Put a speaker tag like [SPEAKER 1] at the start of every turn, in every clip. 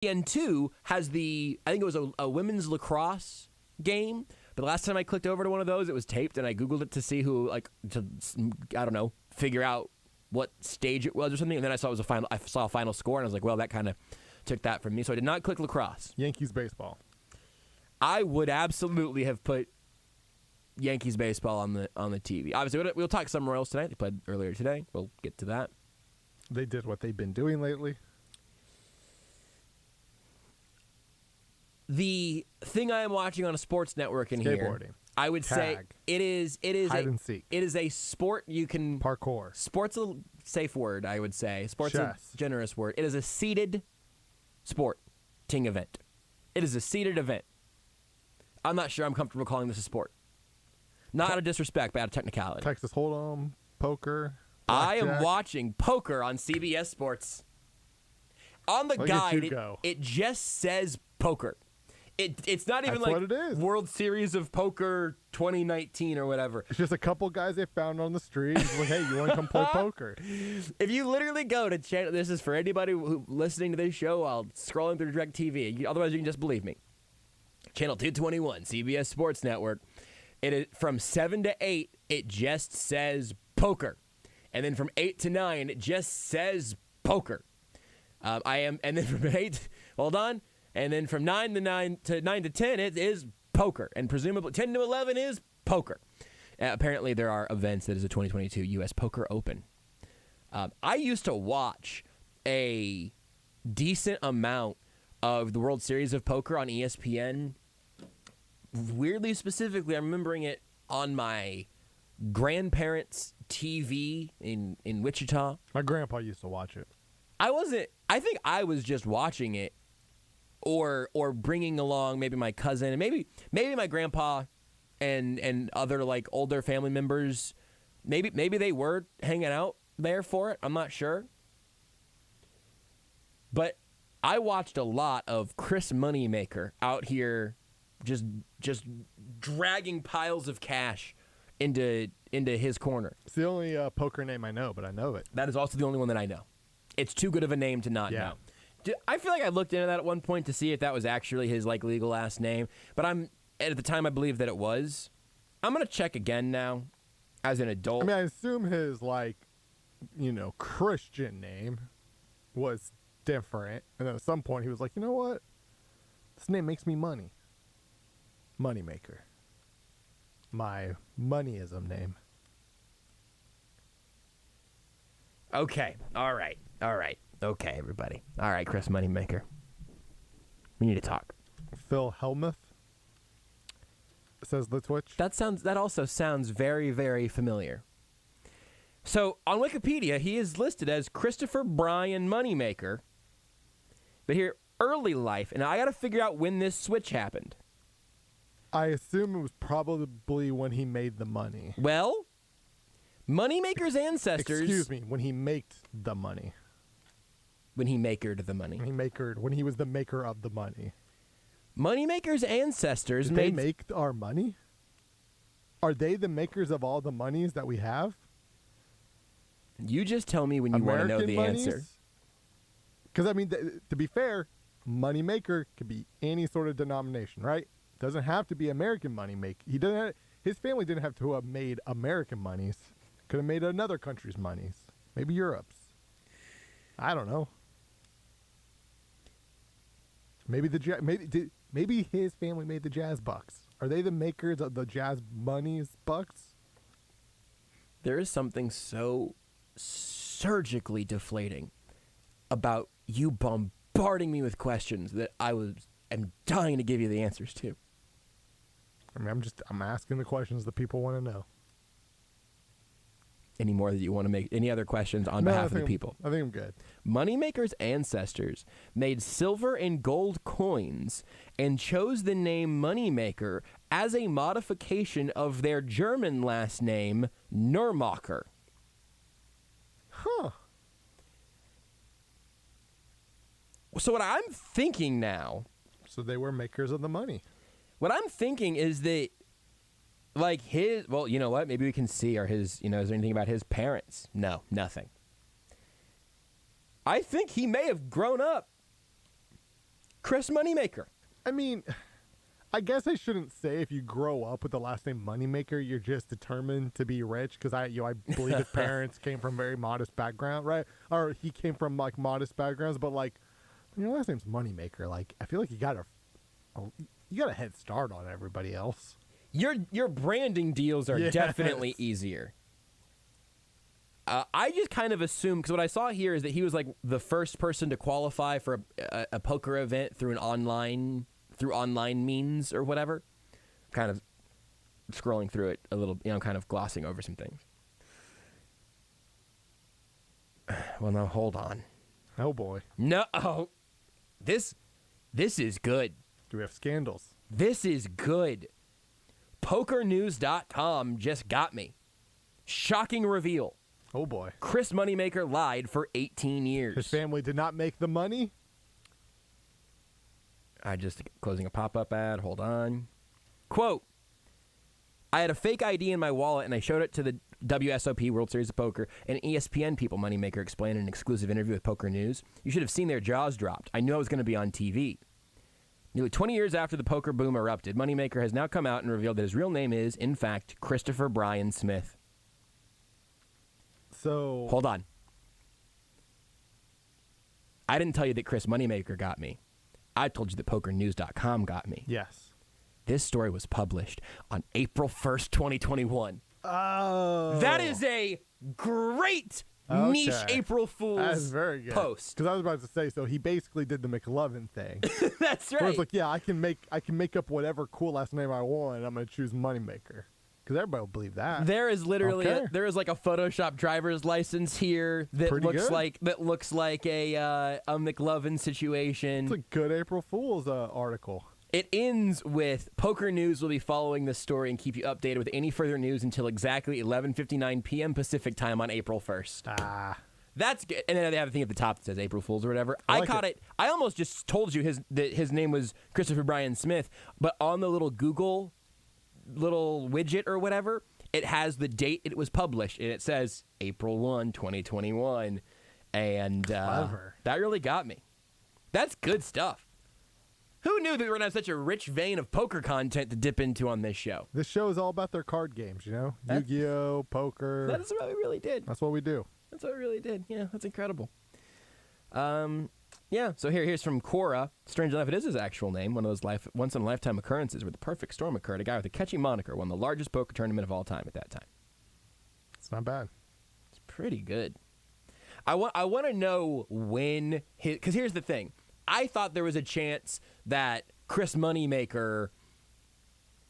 [SPEAKER 1] ESPN2 has I think it was a women's lacrosse game. But the last time I clicked over to one of those, it was taped, and I Googled it to see I don't know, figure out what stage it was or something. And then I saw it was I saw a final score, and I was like, well, that kind of took that from me. So I did not click lacrosse.
[SPEAKER 2] Yankees baseball.
[SPEAKER 1] I would absolutely have put Yankees baseball on the TV. Obviously, we'll talk some Royals tonight. They played earlier today. We'll get to that.
[SPEAKER 2] They did what they've been doing lately.
[SPEAKER 1] The thing I am watching on a sports network in here, I would say it is
[SPEAKER 2] hide and seek.
[SPEAKER 1] It is a sport you can
[SPEAKER 2] parkour.
[SPEAKER 1] Sport's a safe word, I would say. Sport's
[SPEAKER 2] Chess.
[SPEAKER 1] a generous word. It is a seated sporting event. It is a seated event. I'm not sure I'm comfortable calling this a sport. Not out of disrespect, but out of technicality.
[SPEAKER 2] Texas Hold'em, poker.
[SPEAKER 1] I am
[SPEAKER 2] blackjack.
[SPEAKER 1] watching poker on CBS Sports. On the guide, it just says poker. It's not even
[SPEAKER 2] That's
[SPEAKER 1] like
[SPEAKER 2] what it is.
[SPEAKER 1] World Series of Poker 2019 or whatever.
[SPEAKER 2] It's just a couple guys they found on the street. It's like, hey, you want to come play poker?
[SPEAKER 1] If you literally go to channel, this is for anybody who listening to this show while scrolling through DirecTV. Otherwise, you can just believe me. Channel 221, CBS Sports Network. It is from 7 to 8. It just says poker, and then from 8 to 9, it just says poker. And then from 8, hold on. And then from 9 to 10, it is poker. And presumably 10 to 11 is poker. Apparently, there are events that is a 2022 U.S. Poker Open. I used to watch a decent amount of the World Series of Poker on ESPN. Weirdly specifically, I'm remembering it on my grandparents' TV in Wichita.
[SPEAKER 2] My grandpa used to watch it.
[SPEAKER 1] I think I was just watching it. Or bringing along maybe my cousin and maybe my grandpa and other like older family members. Maybe they were hanging out there for it. I'm not sure. But I watched a lot of Chris Moneymaker out here just dragging piles of cash into his corner.
[SPEAKER 2] It's the only poker name I know, but I know it.
[SPEAKER 1] That is also the only one that I know. It's too good of a name to not know. I feel like I looked into that at one point to see if that was actually his like legal last name, but at the time I believed that it was. I'm gonna check again now, as an adult.
[SPEAKER 2] I mean, I assume his Christian name was different, and then at some point he was like, you know what, this name makes me money. Moneymaker. My moneyism name.
[SPEAKER 1] Okay. All right. Okay, everybody. All right, Chris Moneymaker. We need to talk.
[SPEAKER 2] Phil Hellmuth says the Twitch.
[SPEAKER 1] That also sounds very, very familiar. So on Wikipedia, he is listed as Christopher Brian Moneymaker. But here, early life, and I got to figure out when this switch happened.
[SPEAKER 2] I assume it was probably when he made the money.
[SPEAKER 1] Well, Moneymaker's ancestors.
[SPEAKER 2] Excuse me, when he made the money.
[SPEAKER 1] When he makered the money.
[SPEAKER 2] When he was the maker of the money.
[SPEAKER 1] Moneymaker's ancestors
[SPEAKER 2] Did they make our money? Are they the makers of all the monies that we have?
[SPEAKER 1] You just tell me when you want to know the answer.
[SPEAKER 2] Because, I mean, to be fair, moneymaker could be any sort of denomination, right? Doesn't have to be American money make. His family didn't have to have made American monies. Could have made another country's monies. Maybe Europe's. I don't know. Maybe his family made the Jazz Bucks. Are they the makers of the Jazz Money's Bucks?
[SPEAKER 1] There is something so surgically deflating about you bombarding me with questions that am dying to give you the answers to.
[SPEAKER 2] I mean, I'm asking the questions that people want to know.
[SPEAKER 1] Any more that you want to make? Any other questions on behalf of the people?
[SPEAKER 2] I think I'm good.
[SPEAKER 1] Moneymaker's ancestors made silver and gold coins and chose the name Moneymaker as a modification of their German last name, Nurmacher.
[SPEAKER 2] Huh.
[SPEAKER 1] So what I'm thinking now...
[SPEAKER 2] So they were makers of the money.
[SPEAKER 1] What I'm thinking is that, like, well, you know what? Maybe we can see, is there anything about his parents? No, nothing. I think he may have grown up Chris Moneymaker.
[SPEAKER 2] I mean, I guess I shouldn't say if you grow up with the last name Moneymaker, you're just determined to be rich, because I believe his parents came from very modest background, right? Or he came from like modest backgrounds, but like when your last name's Moneymaker, like I feel like you got a head start on everybody else.
[SPEAKER 1] Your branding deals are definitely easier. I just kind of assumed, because what I saw here is that he was like the first person to qualify for a poker event through online means or whatever. Kind of scrolling through it a little, kind of glossing over some things. Well, now hold on.
[SPEAKER 2] Oh boy.
[SPEAKER 1] No, this is good.
[SPEAKER 2] Do we have scandals?
[SPEAKER 1] This is good. PokerNews.com just got me. Shocking reveal.
[SPEAKER 2] Oh boy.
[SPEAKER 1] Chris Moneymaker lied for 18 years.
[SPEAKER 2] His family did not make the money?
[SPEAKER 1] I just closing a pop-up ad. Hold on. Quote, I had a fake ID in my wallet and I showed it to the WSOP, World Series of Poker, and ESPN people, Moneymaker explained in an exclusive interview with Poker News. You should have seen their jaws dropped. I knew I was going to be on TV. Nearly 20 years after the poker boom erupted, Moneymaker has now come out and revealed that his real name is, in fact, Christopher Brian Smith.
[SPEAKER 2] So...
[SPEAKER 1] Hold on. I didn't tell you that Chris Moneymaker got me. I told you that PokerNews.com got me.
[SPEAKER 2] Yes.
[SPEAKER 1] This story was published on April 1st, 2021.
[SPEAKER 2] Oh.
[SPEAKER 1] That is a great niche April Fool's
[SPEAKER 2] That's very good.
[SPEAKER 1] post.
[SPEAKER 2] Because I was about to say, so he basically did the McLovin thing.
[SPEAKER 1] That's right.
[SPEAKER 2] Where it's like, yeah, I can make up whatever cool last name I want, and I'm going to choose Moneymaker. Because everybody will believe that.
[SPEAKER 1] There is literally there is like a Photoshop driver's license here that
[SPEAKER 2] Pretty
[SPEAKER 1] looks
[SPEAKER 2] good.
[SPEAKER 1] like a McLovin situation.
[SPEAKER 2] It's a good April Fool's article.
[SPEAKER 1] It ends with Poker News will be following this story and keep you updated with any further news until exactly 11:59 p.m. Pacific time on April 1st. That's good. And then they have a thing at the top that says April Fools or whatever. I caught it. I almost just told you that his name was Christopher Brian Smith, but on the little Google little widget or whatever, it has the date it was published, and it says April 1, 2021. And that really got me. That's good stuff. Who knew that we were going to have such a rich vein of poker content to dip into on this show?
[SPEAKER 2] This show is all about their card games, Yu-Gi-Oh, poker.
[SPEAKER 1] That's what we really did.
[SPEAKER 2] That's what we do.
[SPEAKER 1] That's what we really did. Yeah, that's incredible. Yeah, so here's from Cora. Strange enough, it is his actual name, one of those once-in-a-lifetime occurrences where the perfect storm occurred. A guy with a catchy moniker won the largest poker tournament of all time at that time.
[SPEAKER 2] It's not bad.
[SPEAKER 1] It's pretty good. I want to know when his... Because here's the thing. I thought there was a chance that Chris Moneymaker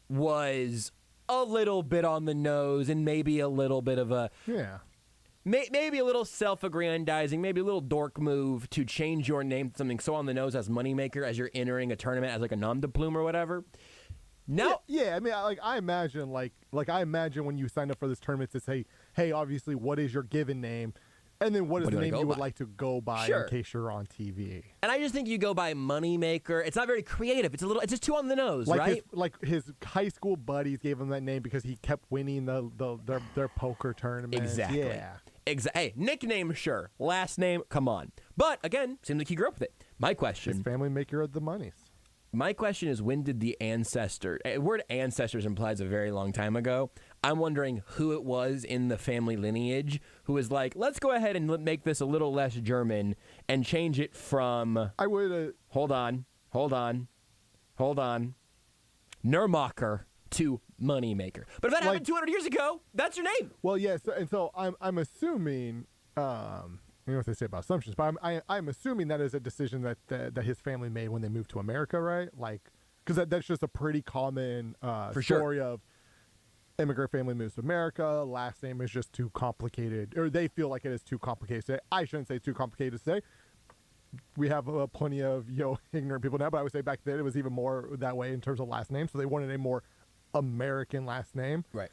[SPEAKER 1] was a little bit on the nose and maybe a little bit of a...
[SPEAKER 2] Yeah.
[SPEAKER 1] Maybe a little self-aggrandizing, maybe a little dork move to change your name to something so on the nose as Moneymaker as you're entering a tournament as like a nom de plume or whatever. No.
[SPEAKER 2] Yeah, I mean, I imagine when you signed up for this tournament to say, hey, obviously, what is your given name? And then what is the name you would like to go by in case you're on TV? And
[SPEAKER 1] I just think you go by Moneymaker. It's not very creative. It's just too on the nose, right?
[SPEAKER 2] His high school buddies gave him that name because he kept winning their poker tournaments.
[SPEAKER 1] Exactly.
[SPEAKER 2] Yeah.
[SPEAKER 1] Hey, nickname, sure. Last name, come on. But again, seems like he grew up with it. My question:
[SPEAKER 2] his family maker of the monies.
[SPEAKER 1] My question is, when did the word ancestors implies a very long time ago. I'm wondering who it was in the family lineage who was like, let's go ahead and make this a little less German and change it from...
[SPEAKER 2] I would...
[SPEAKER 1] Hold on. Nurmacher to Moneymaker. But if that happened 200 years ago, that's your name.
[SPEAKER 2] Well, yes, so I'm assuming... you know what they say about assumptions, but I'm assuming that is a decision that his family made when they moved to America, right? Like, because that's just a pretty common story of immigrant family moves to America. Last name is just too complicated, or they feel like it is too complicated to say. I shouldn't say too complicated to say. We have plenty of ignorant people now, but I would say back then it was even more that way in terms of last name. So they wanted a more American last name,
[SPEAKER 1] right?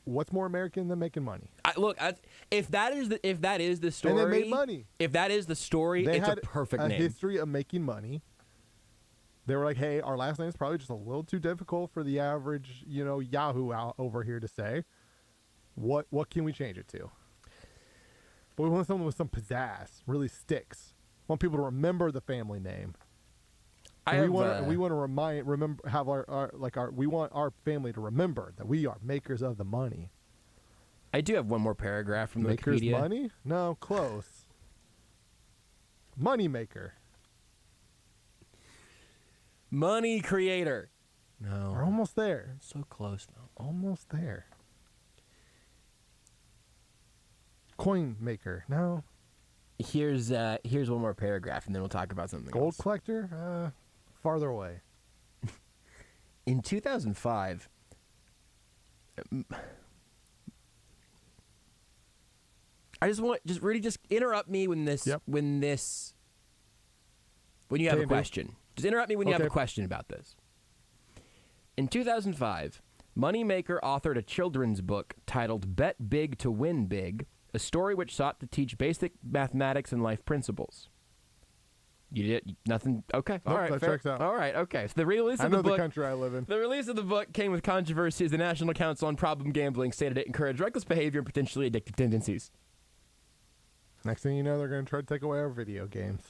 [SPEAKER 2] What's more American than making money?
[SPEAKER 1] If that is the story,
[SPEAKER 2] and they made money.
[SPEAKER 1] If that is the story, it's a perfect name.
[SPEAKER 2] A history of making money. They were like, hey, our last name is probably just a little too difficult for the average, Yahoo out over here to say. What can we change it to? But we want someone with some pizzazz, really sticks. Want people to remember the family name. We want to remember, have we want our family to remember that we are makers of the money.
[SPEAKER 1] I do have one more paragraph from
[SPEAKER 2] Makers
[SPEAKER 1] Wikipedia.
[SPEAKER 2] money? No, close. Money maker.
[SPEAKER 1] Money creator. No.
[SPEAKER 2] We're almost there.
[SPEAKER 1] So close, though.
[SPEAKER 2] Almost there. Coin maker. No.
[SPEAKER 1] Here's one more paragraph, and then we'll talk about something
[SPEAKER 2] Gold
[SPEAKER 1] else.
[SPEAKER 2] collector? Farther away.
[SPEAKER 1] In 2005, I just interrupt me when you have a question. Just interrupt me when you have a question about this. In 2005, Moneymaker authored a children's book titled Bet Big to Win Big, a story which sought to teach basic mathematics and life principles. You did nothing? Okay.
[SPEAKER 2] Nope,
[SPEAKER 1] all right.
[SPEAKER 2] that
[SPEAKER 1] Fair.
[SPEAKER 2] checks out.
[SPEAKER 1] All right. Okay. So the release
[SPEAKER 2] I
[SPEAKER 1] of
[SPEAKER 2] know
[SPEAKER 1] the book.
[SPEAKER 2] the country I live in.
[SPEAKER 1] The release of the book came with controversy as the National Council on Problem Gambling stated it encouraged reckless behavior and potentially addictive tendencies.
[SPEAKER 2] Next thing you know, they're going to try to take away our video games.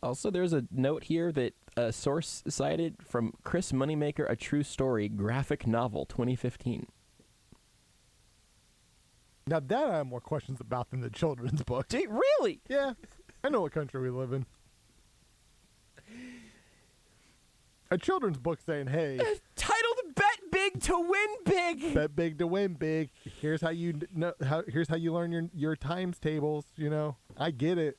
[SPEAKER 1] Also, there's a note here that a source cited from Chris Moneymaker, A True Story graphic novel, 2015.
[SPEAKER 2] Now that I have more questions about than the children's book.
[SPEAKER 1] Really?
[SPEAKER 2] Yeah. I know what country we live in. A children's book saying, hey.
[SPEAKER 1] Titled Bet Big to Win Big.
[SPEAKER 2] Bet big to win big. Here's how you here's how you learn your times tables, you know. I get it.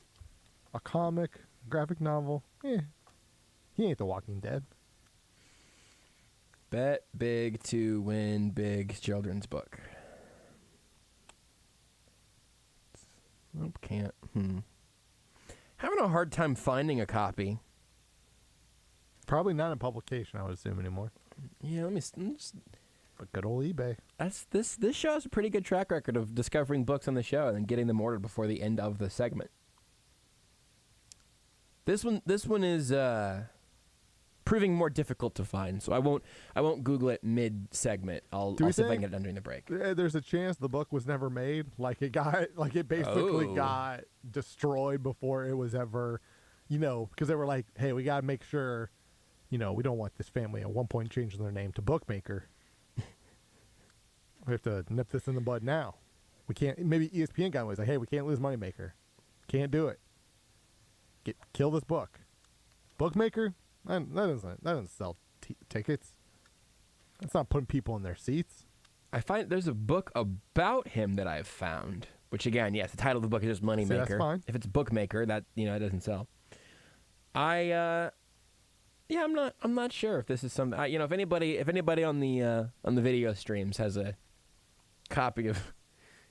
[SPEAKER 2] A comic, graphic novel. He ain't The Walking Dead.
[SPEAKER 1] Bet Big to Win Big children's book. Nope, can't. Having a hard time finding a copy.
[SPEAKER 2] Probably not in publication, I would assume, anymore.
[SPEAKER 1] Yeah, let me just...
[SPEAKER 2] But good old eBay.
[SPEAKER 1] This show has a pretty good track record of discovering books on the show and then getting them ordered before the end of the segment. This one is proving more difficult to find, so I won't Google it mid segment. I'll see if I can get it done during the break.
[SPEAKER 2] There's a chance the book was never made. It basically got destroyed before it was ever, because they were like, hey, we gotta make sure, we don't want this family at one point changing their name to Bookmaker. We have to nip this in the bud now. We can't. Maybe ESPN guy was like, hey, we can't lose Moneymaker. Can't do it. Kill this book. Bookmaker. That doesn't sell tickets. That's not putting people in their seats.
[SPEAKER 1] I find there's a book about him that I've found, which again, yes, the title of the book is just Moneymaker.
[SPEAKER 2] That's fine.
[SPEAKER 1] If it's Bookmaker, that it doesn't sell. I'm not sure if this is something. If anybody on the video streams has a copy of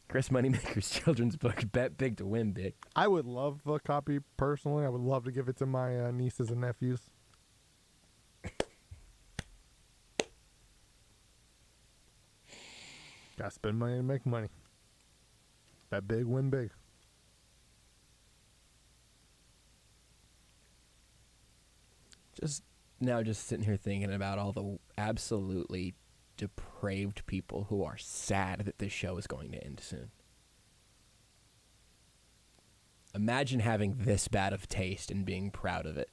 [SPEAKER 1] Chris Moneymaker's children's book, Bet Big to Win Big.
[SPEAKER 2] I would love a copy personally. I would love to give it to my nieces and nephews. Gotta spend money to make money. Bet big, win big.
[SPEAKER 1] Just sitting here thinking about all the absolutely depraved people who are sad that this show is going to end soon. Imagine having this bad of taste and being proud of it.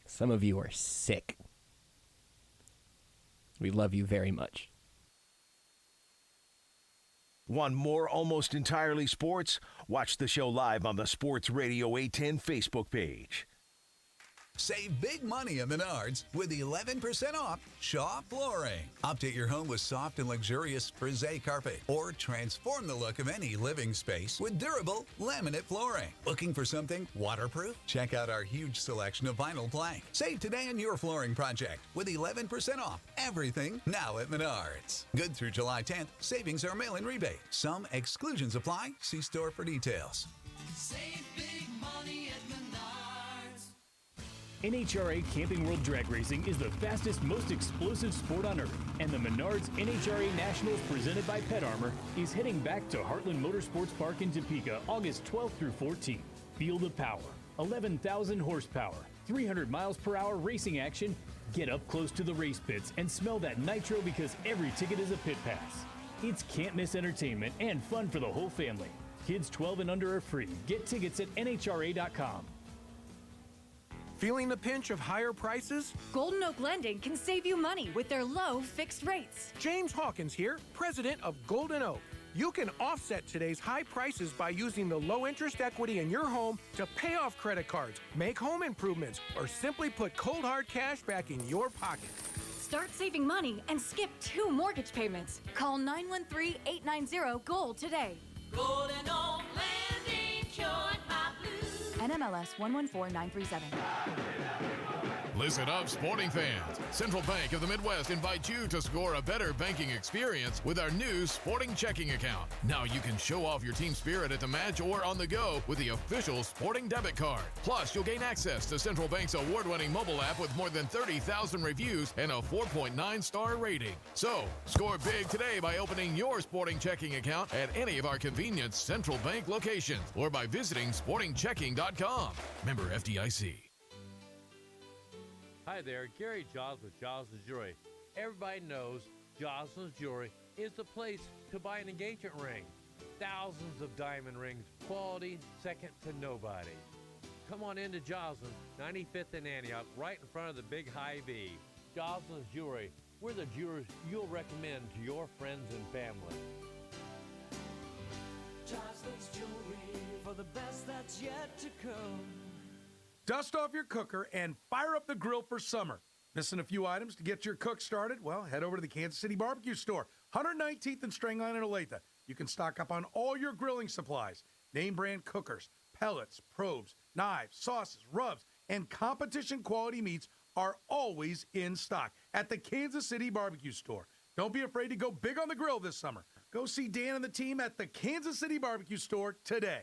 [SPEAKER 1] Some of you are sick. We love you very much.
[SPEAKER 3] Want more Almost Entirely Sports? Watch the show live on the Sports Radio 810 Facebook page.
[SPEAKER 4] Save big money at Menards with 11% off Shaw Flooring. Update your home with soft and luxurious frisé carpet or transform the look of any living space with durable laminate flooring. Looking for something waterproof? Check out our huge selection of vinyl plank. Save today on your flooring project with 11% off everything now at Menards. Good through July 10th. Savings are mail-in rebate. Some exclusions apply. See store for details.
[SPEAKER 5] Save big money at Menards.
[SPEAKER 6] NHRA Camping World Drag Racing is the fastest, most explosive sport on earth, and the Menards NHRA Nationals presented by Pet Armor is heading back to Heartland Motorsports Park in Topeka August 12th through 14th. Feel the power, 11,000 horsepower, 300 miles per hour racing action. Get up close to the race pits and smell that nitro because every ticket is a pit pass. It's can't miss entertainment and fun for the whole family. Kids 12 and under are free. Get tickets at NHRA.com.
[SPEAKER 7] Feeling the pinch of higher prices?
[SPEAKER 8] Golden Oak Lending can save you money with their low fixed rates.
[SPEAKER 7] James Hawkins here, president of Golden Oak. You can offset today's high prices by using the low interest equity in your home to pay off credit cards, make home improvements, or simply put cold hard cash back in your pocket.
[SPEAKER 8] Start saving money and skip 2 mortgage payments. Call 913-890-GOLD today.
[SPEAKER 5] Golden Oak Landing, cured my blues.
[SPEAKER 8] NMLS 114937.
[SPEAKER 9] Listen up, sporting fans. Central Bank of the Midwest invites you to score a better banking experience with our new sporting checking account. Now you can show off your team spirit at the match or on the go with the official sporting debit card. Plus, you'll gain access to Central Bank's award-winning mobile app with more than 30,000 reviews and a 4.9-star rating. So, score big today by opening your sporting checking account at any of our convenient Central Bank locations or by visiting sportingchecking.com. Member FDIC.
[SPEAKER 10] Hi there, Gary Giles with Giles' Jewelry. Everybody knows Giles' Jewelry is the place to buy an engagement ring. Thousands of diamond rings, quality second to nobody. Come on into Giles, 95th and Antioch, right in front of the big high V. Giles' Jewelry, we're the jewelers you'll recommend to your friends and family.
[SPEAKER 5] Jocelyn's Jewelry for the best that's yet to come.
[SPEAKER 7] Dust off your cooker and fire up the grill for summer. Missing a few items to get your cook started? Well, head over to the Kansas City Barbecue Store, 119th and String Line in Olathe. You can stock up on all your grilling supplies, name brand cookers, pellets, probes, knives, sauces, rubs, and competition quality meats are always in stock at the Kansas City Barbecue Store. Don't be afraid to go big on the grill this summer. Go see Dan and the team at the Kansas City Barbecue Store today.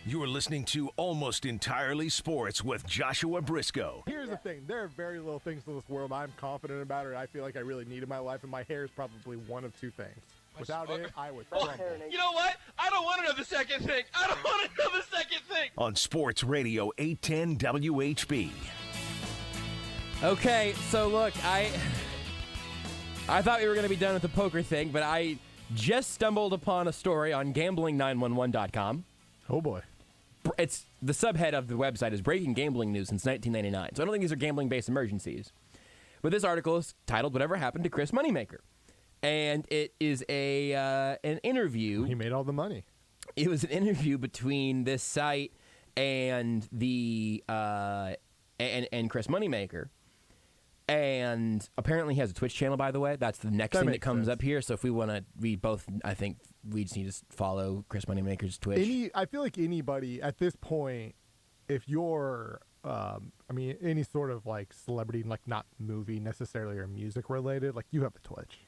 [SPEAKER 3] You're listening to Almost Entirely Sports with Joshua Brisco.
[SPEAKER 2] Here's the thing. There are very little things in this world I'm confident about or I feel like I really need in my life, and my hair is probably one of 2 things. Without it, I would crumble.
[SPEAKER 11] You know what? I don't want to know the second thing. I don't want to know the second thing.
[SPEAKER 3] On Sports Radio 810 WHB.
[SPEAKER 1] Okay, so look, I thought we were going to be done with the poker thing, but I just stumbled upon a story on gambling911.com.
[SPEAKER 2] Oh, boy.
[SPEAKER 1] It's the subhead of the website is Breaking Gambling News since 1999. So I don't think these are gambling-based emergencies. But this article is titled "Whatever Happened to Chris Moneymaker," and it is an interview.
[SPEAKER 2] He made all the money.
[SPEAKER 1] It was an interview between this site and the and Chris Moneymaker. And apparently he has a Twitch channel, by the way. That's the next thing that comes up here. So if we want to, I think we just need to follow Chris Moneymaker's Twitch.
[SPEAKER 2] I feel like anybody at this point, if you're, any sort of like celebrity, like not movie necessarily or music related, like you have a Twitch.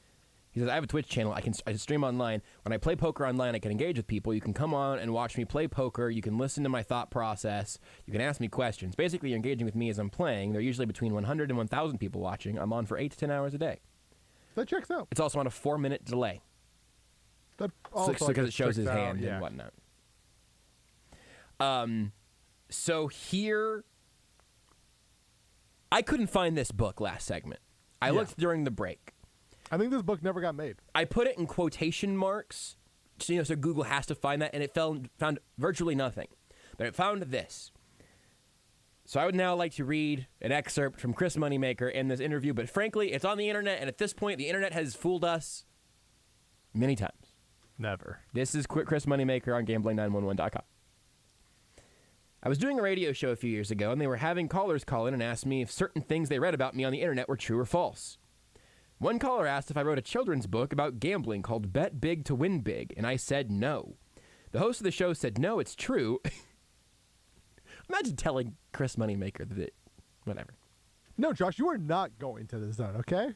[SPEAKER 1] He says, I have a Twitch channel. I stream online. When I play poker online, I can engage with people. You can come on and watch me play poker. You can listen to my thought process. You can ask me questions. Basically, you're engaging with me as I'm playing. There are usually between 100 and 1,000 people watching. I'm on for 8 to 10 hours a day.
[SPEAKER 2] That checks out.
[SPEAKER 1] It's also on a 4-minute delay.
[SPEAKER 2] That
[SPEAKER 1] Because it shows his
[SPEAKER 2] checks out,
[SPEAKER 1] hand
[SPEAKER 2] yeah.
[SPEAKER 1] and whatnot. So here, I couldn't find this book last segment. I looked during the break.
[SPEAKER 2] I think this book never got made.
[SPEAKER 1] I put it in quotation marks, so Google has to find that, and it found virtually nothing. But it found this. So I would now like to read an excerpt from Chris Moneymaker in this interview, but frankly, it's on the internet, and at this point, the internet has fooled us many times.
[SPEAKER 2] Never.
[SPEAKER 1] This is Chris Moneymaker on gambling911.com. I was doing a radio show a few years ago, and they were having callers call in and ask me if certain things they read about me on the internet were true or false. One caller asked if I wrote a children's book about gambling called Bet Big to Win Big, and I said no. The host of the show said, no, it's true. Imagine telling Chris Moneymaker that whatever.
[SPEAKER 2] No, Josh, you are not going to the zone, okay?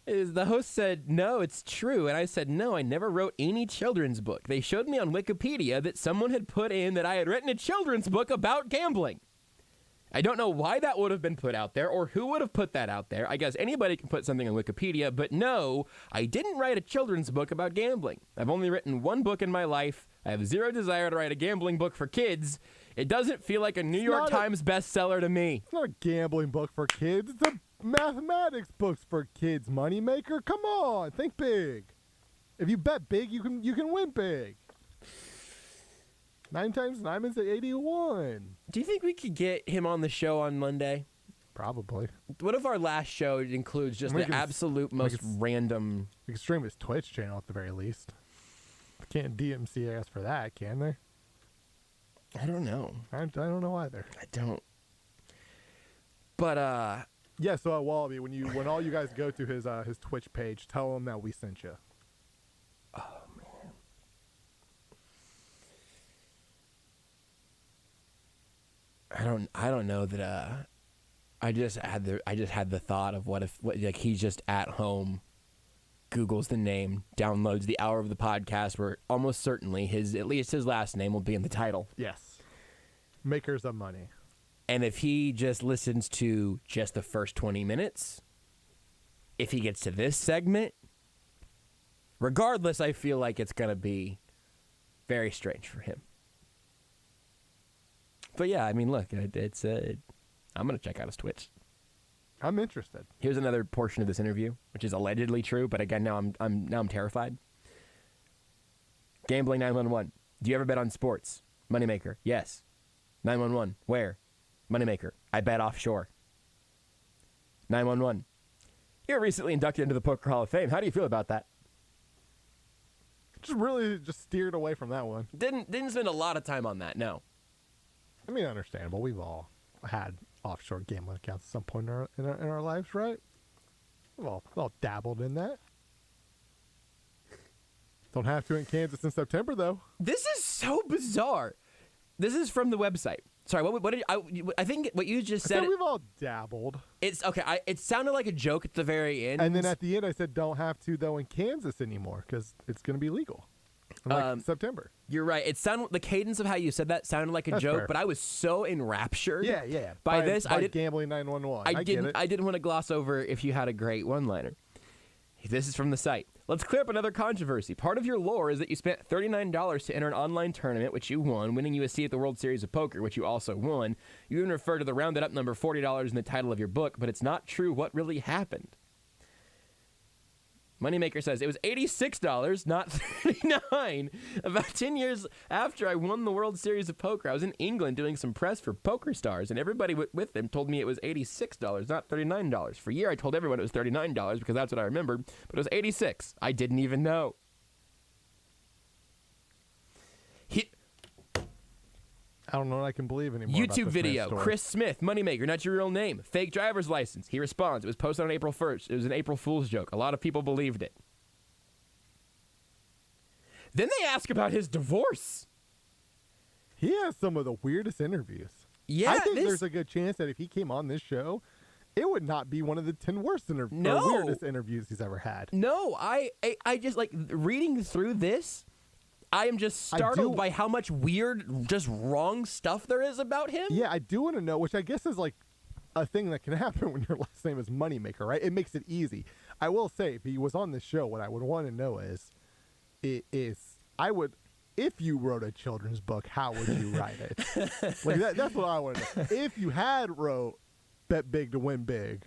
[SPEAKER 1] The host said, no, it's true, and I said, no, I never wrote any children's book. They showed me on Wikipedia that someone had put in that I had written a children's book about gambling. I don't know why that would have been put out there or who would have put that out there. I guess anybody can put something on Wikipedia, but no, I didn't write a children's book about gambling. I've only written one book in my life. I have zero desire to write a gambling book for kids. It doesn't feel like a New York Times bestseller to me.
[SPEAKER 2] It's not a gambling book for kids. It's a mathematics books for kids, moneymaker. Come on, think big. If you bet big, you can win big. 9 times 9 is 81.
[SPEAKER 1] Do you think we could get him on the show on Monday?
[SPEAKER 2] Probably.
[SPEAKER 1] What if our last show includes just the absolute most random...
[SPEAKER 2] We can stream his Twitch channel at the very least. Can't DMCA us for that, can they?
[SPEAKER 1] I don't know.
[SPEAKER 2] I don't know either.
[SPEAKER 1] I don't. But,
[SPEAKER 2] yeah, so at Wallaby, when all you guys go to his Twitch page, tell him that we sent you.
[SPEAKER 1] Oh, man. I don't know that, I just had the thought of what he's just at home, Googles the name, downloads the hour of the podcast where almost certainly at least his last name will be in the title.
[SPEAKER 2] Yes. Makers of money.
[SPEAKER 1] And if he just listens to just the first 20 minutes, if he gets to this segment, regardless, I feel like it's going to be very strange for him. But yeah, I mean, look, I'm going to check out his Twitch.
[SPEAKER 2] I'm interested.
[SPEAKER 1] Here's another portion of this interview, which is allegedly true, but again, now I'm terrified. Gambling 911. Do you ever bet on sports? Moneymaker. Yes. 911. Where? Moneymaker. I bet offshore. 911. You were recently inducted into the Poker Hall of Fame. How do you feel about that?
[SPEAKER 2] Just steered away from that one.
[SPEAKER 1] Didn't spend a lot of time on that, no.
[SPEAKER 2] I mean, understandable. We've all had offshore gambling accounts at some point in our lives, right? We've all dabbled in that. Don't have to in Kansas in September, though.
[SPEAKER 1] This is so bizarre. This is from the website. Sorry, what did I think what you just said?
[SPEAKER 2] We've all dabbled.
[SPEAKER 1] It's okay. It sounded like a joke at the very end.
[SPEAKER 2] And then at the end, I said, don't have to, though, in Kansas anymore because it's going to be legal in September.
[SPEAKER 1] You're right. The cadence of how you said that sounded like a joke,
[SPEAKER 2] fair.
[SPEAKER 1] but I was so enraptured.
[SPEAKER 2] Yeah.
[SPEAKER 1] By this,
[SPEAKER 2] I did gambling 911.
[SPEAKER 1] I didn't want to gloss over if you had a great one-liner. This is from the site. Let's clear up another controversy. Part of your lore is that you spent $39 to enter an online tournament, which you won, winning you a seat at the World Series of Poker, which you also won. You even refer to the rounded up number $40 in the title of your book, but it's not true what really happened. Moneymaker says, it was $86, not $39. About 10 years after I won the World Series of Poker, I was in England doing some press for Poker Stars, and everybody with them told me it was $86, not $39. For a year, I told everyone it was $39 because that's what I remembered, but it was $86. I didn't even know.
[SPEAKER 2] I don't know what I can believe anymore.
[SPEAKER 1] YouTube video. Chris Smith, Moneymaker, not your real name. Fake driver's license. He responds. It was posted on April 1st. It was an April Fool's joke. A lot of people believed it. Then they ask about his divorce.
[SPEAKER 2] He has some of the weirdest interviews.
[SPEAKER 1] Yeah,
[SPEAKER 2] I think there's a good chance that if he came on this show, it would not be one of the 10 worst weirdest interviews he's ever had.
[SPEAKER 1] No, I just like reading through this. I am just startled by how much weird, just wrong stuff there is about him.
[SPEAKER 2] Yeah, I do want to know, which I guess is like a thing that can happen when your last name is Moneymaker, right? It makes it easy. I will say, if he was on this show, what I would want to know is if you wrote a children's book, how would you write it? That's what I want to know. If you had wrote Bet Big to Win Big,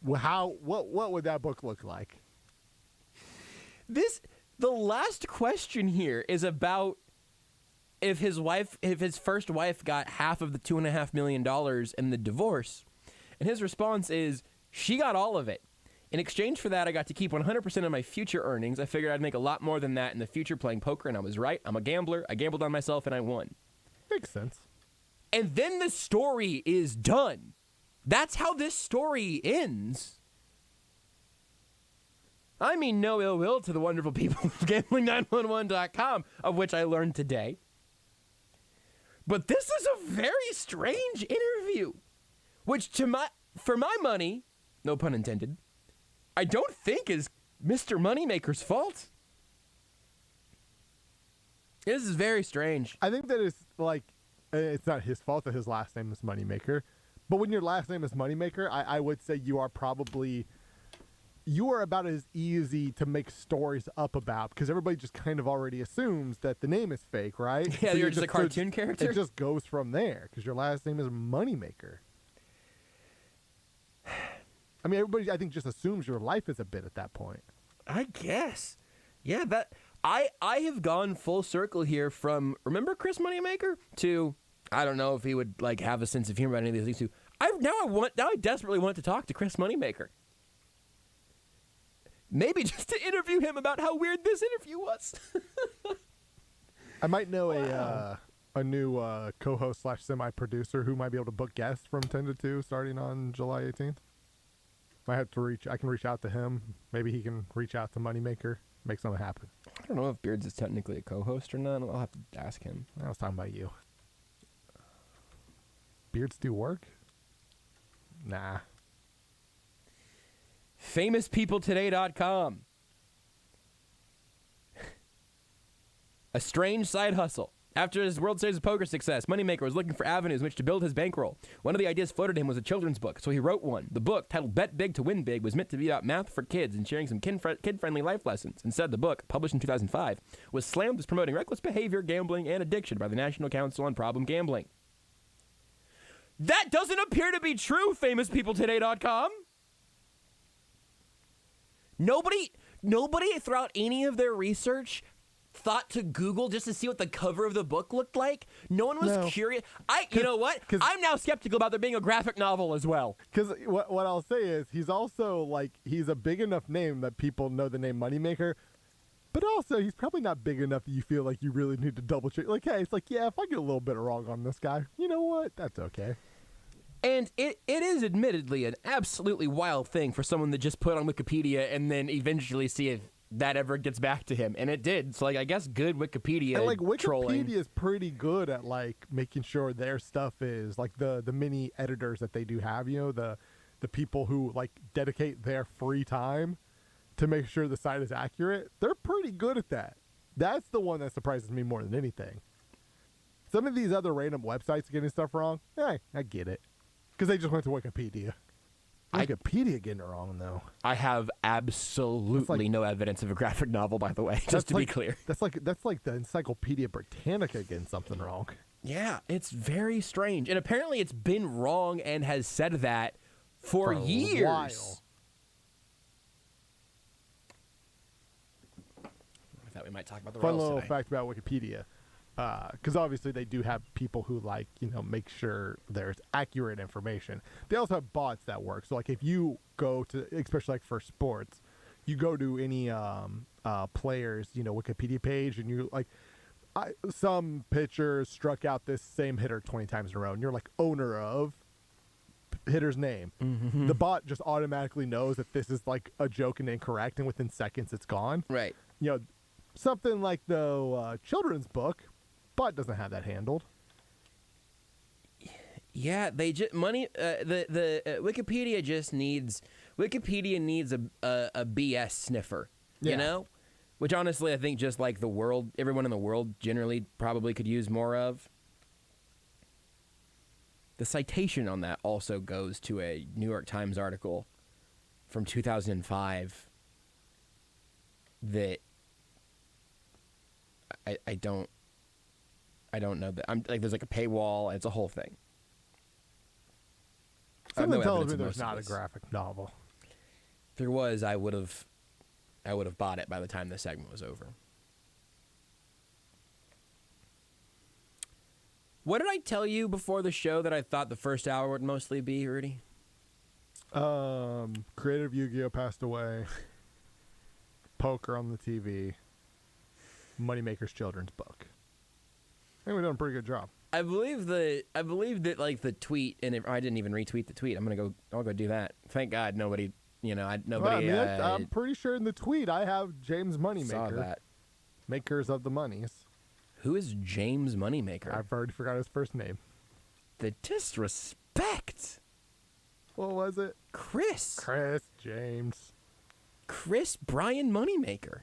[SPEAKER 2] what would that book look like?
[SPEAKER 1] The last question here is about if his first wife got half of the $2.5 million in the divorce, and his response is she got all of it. In exchange for that, I got to keep 100% of my future earnings. I figured I'd make a lot more than that in the future playing poker, and I was right. I'm a gambler. I gambled on myself, and I won.
[SPEAKER 2] Makes sense.
[SPEAKER 1] And then the story is done. That's how this story ends. I mean no ill will to the wonderful people of gambling911.com, of which I learned today. But this is a very strange interview, which for my money, no pun intended, I don't think is Mr. Moneymaker's fault. This is very strange.
[SPEAKER 2] I think that it's not his fault that his last name is Moneymaker, but when your last name is Moneymaker, I would say you are about as easy to make stories up about because everybody just kind of already assumes that the name is fake, right?
[SPEAKER 1] Yeah, so you're just a cartoon character?
[SPEAKER 2] It just goes from there because your last name is Moneymaker. I mean, everybody, I think, just assumes your life is a bit at that point.
[SPEAKER 1] I guess. Yeah, that I have gone full circle here from, remember Chris Moneymaker, to I don't know if he would like have a sense of humor about any of these things. Now I desperately want to talk to Chris Moneymaker. Maybe just to interview him about how weird this interview was.
[SPEAKER 2] I might know a new co-host / semi-producer who might be able to book guests from 10 to 2 starting on July 18th. I can reach out to him. Maybe he can reach out to Moneymaker. Make something happen.
[SPEAKER 1] I don't know if Beards is technically a co-host or not. I'll have to ask him.
[SPEAKER 2] I was talking about you. Beards do work? Nah.
[SPEAKER 1] FamousPeopleToday.com. A strange side hustle. After his World Series of Poker success, Moneymaker was looking for avenues in which to build his bankroll. One of the ideas floated to him was a children's book, so he wrote one. The book, titled Bet Big to Win Big, was meant to be about math for kids and sharing some kid-friendly life lessons. Instead, the book, published in 2005, was slammed as promoting reckless behavior, gambling, and addiction by the National Council on Problem Gambling. That doesn't appear to be true, FamousPeopleToday.com. Nobody throughout any of their research thought to Google just to see what the cover of the book looked like. No one was curious. You know what? I'm now skeptical about there being a graphic novel as well.
[SPEAKER 2] Because what I'll say is he's also he's a big enough name that people know the name Moneymaker, but also he's probably not big enough that you feel like you really need to double check. Hey, it's yeah, if I get a little bit wrong on this guy, you know what? That's okay.
[SPEAKER 1] And it is admittedly an absolutely wild thing for someone to just put on Wikipedia and then eventually see if that ever gets back to him. And it did. So, I guess good Wikipedia
[SPEAKER 2] and, Wikipedia
[SPEAKER 1] trolling.
[SPEAKER 2] is pretty good at, making sure their stuff is, the mini editors that they do have, the people who, dedicate their free time to make sure the site is accurate. They're pretty good at that. That's the one that surprises me more than anything. Some of these other random websites getting stuff wrong, I get it. Because they just went to Wikipedia. Wikipedia getting it wrong, though.
[SPEAKER 1] I have absolutely no evidence of a graphic novel, by the way, just to be clear.
[SPEAKER 2] That's like the Encyclopedia Britannica getting something wrong.
[SPEAKER 1] Yeah, it's very strange. And apparently it's been wrong and has said that for years.
[SPEAKER 2] A while.
[SPEAKER 1] I thought we might talk about the
[SPEAKER 2] Fun
[SPEAKER 1] Royals
[SPEAKER 2] little
[SPEAKER 1] today.
[SPEAKER 2] fact about Wikipedia. Because obviously they do have people who make sure there's accurate information. They also have bots that work. So if you go to, especially for sports, you go to any players Wikipedia page and you some pitcher struck out this same hitter 20 times in a row, and you're owner of hitter's name. Mm-hmm. The bot just automatically knows that this is a joke and incorrect, and within seconds it's gone.
[SPEAKER 1] Right.
[SPEAKER 2] Something like the children's book. Bot doesn't have that handled.
[SPEAKER 1] Yeah, they just the Wikipedia just needs a BS sniffer, you know, which honestly I think just everyone in the world generally probably could use more of. The citation on that also goes to a New York Times article from 2005 that I don't know that there's a paywall. It's a whole thing.
[SPEAKER 2] Something tells me there's not a graphic novel.
[SPEAKER 1] If there was, I would have bought it by the time this segment was over. What did I tell you before the show that I thought the first hour would mostly be, Rudy?
[SPEAKER 2] Creative Yu-Gi-Oh! Passed away. Poker on the TV. Moneymaker's children's book. I think we've done a pretty good job.
[SPEAKER 1] I believe that the tweet, and I didn't even retweet the tweet. I'll go do that. Thank God nobody.
[SPEAKER 2] I'm pretty sure in the tweet I have James Moneymaker.
[SPEAKER 1] Saw that.
[SPEAKER 2] Makers of the monies.
[SPEAKER 1] Who is James Moneymaker?
[SPEAKER 2] I've already forgot his first name.
[SPEAKER 1] The disrespect.
[SPEAKER 2] What was it?
[SPEAKER 1] Chris
[SPEAKER 2] James.
[SPEAKER 1] Chris Brian Moneymaker.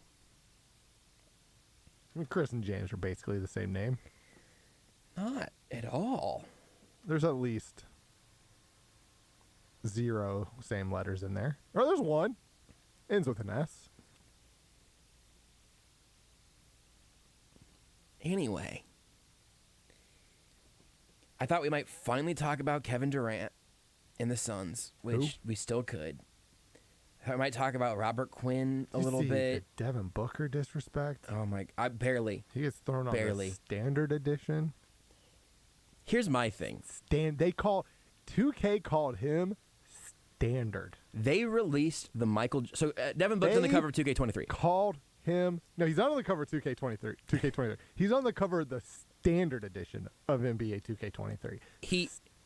[SPEAKER 2] I mean, Chris and James are basically the same name.
[SPEAKER 1] Not at all.
[SPEAKER 2] There's at least 0 same letters in there. Or there's 1. Ends with an S.
[SPEAKER 1] Anyway. I thought we might finally talk about Kevin Durant and the Suns, which we still could. I might talk about Robert Quinn a little bit.
[SPEAKER 2] The Devin Booker disrespect.
[SPEAKER 1] Oh my! I barely.
[SPEAKER 2] He gets thrown on the standard edition.
[SPEAKER 1] Here's my thing.
[SPEAKER 2] 2K called him standard.
[SPEAKER 1] They released the Michael. So Devin Booker's on the cover of 2K23.
[SPEAKER 2] Called him. No, he's not on the cover of 2K23. He's on the cover of the standard edition of NBA 2K23.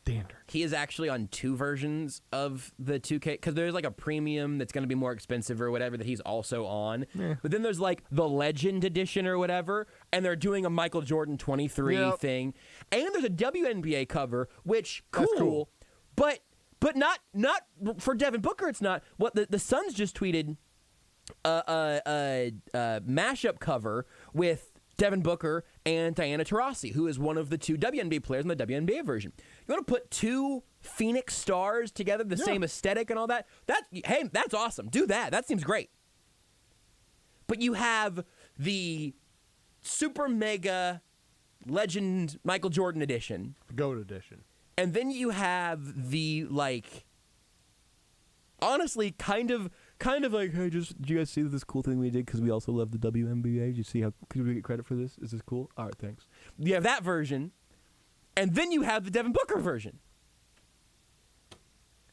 [SPEAKER 2] Standard.
[SPEAKER 1] He is actually on 2 versions of the 2K because there's like a premium that's going to be more expensive or whatever that he's also on. Yeah. But then there's like the Legend edition or whatever, and they're doing a Michael Jordan 23 thing. And there's a WNBA cover, which cool. But not for Devin Booker. It's not. What the Suns just tweeted a mashup cover with Devin Booker and Diana Taurasi, who is one of the 2 WNBA players in the WNBA version. You want to put 2 Phoenix stars together, the same aesthetic and all that? Hey, that's awesome. Do that. That seems great. But you have the super mega legend Michael Jordan edition.
[SPEAKER 2] GOAT edition.
[SPEAKER 1] And then you have the, honestly, kind of like, hey, did you guys see this cool thing we did because we also love the WNBA? Did you see could we get credit for this? Is this cool? All right, thanks. You have that version, and then you have the Devin Booker version.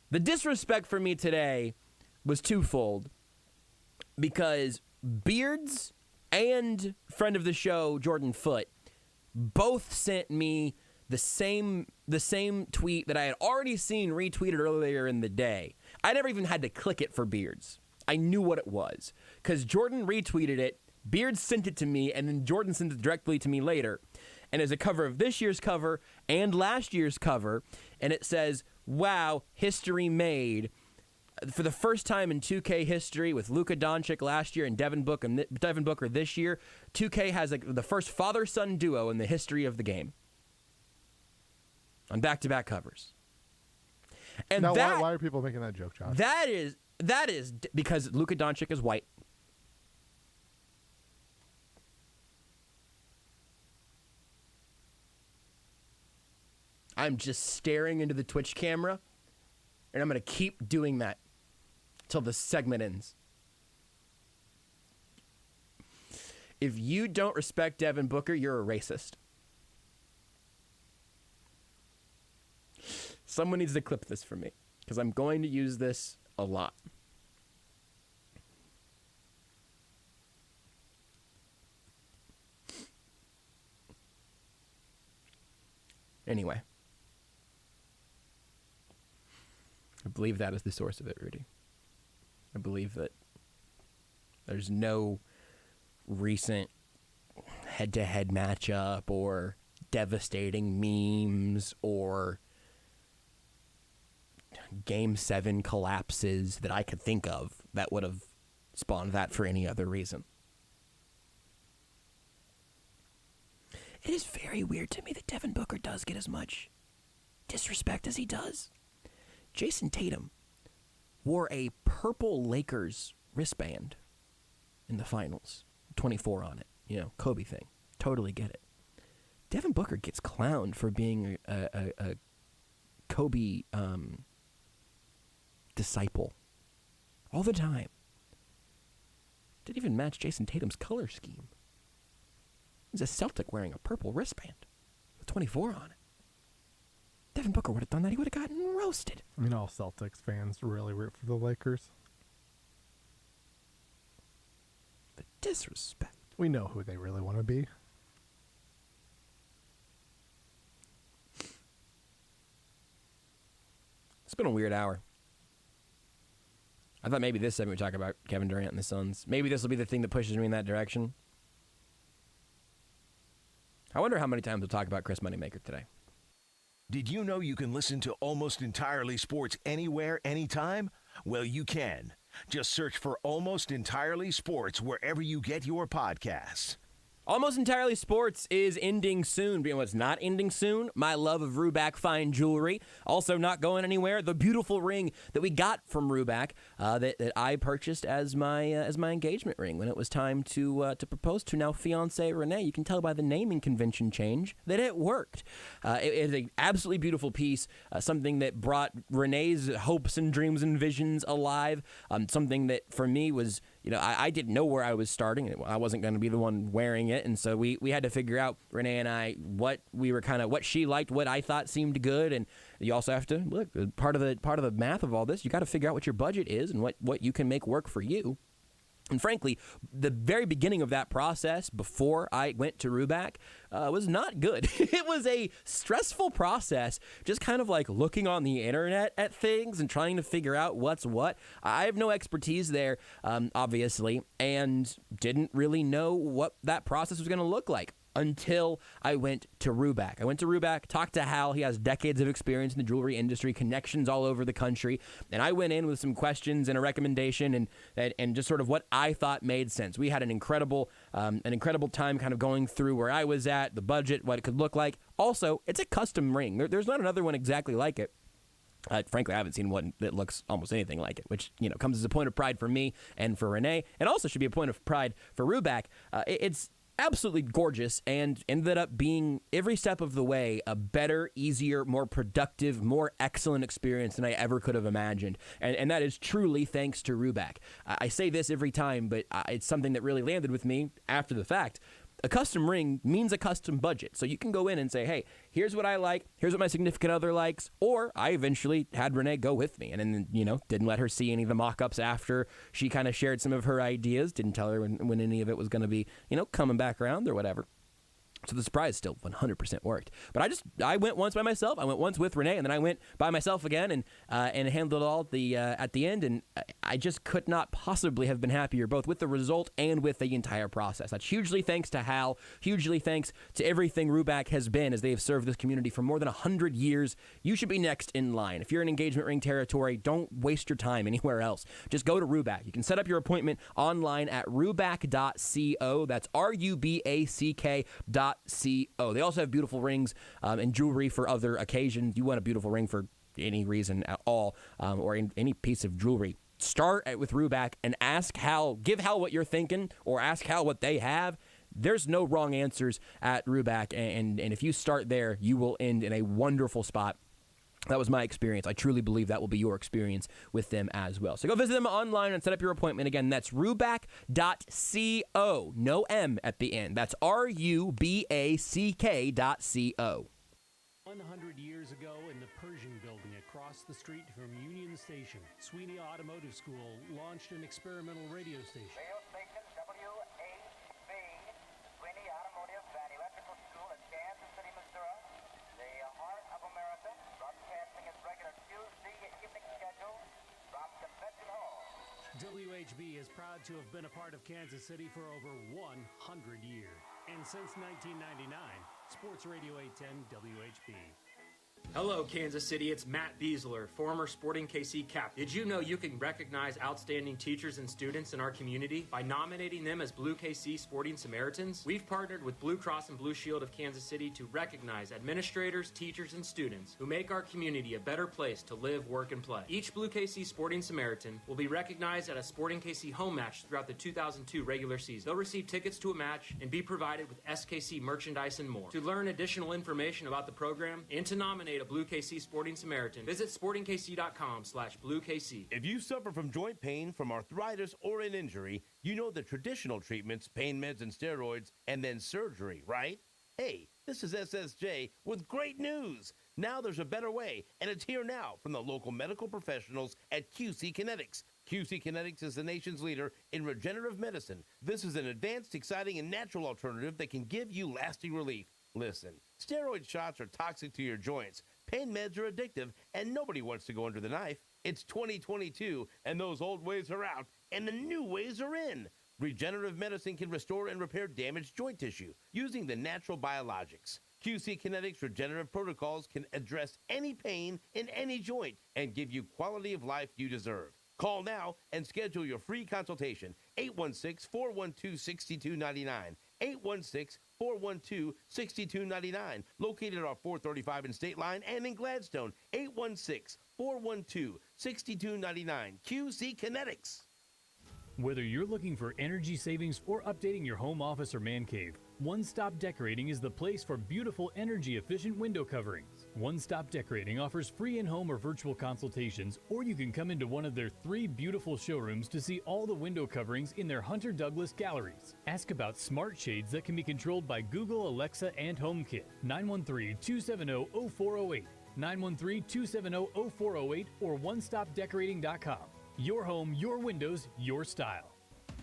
[SPEAKER 1] The disrespect for me today was twofold because Beards and friend of the show, Jordan Foote, both sent me the same tweet that I had already seen retweeted earlier in the day. I never even had to click it for Beards. I knew what it was because Jordan retweeted it, Beards sent it to me, and then Jordan sent it directly to me later. And there's a cover of this year's cover and last year's cover, and it says, wow, history made. For the first time in 2K history, with Luka Doncic last year and Devin Booker this year, 2K has the first father-son duo in the history of the game on back-to-back covers. And
[SPEAKER 2] now, why are people making that joke, Josh?
[SPEAKER 1] That is because Luka Doncic is white. I'm just staring into the Twitch camera, and I'm going to keep doing that till the segment ends. If you don't respect Devin Booker, you're a racist. Someone needs to clip this for me, because I'm going to use this a lot. Anyway. I believe that is the source of it, Rudy. I believe that there's no recent head-to-head matchup or devastating memes or Game 7 collapses that I could think of that would have spawned that for any other reason. It is very weird to me that Devin Booker does get as much disrespect as he does. Jason Tatum wore a purple Lakers wristband in the finals. 24 on it. You know, Kobe thing. Totally get it. Devin Booker gets clowned for being a Kobe disciple all the time. Didn't even match Jason Tatum's color scheme. He's a Celtic wearing a purple wristband with 24 on it. Devin Booker would have done that. He would have gotten roasted.
[SPEAKER 2] I mean, all Celtics fans really root for the Lakers.
[SPEAKER 1] The disrespect.
[SPEAKER 2] We know who they really want to be.
[SPEAKER 1] It's been a weird hour. I thought maybe this segment we'd talk about Kevin Durant and the Suns. Maybe this will be the thing that pushes me in that direction. I wonder how many times we'll talk about Chris Moneymaker today.
[SPEAKER 3] Did you know you can listen to Almost Entirely Sports anywhere, anytime? Well, you can. Just search for Almost Entirely Sports wherever you get your podcasts.
[SPEAKER 1] Almost Entirely Sports is ending soon. But you know what's not ending soon? My love of Ruback Fine Jewelry. Also not going anywhere. The beautiful ring that we got from Ruback that I purchased as my engagement ring when it was time to propose to now fiancée Renee. You can tell by the naming convention change that it worked. It is an absolutely beautiful piece, something that brought Renee's hopes and dreams and visions alive. Something that for me was, I didn't know where I was starting. I wasn't going to be the one wearing it. And so we had to figure out, Renee and I, what she liked, what I thought seemed good. And you also have to look, part of the math of all this, you got to figure out what your budget is and what you can make work for you. And frankly, the very beginning of that process before I went to Ruback was not good. It was a stressful process, just kind of like looking on the internet at things and trying to figure out what's what. I have no expertise there, obviously, and didn't really know what that process was going to look like until I went to Ruback. I went to Ruback, talked to Hal. He has decades of experience in the jewelry industry, connections all over the country. And I went in with some questions and a recommendation and just sort of what I thought made sense. We had an incredible time kind of going through where I was at, the budget, what it could look like. Also, it's a custom ring. There's not another one exactly like it. Frankly, I haven't seen one that looks almost anything like it, which, comes as a point of pride for me and for Renee, and also should be a point of pride for Ruback. It's absolutely gorgeous and ended up being every step of the way a better, easier, more productive, more excellent experience than I ever could have imagined. And that is truly thanks to Ruback. I say this every time, but it's something that really landed with me after the fact. A custom ring means a custom budget. So you can go in and say, hey, here's what I like. Here's what my significant other likes. Or I eventually had Renee go with me and then, didn't let her see any of the mock-ups after she kind of shared some of her ideas. Didn't tell her when any of it was going to be, coming back around or whatever. So the surprise still 100% worked. But I went once by myself. I went once with Renee, and then I went by myself again and handled it all at the end. And I just could not possibly have been happier, both with the result and with the entire process. That's hugely thanks to Hal. Hugely thanks to everything Ruback has been, as they have served this community for more than 100 years. You should be next in line. If you're in engagement ring territory, don't waste your time anywhere else. Just go to Ruback. You can set up your appointment online at ruback.co. That's ruback.co. They also have beautiful rings and jewelry for other occasions. You want a beautiful ring for any reason at all, or any piece of jewelry. Start with Ruback and ask Hal, give Hal what you're thinking, or ask Hal what they have. There's no wrong answers at Ruback, and if you start there, you will end in a wonderful spot. That was my experience. I truly believe that will be your experience with them as well. So go visit them online and set up your appointment. Again, that's ruback.co. No M at the end. That's ruback.co.
[SPEAKER 6] 100 years ago in the Pershing Building across the street from Union Station, Sweeney Automotive School launched an experimental radio station.
[SPEAKER 12] Radio station WHB, Sweeney Automotive and Electrical School in Kansas City, Missouri. The heart of America, broadcasting its regular Tuesday evening schedule from Convention Hall.
[SPEAKER 6] WHB is proud to have been a part of Kansas City for over 100 years. And since 1999, Sports Radio 810 WHB.
[SPEAKER 13] Hello, Kansas City. It's Matt Beasler, former Sporting KC captain. Did you know you can recognize outstanding teachers and students in our community by nominating them as Blue KC Sporting Samaritans? We've partnered with Blue Cross and Blue Shield of Kansas City to recognize administrators, teachers, and students who make our community a better place to live, work, and play. Each Blue KC Sporting Samaritan will be recognized at a Sporting KC home match throughout the 2002 regular season. They'll receive tickets to a match and be provided with SKC merchandise and more. To learn additional information about the program and to nominate a Blue KC Sporting Samaritan, visit sportingkc.com/bluekc.
[SPEAKER 14] If you suffer from joint pain, from arthritis, or an injury, you know the traditional treatments, pain meds and steroids, and then surgery, right? Hey, this is SSJ with great news. Now there's a better way, and it's here now from the local medical professionals at QC Kinetics. QC Kinetics is the nation's leader in regenerative medicine. This is an advanced, exciting, and natural alternative that can give you lasting relief. Listen, steroid shots are toxic to your joints. Pain meds are addictive, and nobody wants to go under the knife. It's 2022, and those old ways are out, and the new ways are in. Regenerative medicine can restore and repair damaged joint tissue using the natural biologics. QC Kinetics regenerative protocols can address any pain in any joint and give you quality of life you deserve. Call now and schedule your free consultation. 816-412-6299. 816-412-6299. Located at our 435 and State Line and in Gladstone. 816-412-6299. QC Kinetics.
[SPEAKER 6] Whether you're looking for energy savings or updating your home office or man cave, One Stop Decorating is the place for beautiful energy-efficient window coverings. One Stop Decorating offers free in-home or virtual consultations, or you can come into one of their 3 beautiful showrooms to see all the window coverings in their Hunter Douglas galleries. Ask about smart shades that can be controlled by Google, Alexa, and HomeKit. 913-270-0408. 913-270-0408 or onestopdecorating.com. Your home, your windows, your style.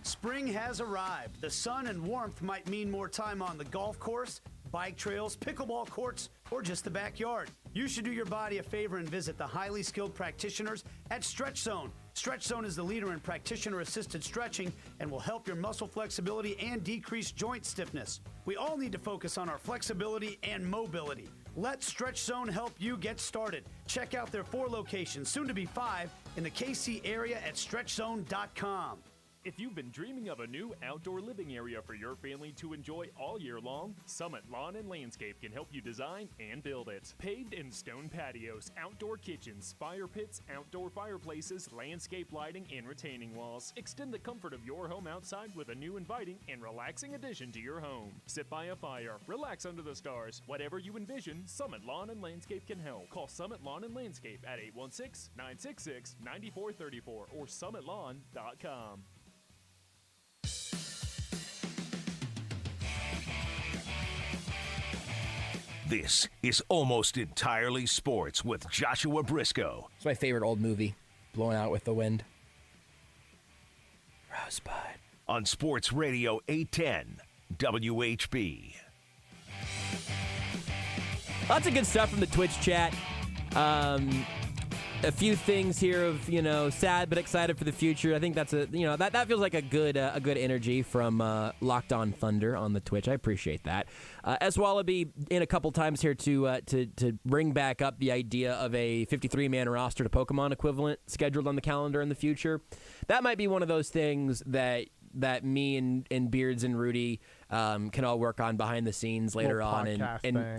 [SPEAKER 15] Spring has arrived. The sun and warmth might mean more time on the golf course, bike trails, pickleball courts, or just the backyard. You should do your body a favor and visit the highly skilled practitioners at Stretch Zone. Stretch Zone is the leader in practitioner-assisted stretching and will help your muscle flexibility and decrease joint stiffness. We all need to focus on our flexibility and mobility. Let Stretch Zone help you get started. Check out their 4 locations, soon to be 5, in the KC area at stretchzone.com.
[SPEAKER 16] If you've been dreaming of a new outdoor living area for your family to enjoy all year long, Summit Lawn and Landscape can help you design and build it. Paved and stone patios, outdoor kitchens, fire pits, outdoor fireplaces, landscape lighting, and retaining walls. Extend the comfort of your home outside with a new inviting and relaxing addition to your home. Sit by a fire, relax under the stars. Whatever you envision, Summit Lawn and Landscape can help. Call Summit Lawn and Landscape at 816-966-9434 or summitlawn.com.
[SPEAKER 3] This is Almost Entirely Sports with Joshua Brisco.
[SPEAKER 1] It's my favorite old movie, Blowing Out with the Wind. Rosebud.
[SPEAKER 3] On Sports Radio 810 WHB.
[SPEAKER 1] Lots of good stuff from the Twitch chat. A few things here of, sad but excited for the future. I think that's that feels like a good energy from Locked On Thunder on the Twitch. I appreciate that. Eswallaby in a couple times here to bring back up the idea of a 53-man roster to Pokemon equivalent scheduled on the calendar in the future. That might be one of those things that me and Beards and Rudy can all work on behind the scenes later on.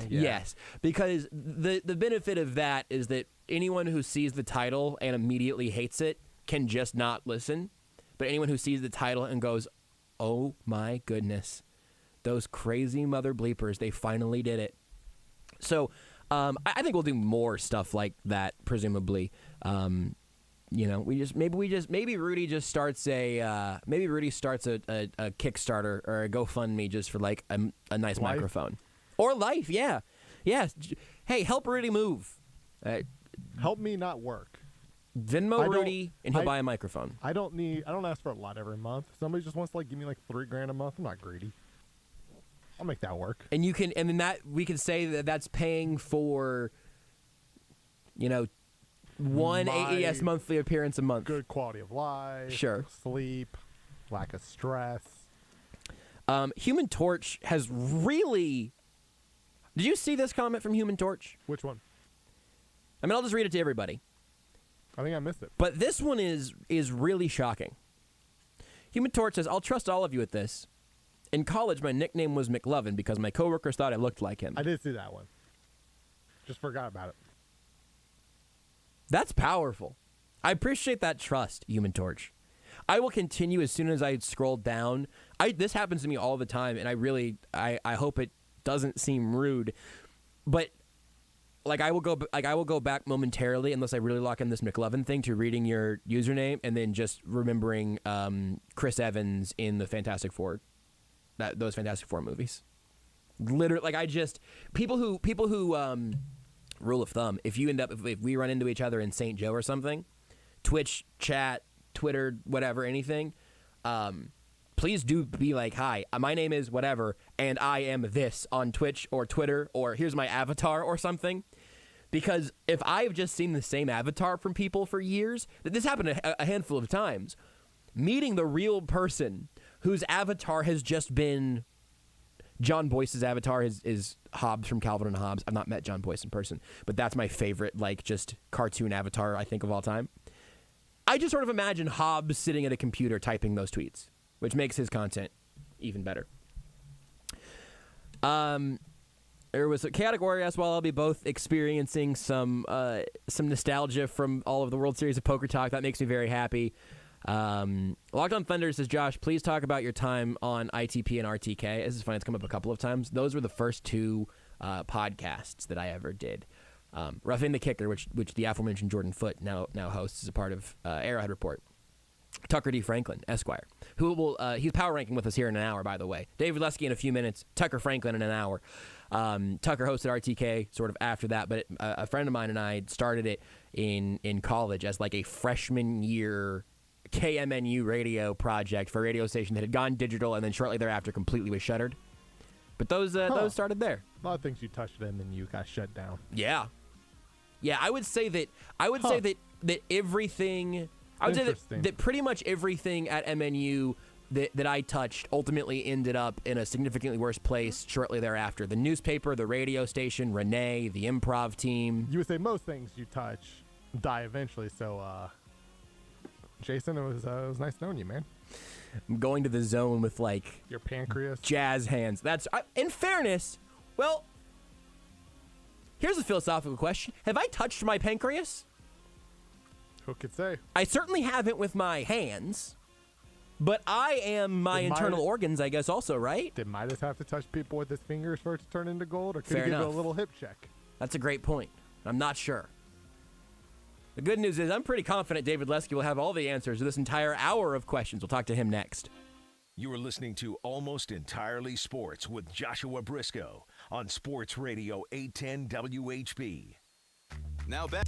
[SPEAKER 1] Yes, because the benefit of that is that anyone who sees the title and immediately hates it can just not listen. But anyone who sees the title and goes, oh my goodness, those crazy mother bleepers, they finally did it. So I think we'll do more stuff like that, presumably. Maybe Rudy just starts a Kickstarter or a GoFundMe just for like a nice microphone or life. Yeah. Hey, help Rudy move.
[SPEAKER 2] Help me not work.
[SPEAKER 1] Venmo Rudy and he'll buy a microphone.
[SPEAKER 2] I don't ask for a lot every month. Somebody just wants to give me like $3,000 a month. I'm not greedy. I'll make that work.
[SPEAKER 1] And we can say that's paying for, one AES monthly appearance a month.
[SPEAKER 2] Good quality of life.
[SPEAKER 1] Sure.
[SPEAKER 2] Sleep. Lack of stress.
[SPEAKER 1] Human Torch has really... Did you see this comment from Human Torch?
[SPEAKER 2] Which one?
[SPEAKER 1] I'll just read it to everybody.
[SPEAKER 2] I think I missed it.
[SPEAKER 1] But this one is really shocking. Human Torch says, I'll trust all of you at this. In college, my nickname was McLovin because my coworkers thought I looked like him.
[SPEAKER 2] I did see that one. Just forgot about it.
[SPEAKER 1] That's powerful. I appreciate that trust, Human Torch. I will continue as soon as I scroll down. This happens to me all the time, and I hope it doesn't seem rude, but I will go back momentarily unless I really lock in this McLovin thing to reading your username and then just remembering Chris Evans in the Fantastic Four, those Fantastic Four movies. Literally, people who rule of thumb, if we run into each other in St. Joe or something, Twitch chat, Twitter, whatever, anything, please do be like, hi, my name is whatever, and I am this on Twitch or Twitter, or here's my avatar or something. Because if I've just seen the same avatar from people for years, this happened a handful of times, meeting the real person whose avatar has just been... John Boyce's avatar is Hobbs from Calvin and Hobbes. I've not met John Boyce in person, but that's my favorite, just cartoon avatar I think of all time. I just sort of imagine Hobbs sitting at a computer typing those tweets, which makes his content even better. There was a chaotic warrior as well. I'll be both experiencing some nostalgia from all of the World Series of Poker Talk. That makes me very happy. Locked on Thunder says, Josh, please talk about your time on ITP and RTK. This is funny. It's come up a couple of times. Those were the first two podcasts that I ever did. Roughing the Kicker, which the aforementioned Jordan Foote now hosts as a part of Arrowhead Report. Tucker D. Franklin, Esquire, who will he's power ranking with us here in an hour, by the way. David Lesky in a few minutes. Tucker Franklin in an hour. Tucker hosted RTK sort of after that, but a friend of mine and I started it in college as like a freshman year KMNU radio project for a radio station that had gone digital and then shortly thereafter completely was shuttered. But those started there.
[SPEAKER 2] A lot of things you touched and then you got shut down.
[SPEAKER 1] Yeah, I would say that everything. I would say that pretty much everything at MNU that I touched ultimately ended up in a significantly worse place shortly thereafter. The newspaper, the radio station, Renee, the improv team.
[SPEAKER 2] You would say most things you touch die eventually. So, Jason, it was nice knowing you, man.
[SPEAKER 1] I'm going to the zone with like
[SPEAKER 2] your pancreas,
[SPEAKER 1] jazz hands. In fairness. Well, here's a philosophical question: have I touched my pancreas?
[SPEAKER 2] Who could say?
[SPEAKER 1] I certainly haven't with my hands, but I am my internal organs, I guess, also, right?
[SPEAKER 2] Did Midas have to touch people with his fingers for it to turn into gold, or could
[SPEAKER 1] Fair
[SPEAKER 2] he give
[SPEAKER 1] enough.
[SPEAKER 2] it a little hip check?
[SPEAKER 1] That's a great point. I'm not sure. The good news is I'm pretty confident David Lesky will have all the answers to this entire hour of questions. We'll talk to him next.
[SPEAKER 3] You are listening to Almost Entirely Sports with Joshua Brisco on Sports Radio 810 WHB.
[SPEAKER 4] Now back.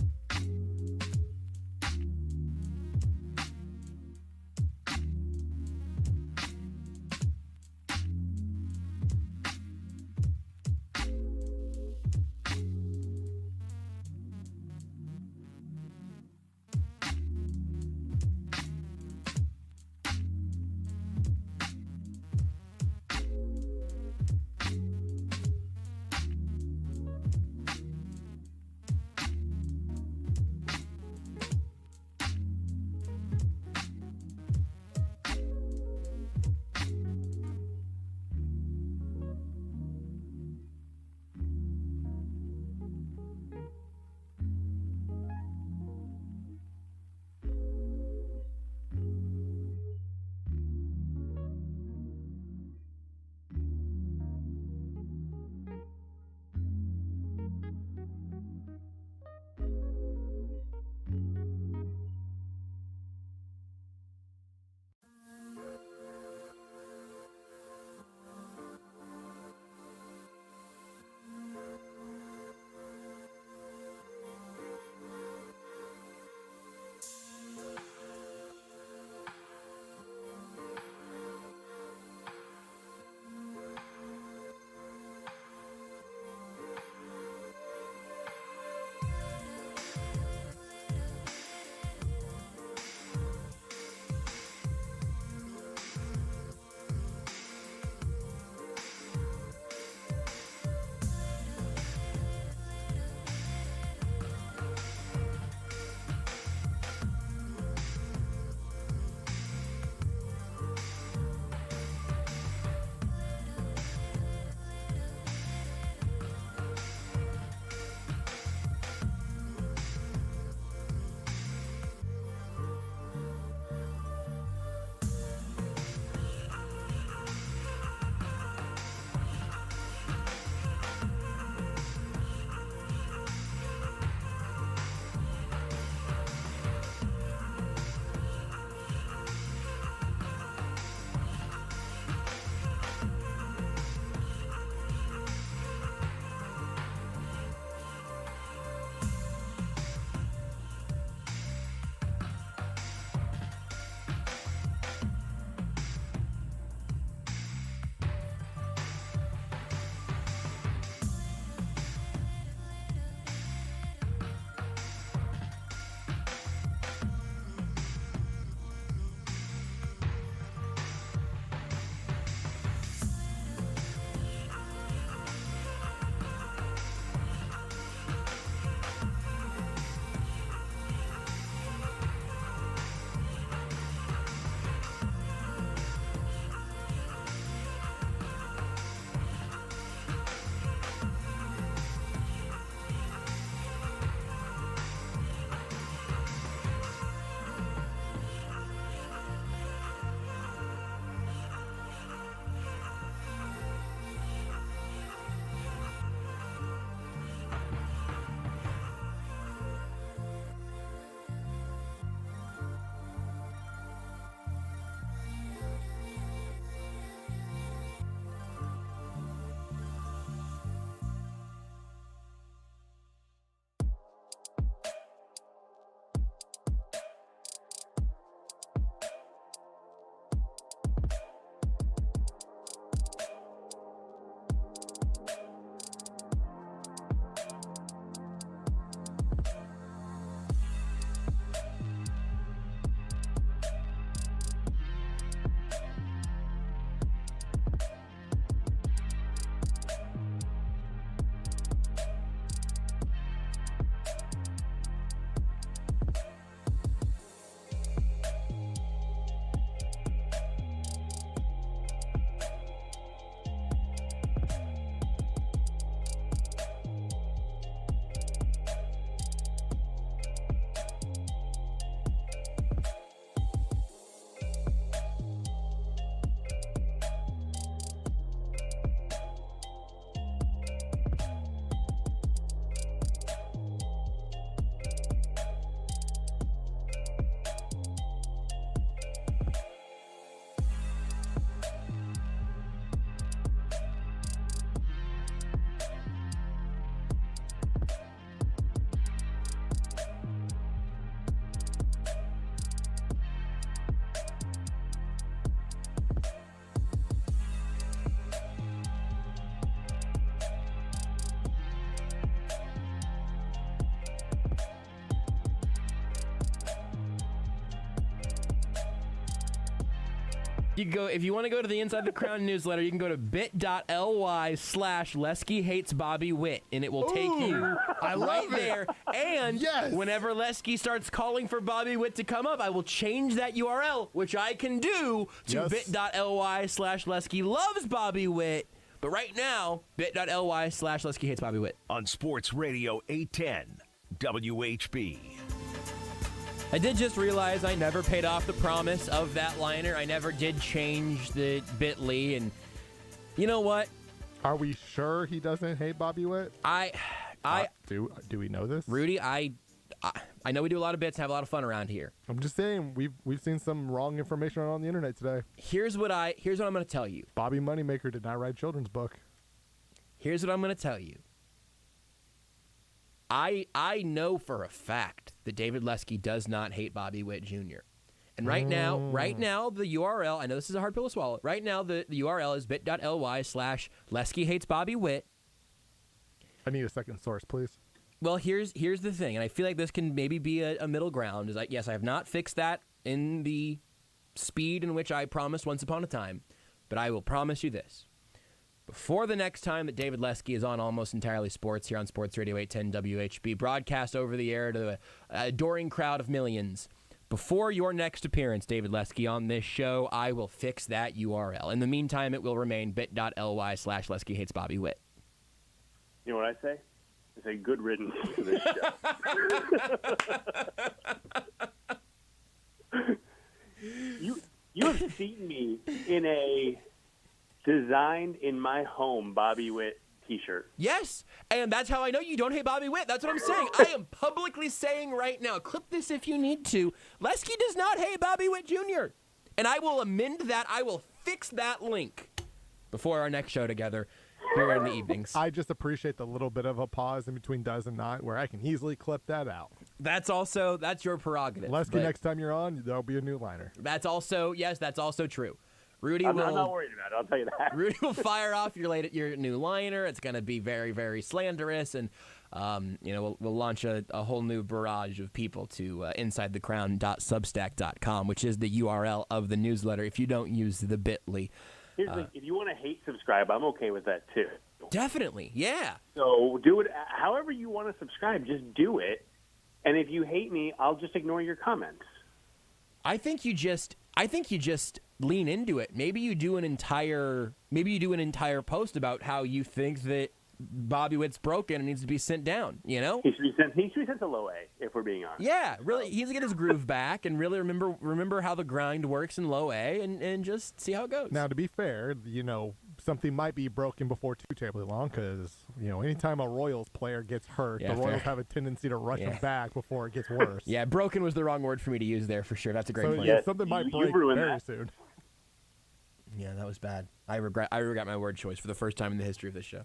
[SPEAKER 1] You go if you want to go to the Inside the Crown newsletter. You can go to bit.ly/Lesky hates Bobby Witt, and it will take you right there. And whenever Lesky starts calling for Bobby Witt to come up, I will change that URL, which I can do to bit.ly/Lesky loves Bobby Witt. But right now, bit.ly/Lesky hates Bobby Witt.
[SPEAKER 3] On Sports Radio 810 WHB.
[SPEAKER 1] I did just realize I never paid off the promise of that liner. I never did change the bit.ly, and you know what?
[SPEAKER 2] Are we sure he doesn't hate Bobby Witt? Do we know this?
[SPEAKER 1] Rudy, I know we do a lot of bits and have a lot of fun around here.
[SPEAKER 2] I'm just saying we've seen some wrong information on the internet today.
[SPEAKER 1] Here's what I'm going to tell you.
[SPEAKER 2] Bobby Moneymaker did not write children's book.
[SPEAKER 1] Here's what I'm going to tell you. I know for a fact that David Lesky does not hate Bobby Witt Jr. And right now, the URL, I know this is a hard pill to swallow. Right now, the URL is bit.ly/Lesky hates Bobby Witt.
[SPEAKER 2] I need a second source, please.
[SPEAKER 1] Well, here's the thing, and I feel like this can maybe be a middle ground. Is like, yes, I have not fixed that in the speed in which I promised once upon a time, but I will promise you this. Before the next time that David Lesky is on Almost Entirely Sports here on Sports Radio 810 WHB, broadcast over the air to the adoring crowd of millions, before your next appearance, David Lesky, on this show, I will fix that URL. In the meantime, it will remain bit.ly/Lesky hates Bobby Witt.
[SPEAKER 17] You know what I say? I say good riddance to this show. You have seen me in a designed in my home Bobby Witt t-shirt.
[SPEAKER 1] Yes, and that's how I know you don't hate Bobby Witt. That's what I'm saying. I am publicly saying right now, clip this if you need to, Lesky does not hate Bobby Witt Jr. And I will amend that. I will fix that link before our next show together here in the evenings.
[SPEAKER 2] I just appreciate the little bit of a pause in between does and not where I can easily clip that out.
[SPEAKER 1] That's your prerogative.
[SPEAKER 2] Lesky, next time you're on, there'll be a new liner.
[SPEAKER 1] That's also true. Rudy
[SPEAKER 17] I'm not worried about it. I'll tell you that.
[SPEAKER 1] Rudy will fire off your new liner. It's going to be very, very slanderous, and we'll launch a whole new barrage of people to insidethecrown.substack.com, which is the URL of the newsletter. If you don't use the bit.ly,
[SPEAKER 17] here's the thing. If you want to hate subscribe, I'm okay with that too.
[SPEAKER 1] Definitely, yeah.
[SPEAKER 17] So do it however you want to subscribe. Just do it, and if you hate me, I'll just ignore your comments.
[SPEAKER 1] I think you just lean into it. Maybe you do an entire post about how you think that Bobby Witt's broken and needs to be sent down, you know?
[SPEAKER 17] He should be sent to low A, if we're being honest.
[SPEAKER 1] Yeah, really, he needs to get his groove back and really remember how the grind works in low A and just see how it goes.
[SPEAKER 2] Now, to be fair, something might be broken before too terribly long because, anytime a Royals player gets hurt, the Royals have a tendency to rush him back before it gets worse.
[SPEAKER 1] Yeah, broken was the wrong word for me to use there for sure. That's a great point.
[SPEAKER 2] Yeah, something might break very soon.
[SPEAKER 1] Yeah, that was bad. I regret my word choice for the first time in the history of this show.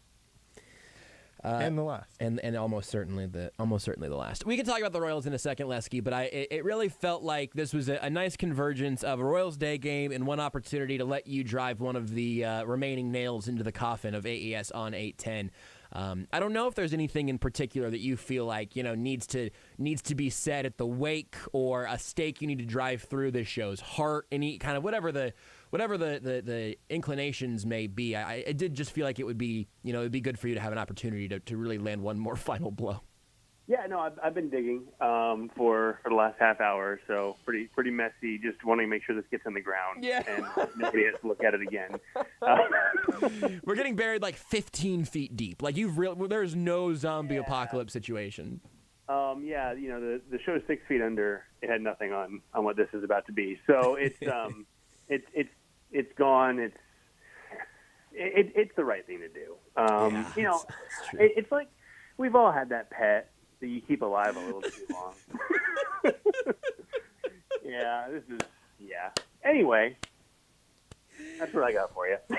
[SPEAKER 2] And the last.
[SPEAKER 1] And almost certainly the last. We can talk about the Royals in a second, Lesky, but it really felt like this was a nice convergence of a Royals Day game and one opportunity to let you drive one of the remaining nails into the coffin of AES on 810. I don't know if there's anything in particular that you feel like needs to be said at the wake, or a stake you need to drive through this show's heart, any kind of whatever the inclinations may be. I did just feel like it would be it'd be good for you to have an opportunity to really land one more final blow.
[SPEAKER 17] Yeah, no, I've been digging for the last half hour, so pretty messy. Just wanting to make sure this gets in the ground, and nobody has to look at it again.
[SPEAKER 1] We're getting buried like 15 feet deep. Like there's no zombie apocalypse situation.
[SPEAKER 17] Yeah, the show is 6 feet under. It had nothing on what this is about to be. So it's it's gone. It's the right thing to do. It's like we've all had that pet that you keep alive a little too long. Anyway, that's what I got for you.
[SPEAKER 1] No,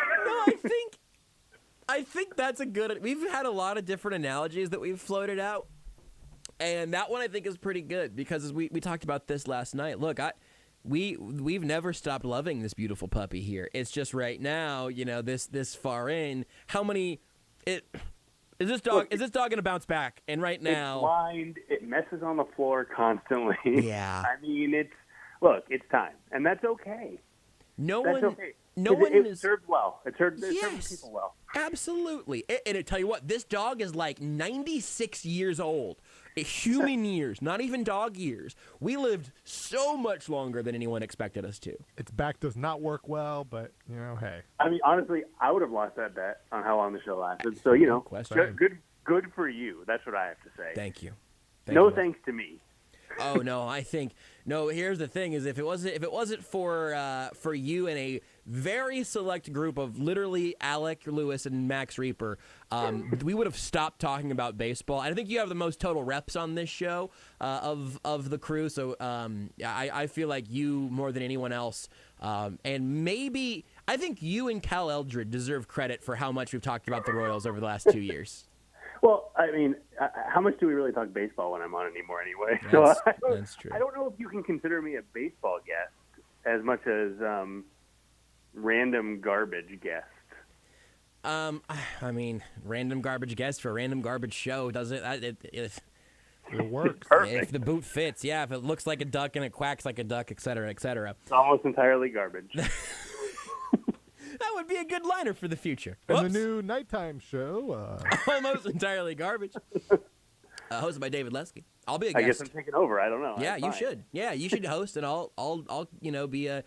[SPEAKER 1] I think that's a good. We've had a lot of different analogies that we've floated out, and that one I think is pretty good because as we talked about this last night. Look, we've never stopped loving this beautiful puppy here. It's just right now, this far in, how many is this dog going to bounce back? And right now,
[SPEAKER 17] it's blind. It messes on the floor constantly.
[SPEAKER 1] Yeah.
[SPEAKER 17] I mean, it's time, and that's okay.
[SPEAKER 1] No
[SPEAKER 17] That's
[SPEAKER 1] one,
[SPEAKER 17] okay.
[SPEAKER 1] no one
[SPEAKER 17] It
[SPEAKER 1] is.
[SPEAKER 17] served well. It served
[SPEAKER 1] Yes.
[SPEAKER 17] people well.
[SPEAKER 1] Absolutely. And I tell you what, this dog is like 96 years old. Human years, not even dog years. We lived so much longer than anyone expected us to.
[SPEAKER 2] Its back does not work well, but, hey.
[SPEAKER 17] I mean, honestly, I would have lost that bet on how long the show lasted. So, good for you. That's what I have to say.
[SPEAKER 1] Thank you.
[SPEAKER 17] No thanks to me.
[SPEAKER 1] Oh no, I think no. Here's the thing: is if it wasn't for you and a very select group of literally Alec Lewis and Max Reaper, we would have stopped talking about baseball. And I think you have the most total reps on this show of the crew. So I feel like you more than anyone else, and maybe I think you and Cal Eldred deserve credit for how much we've talked about the Royals over the last 2 years.
[SPEAKER 17] Well, I mean, how much do we really talk baseball when I'm on anymore anyway?
[SPEAKER 1] That's true.
[SPEAKER 17] I don't know if you can consider me a baseball guest as much as random garbage guest.
[SPEAKER 1] I mean, random garbage guest for a random garbage show, does it? It
[SPEAKER 2] works.
[SPEAKER 1] If the boot fits, yeah. If it looks like a duck and it quacks like a duck, et cetera, et cetera.
[SPEAKER 17] It's almost entirely garbage.
[SPEAKER 1] That would be a good liner for the future.
[SPEAKER 2] And the new nighttime show.
[SPEAKER 1] Almost entirely garbage. Hosted by David Lesky. I'll be a guest.
[SPEAKER 17] I guess I'm taking over. I don't know.
[SPEAKER 1] Yeah,
[SPEAKER 17] I'm
[SPEAKER 1] you
[SPEAKER 17] fine.
[SPEAKER 1] should. Yeah, you should host, and I'll be a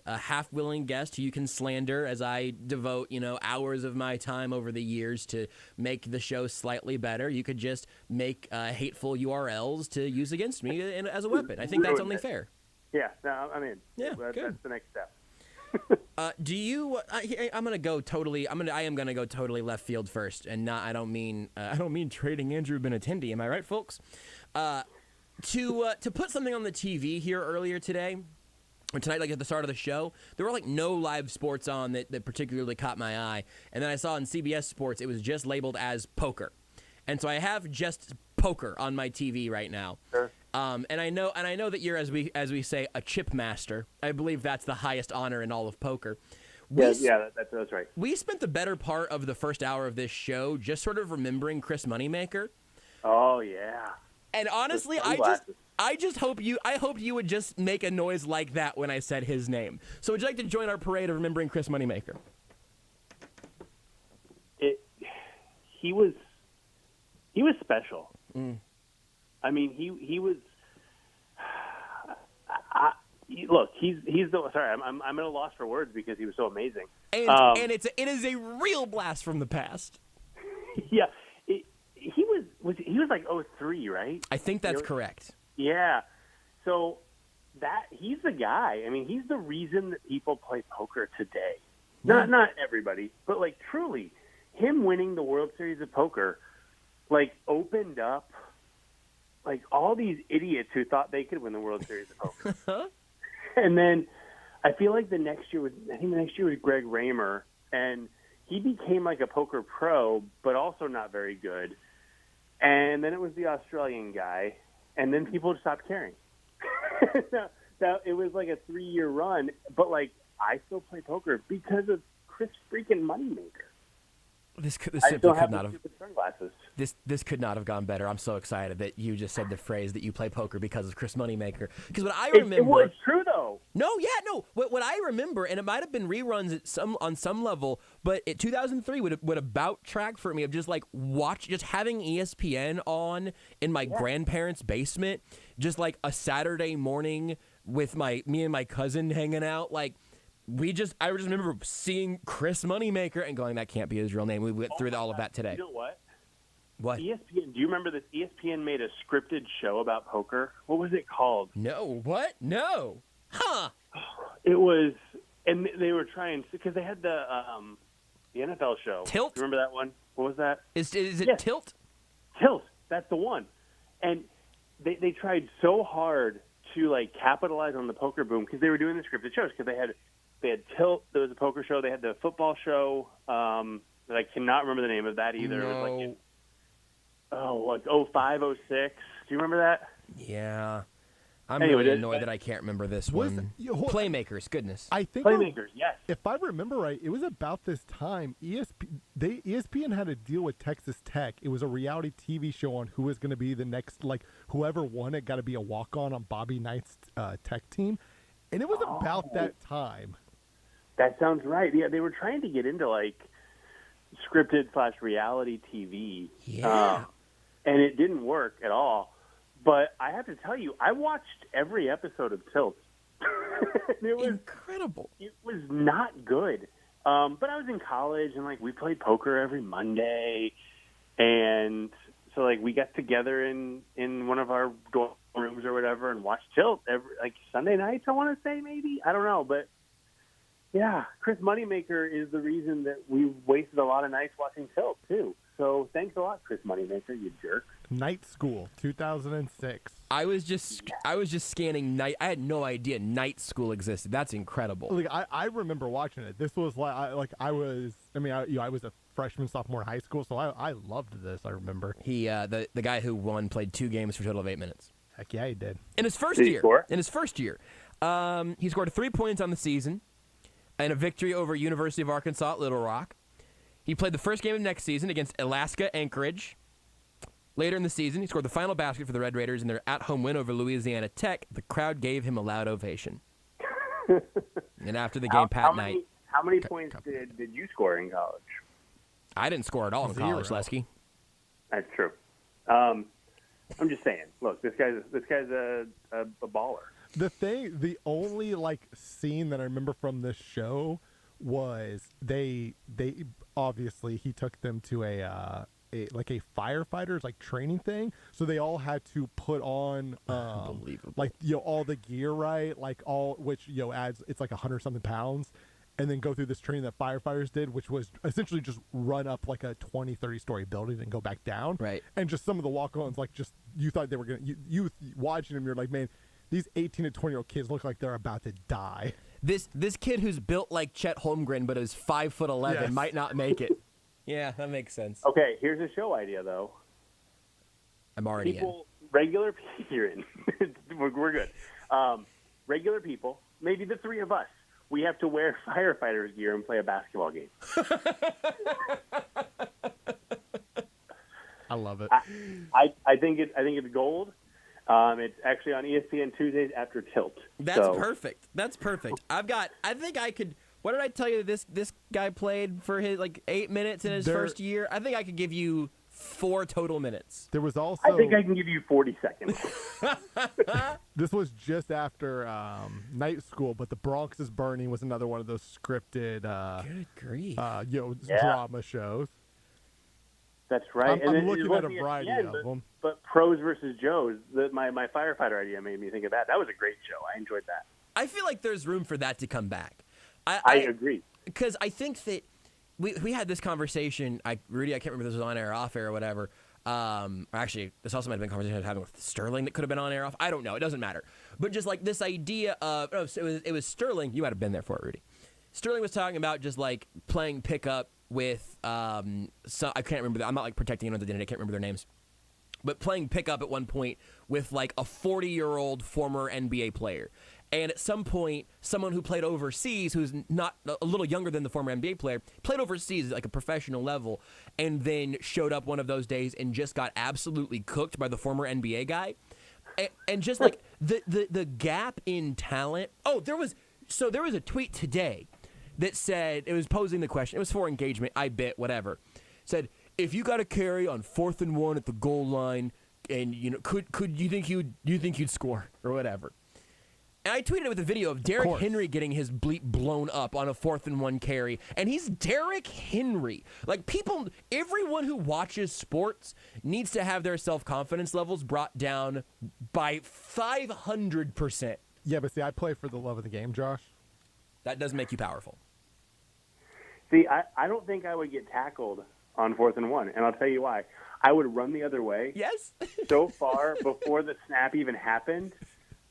[SPEAKER 1] half willing guest who you can slander as I devote hours of my time over the years to make the show slightly better. You could just make hateful URLs to use against me as a weapon. I think that's only fair.
[SPEAKER 17] Yeah, no, I'm in.
[SPEAKER 1] Yeah,
[SPEAKER 17] that's the next step.
[SPEAKER 1] Do you? I'm gonna go totally. I am gonna go totally left field first, and not. I don't mean trading Andrew Benintendi. Am I right, folks? To put something on the TV here earlier today, or tonight, like at the start of the show, there were like no live sports on that particularly caught my eye, and then I saw on CBS Sports it was just labeled as poker, and so I have just poker on my TV right now.
[SPEAKER 17] Sure.
[SPEAKER 1] And I know that you're, as we say, a chip master. I believe that's the highest honor in all of poker.
[SPEAKER 17] That's right.
[SPEAKER 1] We spent the better part of the first hour of this show just sort of remembering Chris Moneymaker.
[SPEAKER 17] Oh yeah.
[SPEAKER 1] And honestly, I hope you would just make a noise like that when I said his name. So would you like to join our parade of remembering Chris Moneymaker?
[SPEAKER 17] He was special. I mean, he was. Look, he's the. Sorry, I'm at a loss for words because he was so amazing.
[SPEAKER 1] And it is a real blast from the past.
[SPEAKER 17] Yeah, he was like 03, right?
[SPEAKER 1] I think that's correct.
[SPEAKER 17] Yeah, so he's the guy. I mean, he's the reason that people play poker today.
[SPEAKER 1] Yeah.
[SPEAKER 17] Not everybody, but like truly, him winning the World Series of Poker, like opened up. Like all these idiots who thought they could win the World Series of Poker. And then I feel like the next year was Greg Raymer, and he became like a poker pro, but also not very good. And then it was the Australian guy, and then people stopped caring. Now, it was like a 3-year run, but like I still play poker because of Chris freaking Moneymaker.
[SPEAKER 1] This simply could not have.
[SPEAKER 17] Sunglasses.
[SPEAKER 1] This could not have gone better. I'm so excited that you just said the phrase that you play poker because of Chris Moneymaker. Because what I remember,
[SPEAKER 17] it was true though.
[SPEAKER 1] No. What I remember, and it might have been reruns on some level, but 2003 would about track for me of just like having ESPN on in my grandparents' basement, just like a Saturday morning with me and my cousin hanging out, like. I just remember seeing Chris Moneymaker and going, that can't be his real name. We went through all of that today.
[SPEAKER 17] You know what?
[SPEAKER 1] What?
[SPEAKER 17] ESPN. Do you remember this? ESPN made a scripted show about poker. What was it called?
[SPEAKER 1] No. What? No. Huh.
[SPEAKER 17] It was, and they were trying because they had the NFL show.
[SPEAKER 1] Tilt.
[SPEAKER 17] Remember that one? What was that?
[SPEAKER 1] Is it Tilt?
[SPEAKER 17] Tilt. That's the one. And they tried so hard to like capitalize on the poker boom because they were doing the scripted shows because they had Tilt. There was a poker show. They had the football show. That I cannot remember the name of that either.
[SPEAKER 1] No.
[SPEAKER 17] It was like 05, 06. Do you remember that?
[SPEAKER 1] Yeah. I'm
[SPEAKER 17] Anyway,
[SPEAKER 1] really annoyed that I can't remember this one. Playmakers, goodness.
[SPEAKER 2] I think
[SPEAKER 17] Playmakers, yes.
[SPEAKER 2] If I remember right, it was about this time ESPN had a deal with Texas Tech. It was a reality TV show on who was going to be the next, like whoever won it got to be a walk-on Bobby Knight's Tech team. And it was about that time.
[SPEAKER 17] That sounds right. Yeah, they were trying to get into like scripted / reality TV.
[SPEAKER 1] Yeah.
[SPEAKER 17] And it didn't work at all. But I have to tell you, I watched every episode of Tilt. It was
[SPEAKER 1] incredible.
[SPEAKER 17] It was not good. But I was in college, and like we played poker every Monday, and so like we got together in one of our dorm rooms or whatever and watched Tilt every like Sunday nights. I want to say maybe, I don't know, but yeah, Chris Moneymaker is the reason that we wasted a lot of nights watching Tilt too. So thanks a lot, Chris Moneymaker, you jerk.
[SPEAKER 2] Night School, 2006.
[SPEAKER 1] I was just scanning night. I had no idea Night School existed. That's incredible.
[SPEAKER 2] Like I remember watching it. This was I was a freshman, sophomore in high school, so I loved this. I remember.
[SPEAKER 1] He the guy who won played 2 games for a total of 8 minutes.
[SPEAKER 2] Heck yeah, he did.
[SPEAKER 1] In his first
[SPEAKER 17] Did he
[SPEAKER 1] year.
[SPEAKER 17] score?
[SPEAKER 1] In his first year, he scored 3 points on the season, and a victory over University of Arkansas at Little Rock. He played the first game of next season against Alaska Anchorage. Later in the season, he scored the final basket for the Red Raiders in their at-home win over Louisiana Tech. The crowd gave him a loud ovation. And after the game, Pat Knight.
[SPEAKER 17] How many points did you score in college?
[SPEAKER 1] I didn't score at all in college,
[SPEAKER 2] 0.
[SPEAKER 1] Lesky.
[SPEAKER 17] That's true. I'm just saying. Look, this guy's a baller.
[SPEAKER 2] The only like scene that I remember from this show was they obviously he took them to a firefighters like training thing, so they all had to put on like all the gear, right, like all which adds it's like 100-something pounds, and then go through this training that firefighters did, which was essentially just run up like a 20-30 story building and go back down,
[SPEAKER 1] right.
[SPEAKER 2] And just some of the walk-ons, like just you thought they were gonna you watching them, you're like, man, these 18 to 20-year-old kids look like they're about to die.
[SPEAKER 1] This kid who's built like Chet Holmgren but is 5'11"
[SPEAKER 2] Yes.
[SPEAKER 1] might not make it. Yeah, that makes sense.
[SPEAKER 17] Okay, here's a show idea though.
[SPEAKER 1] I'm already
[SPEAKER 17] Regular people, you're in. We're good. Regular people, maybe the 3 of us, we have to wear firefighters gear and play a basketball game.
[SPEAKER 2] I love it.
[SPEAKER 17] I think it's gold. It's actually on ESPN Tuesdays after Tilt.
[SPEAKER 1] That's perfect. That's perfect. I think I could. What did I tell you? This guy played for his like 8 minutes in his first year. I think I could give you 4 total minutes.
[SPEAKER 2] There was also.
[SPEAKER 17] I think I can give you 40 seconds.
[SPEAKER 2] This was just after Night School, but The Bronx is Burning was another one of those scripted,
[SPEAKER 1] good grief,
[SPEAKER 2] drama shows.
[SPEAKER 17] That's right.
[SPEAKER 2] I'm looking at a variety of them.
[SPEAKER 17] But Pros versus Joes, my firefighter idea made me think of that. That was a great show. I enjoyed that.
[SPEAKER 1] I feel like there's room for that to come back.
[SPEAKER 17] I agree.
[SPEAKER 1] Because I think that we had this conversation. Rudy, I can't remember if this was on air or off air or whatever. Actually, this also might have been a conversation I was having with Sterling that could have been on air or off. I don't know. It doesn't matter. But just like this idea of it was Sterling. You might have been there for it, Rudy. Sterling was talking about just like playing pickup with I can't remember. I'm not like protecting anyone's identity. I can't remember their names. But playing pickup at one point with like a 40-year-old former NBA player. And at some point, someone who played overseas, who's not a little younger than the former NBA player, played overseas at like a professional level, and then showed up one of those days and just got absolutely cooked by the former NBA guy. And just like the gap in talent. Oh, there was a tweet today that said, it was posing the question. It was for engagement, I bet, whatever. Said, if you got a carry on 4th and 1 at the goal line, and could you think you'd score or whatever? And I tweeted it with a video of Derrick Henry getting his bleep blown up on a 4th and 1 carry, and he's Derrick Henry. Like everyone who watches sports needs to have their self-confidence levels brought down by 500%.
[SPEAKER 2] Yeah, but see, I play for the love of the game, Josh.
[SPEAKER 1] That does make you powerful.
[SPEAKER 17] See, I don't think I would get tackled on 4th and 1, and I'll tell you why. I would run the other way.
[SPEAKER 1] Yes.
[SPEAKER 17] So far before the snap even happened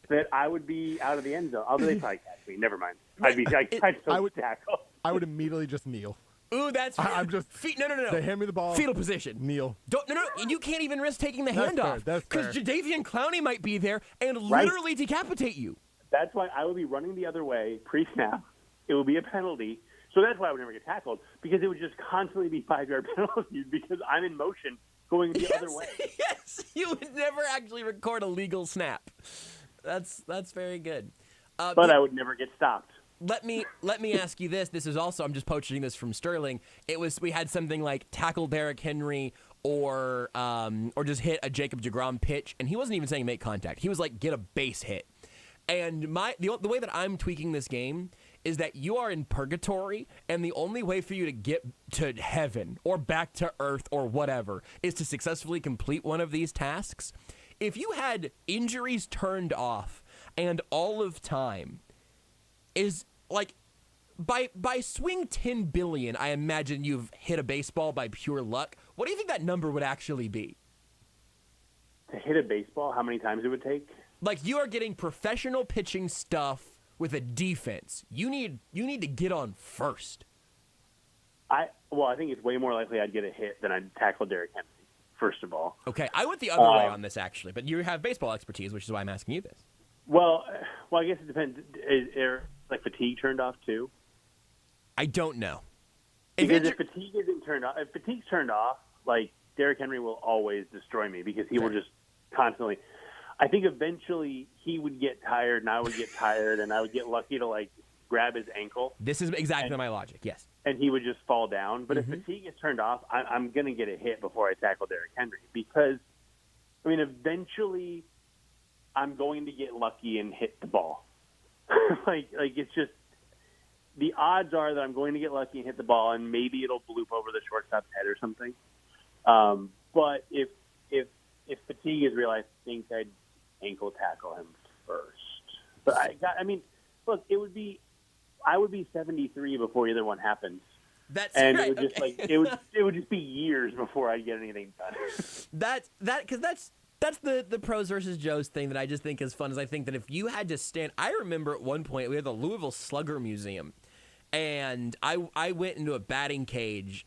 [SPEAKER 17] that I would be out of the end zone. Although they probably catch me. Never mind. I would tackle.
[SPEAKER 2] I would immediately just kneel.
[SPEAKER 1] Ooh, that's.
[SPEAKER 2] I'm just.
[SPEAKER 1] No.
[SPEAKER 2] They hand me the ball.
[SPEAKER 1] Fetal position.
[SPEAKER 2] Kneel.
[SPEAKER 1] No. You can't even risk taking the hand off.
[SPEAKER 2] That's fair.
[SPEAKER 1] Because Jadeveon Clowney might be there and literally decapitate you.
[SPEAKER 17] That's why I would be running the other way pre-snap. It would be a penalty. So that's why I would never get tackled, because it would just constantly be 5-yard penalties because I'm in motion going the other way.
[SPEAKER 1] Yes, you would never actually record a legal snap. That's very good.
[SPEAKER 17] but I would never get stopped.
[SPEAKER 1] Let me ask you this. This is also, I'm just poaching this from Sterling. We had something like tackle Derrick Henry or just hit a Jacob deGrom pitch, and he wasn't even saying make contact. He was like, get a base hit. And the way that I'm tweaking this game is that you are in purgatory, and the only way for you to get to heaven or back to earth or whatever is to successfully complete one of these tasks. If you had injuries turned off and all of time is like by swing 10 billion, I imagine you've hit a baseball by pure luck. What do you think that number would actually be?
[SPEAKER 17] To hit a baseball, how many times it would take?
[SPEAKER 1] Like, you are getting professional pitching stuff with a defense. You need to get on first.
[SPEAKER 17] I think it's way more likely I'd get a hit than I'd tackle Derrick Henry, first of all.
[SPEAKER 1] Okay, I went the other way on this, actually, but you have baseball expertise, which is why I'm asking you this.
[SPEAKER 17] Well, I guess it depends. Is fatigue turned off too?
[SPEAKER 1] I don't know.
[SPEAKER 17] Because if fatigue isn't turned off, if fatigue's turned off, like, Derrick Henry will always destroy me because he will just constantly. I think eventually he would get tired and I would get tired and I would get lucky to, like, grab his ankle.
[SPEAKER 1] This is exactly my logic, yes.
[SPEAKER 17] And he would just fall down. But if fatigue is turned off, I'm going to get a hit before I tackle Derrick Henry because, I mean, eventually I'm going to get lucky and hit the ball. like it's just the odds are that I'm going to get lucky and hit the ball, and maybe it'll bloop over the shortstop's head or something. But if fatigue is real, I think I'd ankle tackle him first. But look, I would be 73 before either one happens.
[SPEAKER 1] That's
[SPEAKER 17] and
[SPEAKER 1] right.
[SPEAKER 17] It would just it would just be years before I get anything done.
[SPEAKER 1] That's the pros versus Joes thing that I just think is fun. Is I think that if you had to stand, I remember at one point we had the Louisville Slugger Museum, and I went into a batting cage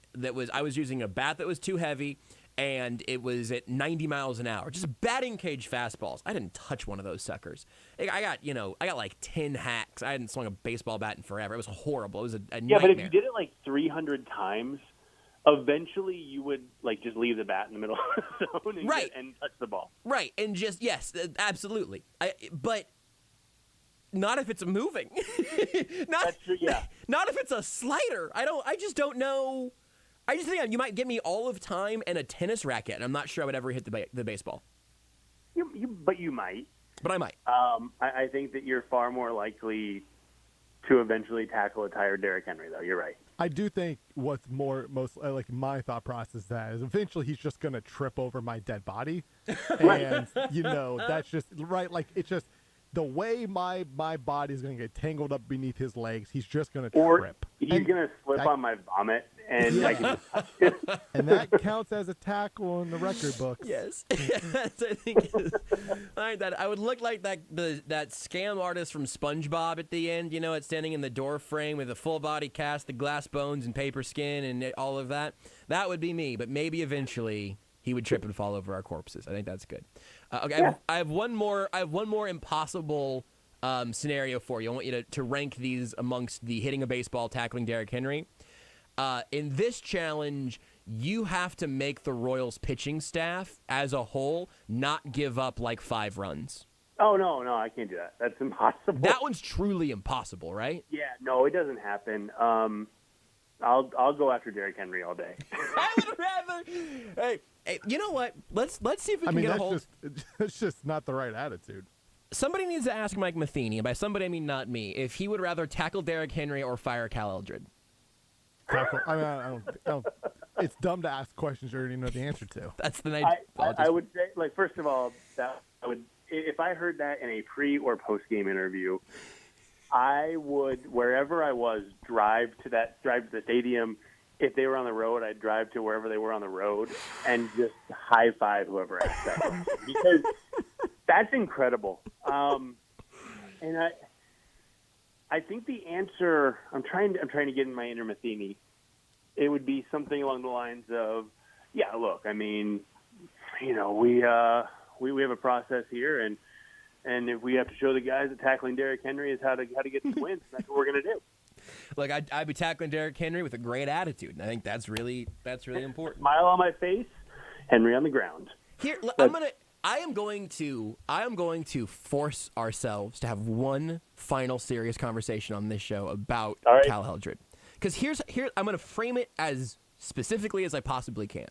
[SPEAKER 1] I was using a bat that was too heavy, and it was at 90 miles an hour, just batting cage fastballs. I didn't touch one of those suckers. I got like 10 hacks. I hadn't swung a baseball bat in forever. It was horrible. It was a nightmare.
[SPEAKER 17] But if you did it like 300 times. Eventually, you would just leave the bat in the middle of the zone and touch the ball.
[SPEAKER 1] Right, and yes, absolutely. But not if it's moving.
[SPEAKER 17] That's true. Yeah.
[SPEAKER 1] Not if it's a slider. I just don't know. I just think you might give me all of time and a tennis racket, and I'm not sure I would ever hit the baseball.
[SPEAKER 17] But you might.
[SPEAKER 1] But I might.
[SPEAKER 17] I think that you're far more likely to eventually tackle a tired Derrick Henry, though. You're right.
[SPEAKER 2] I do think what's most like my thought process is eventually he's just going to trip over my dead body. And, that's just right. Like, it's just the way my body is going to get tangled up beneath his legs. He's just going to trip.
[SPEAKER 17] He's going to slip on my vomit, and I can just touch it.
[SPEAKER 2] And that counts as a tackle in the record books.
[SPEAKER 1] Yes. I think that I would look like that scam artist from SpongeBob at the end, it's standing in the door frame with a full body cast, the glass bones and paper skin and all of that. That would be me, but maybe eventually he would trip and fall over our corpses. I think that's good. Okay, yeah. I have one more impossible scenario for you. I want you to rank these amongst the hitting a baseball, tackling Derrick Henry. In this challenge, you have to make the Royals pitching staff as a whole not give up like 5 runs.
[SPEAKER 17] Oh, no, I can't do that. That's impossible.
[SPEAKER 1] That one's truly impossible, right?
[SPEAKER 17] Yeah, no, it doesn't happen. I'll go after Derrick Henry all day.
[SPEAKER 1] I would rather. Hey, you know what? Let's see if we can get a hold.
[SPEAKER 2] That's just not the right attitude.
[SPEAKER 1] Somebody needs to ask Mike Matheny, and by somebody I mean not me, if he would rather tackle Derrick Henry or fire Cal Eldred.
[SPEAKER 2] I don't. It's dumb to ask questions you already know the answer to.
[SPEAKER 1] That's the night.
[SPEAKER 17] I would say, first of all, if I heard that in a pre or post game interview, I would, wherever I was, drive to the stadium. If they were on the road, I'd drive to wherever they were on the road and just high five whoever asked that question, because that's incredible. And I think the answer, I'm trying to get in my inner Matheny. It would be something along the lines of, yeah, look, I mean, we have a process here, and if we have to show the guys that tackling Derrick Henry is how to get some wins, that's what we're going to do.
[SPEAKER 1] Look, I'd be tackling Derrick Henry with a great attitude, and I think that's really important.
[SPEAKER 17] Smile on my face, Henry on the ground.
[SPEAKER 1] Here, I am going to force ourselves to have one final serious conversation on this show about Cal Eldred. Because here I'm going to frame it as specifically as I possibly can.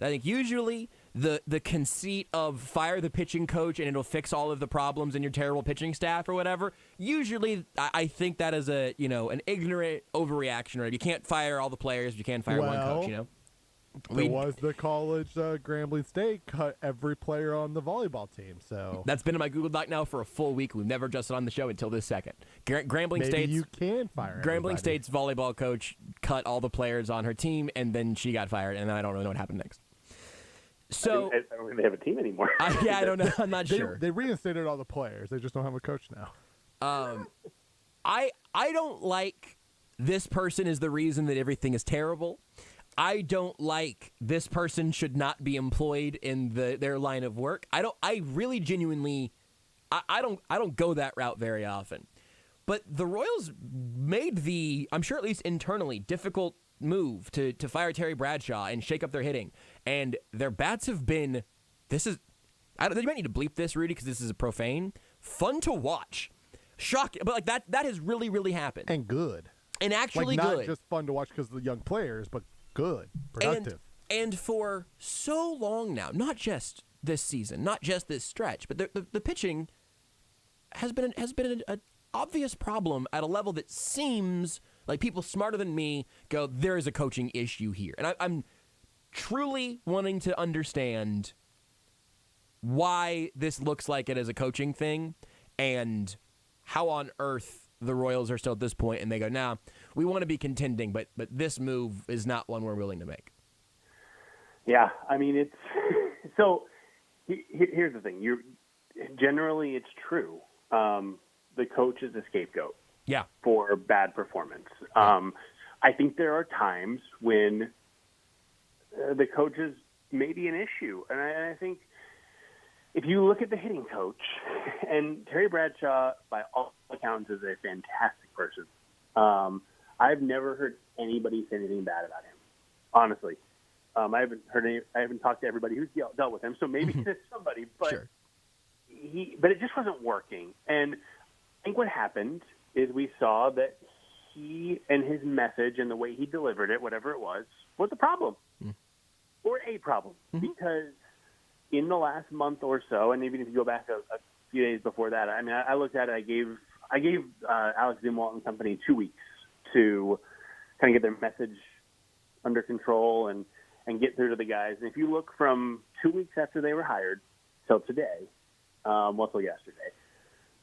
[SPEAKER 1] I think usually the conceit of fire the pitching coach and it'll fix all of the problems in your terrible pitching staff or whatever. Usually, I think that is an ignorant overreaction. Right? You can't fire all the players. You can't fire one coach.
[SPEAKER 2] There was the college Grambling State cut every player on the volleyball team. So
[SPEAKER 1] that's been in my Google Doc now for a full week. We've never adjusted on the show until this second. Grambling State's
[SPEAKER 2] you can fire
[SPEAKER 1] Grambling
[SPEAKER 2] everybody.
[SPEAKER 1] State's volleyball coach cut all the players on her team, and then she got fired, and then I don't really know what happened next. So
[SPEAKER 17] I don't think they have a team anymore.
[SPEAKER 1] Yeah, I don't know. I'm not sure.
[SPEAKER 2] They reinstated all the players. They just don't have a coach now.
[SPEAKER 1] I don't like this person is the reason that everything is terrible. I don't like this person should not be employed in their line of work. I really genuinely I don't go that route very often. But the Royals made I'm sure at least internally, difficult move to fire Terry Bradshaw and shake up their hitting. And their bats have been you might need to bleep this, Rudy, because this is a profane. Fun to watch. Shocking. But that has really, really happened.
[SPEAKER 2] And good.
[SPEAKER 1] And actually
[SPEAKER 2] not
[SPEAKER 1] good.
[SPEAKER 2] Not just fun to watch because of the young players, but good, productive.
[SPEAKER 1] And for so long now, not just this season, not just this stretch, but the pitching has been an obvious problem at a level that seems like people smarter than me go, there is a coaching issue here. And I'm truly wanting to understand why this looks like it is a coaching thing and how on earth the Royals are still at this point and they go, nah, we want to be contending, but this move is not one we're willing to make.
[SPEAKER 17] Yeah, I mean, it's so here's the thing. Generally it's true. The coach is a scapegoat.
[SPEAKER 1] Yeah.
[SPEAKER 17] For bad performance. I think there are times when the coaches may be an issue. And I think if you look at the hitting coach, and Terry Bradshaw, by all accounts, is a fantastic person. I've never heard anybody say anything bad about him, honestly. I haven't talked to everybody who's dealt with him, so maybe there's somebody, but
[SPEAKER 1] sure.
[SPEAKER 17] But it just wasn't working. And I think what happened is we saw that he and his message and the way he delivered it, whatever it was a problem. Or a problem. Because in the last month or so, and even if you go back a few days before that, I mean, I looked at it, I gave Alex Zumwalt and company 2 weeks to kind of get their message under control and get through to the guys. And if you look from 2 weeks after they were hired till today, till yesterday,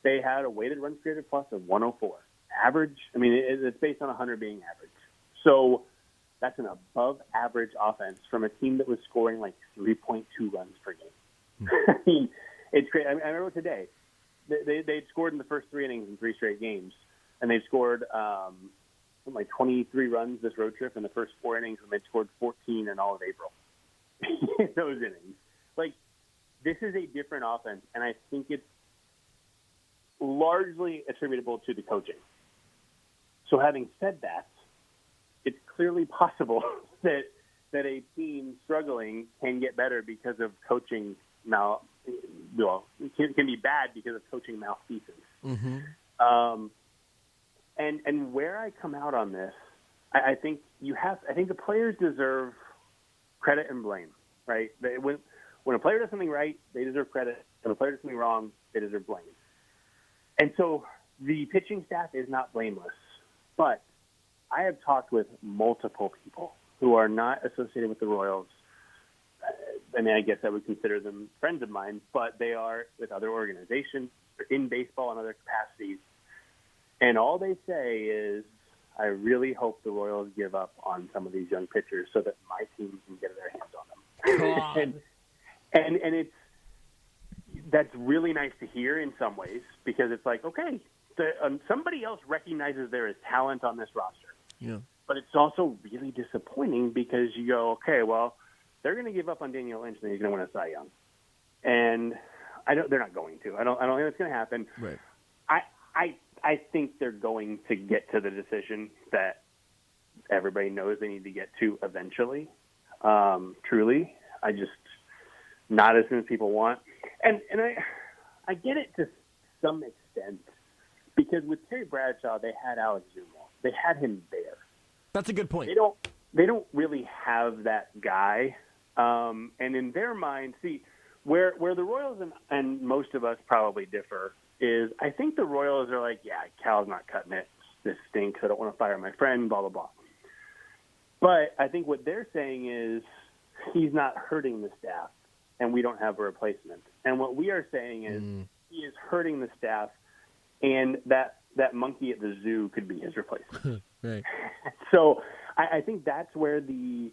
[SPEAKER 17] they had a weighted runs created plus of 104. Average, I mean, it's based on 100 being average. So that's an above-average offense from a team that was scoring like 3.2 runs per game. I mean, it's great. I remember today, they'd scored in the first 3 innings in 3 straight games, and they've scored like 23 runs this road trip in the first 4 innings, and they'd scored 14 in all of April in those innings. Like, this is a different offense, and I think it's largely attributable to the coaching. So having said that, it's clearly possible that a team struggling can get better because of coaching can be bad because of coaching malfeasance. And where I come out on this, I think the players deserve credit and blame, right? When a player does something right, they deserve credit. When a player does something wrong, they deserve blame. And so the pitching staff is not blameless, but I have talked with multiple people who are not associated with the Royals. I mean, I guess I would consider them friends of mine, but they are with other organizations, they're in baseball and other capacities. And all they say is, I really hope the Royals give up on some of these young pitchers so that my team can get their hands on them. and that's really nice to hear in some ways, because it's like, okay, somebody else recognizes there is talent on this roster.
[SPEAKER 1] Yeah.
[SPEAKER 17] But it's also really disappointing because you go, okay, well, they're going to give up on Daniel Lynch and he's going to win a Cy Young. And they're not going to. I don't think that's going to happen.
[SPEAKER 1] Right.
[SPEAKER 17] I think they're going to get to the decision that everybody knows they need to get to eventually. Truly. not as soon as people want. And I get it to some extent, because with Terry Bradshaw, they had Alex Zumwalt. They had him there.
[SPEAKER 1] That's a good point.
[SPEAKER 17] They don't really have that guy. And in their mind, see, where the Royals and most of us probably differ is, I think the Royals are like, yeah, Cal's not cutting it. This stinks. I don't want to fire my friend, blah, blah, blah. But I think what they're saying is he's not hurting the staff, and we don't have a replacement. And what we are saying is he is hurting the staff, and that monkey at the zoo could be his replacement.
[SPEAKER 1] Right.
[SPEAKER 17] So I think that's where the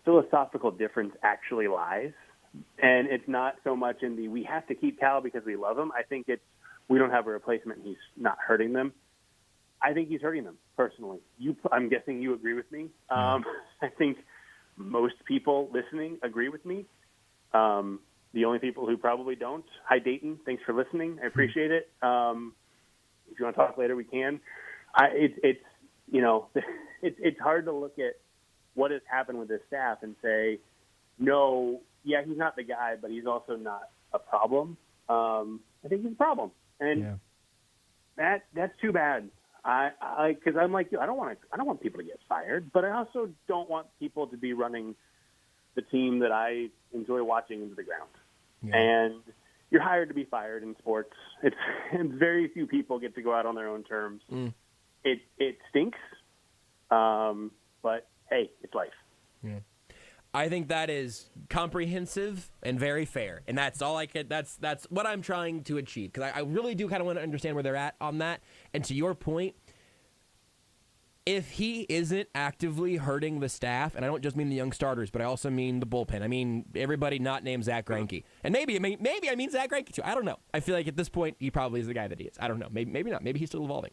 [SPEAKER 17] philosophical difference actually lies. And it's not so much in the we have to keep Cal because we love him. I think it's we don't have a replacement and he's not hurting them. I think he's hurting them personally. I'm guessing you agree with me. I think most people listening agree with me. The only people who probably don't, hi Dayton, thanks for listening. I appreciate it. If you want to talk later, we can. It's hard to look at what has happened with this staff and say, no, yeah, he's not the guy, but he's also not a problem. I think he's a problem, and that's too bad. Because I'm like you, I don't want people to get fired, but I also don't want people to be running the team that I enjoy watching into the ground. Yeah. And you're hired to be fired in sports. It's very few people get to go out on their own terms. It stinks, but hey, it's life.
[SPEAKER 1] Yeah. I think that is comprehensive and very fair, and that's all I could. That's what I'm trying to achieve, because I really do kind of want to understand where they're at on that. And to your point, if he isn't actively hurting the staff, and I don't just mean the young starters, but I also mean the bullpen. I mean everybody not named Zach Greinke, and maybe I mean Zach Greinke too. I don't know. I feel like at this point he probably is the guy that he is. I don't know. Maybe not. Maybe he's still evolving,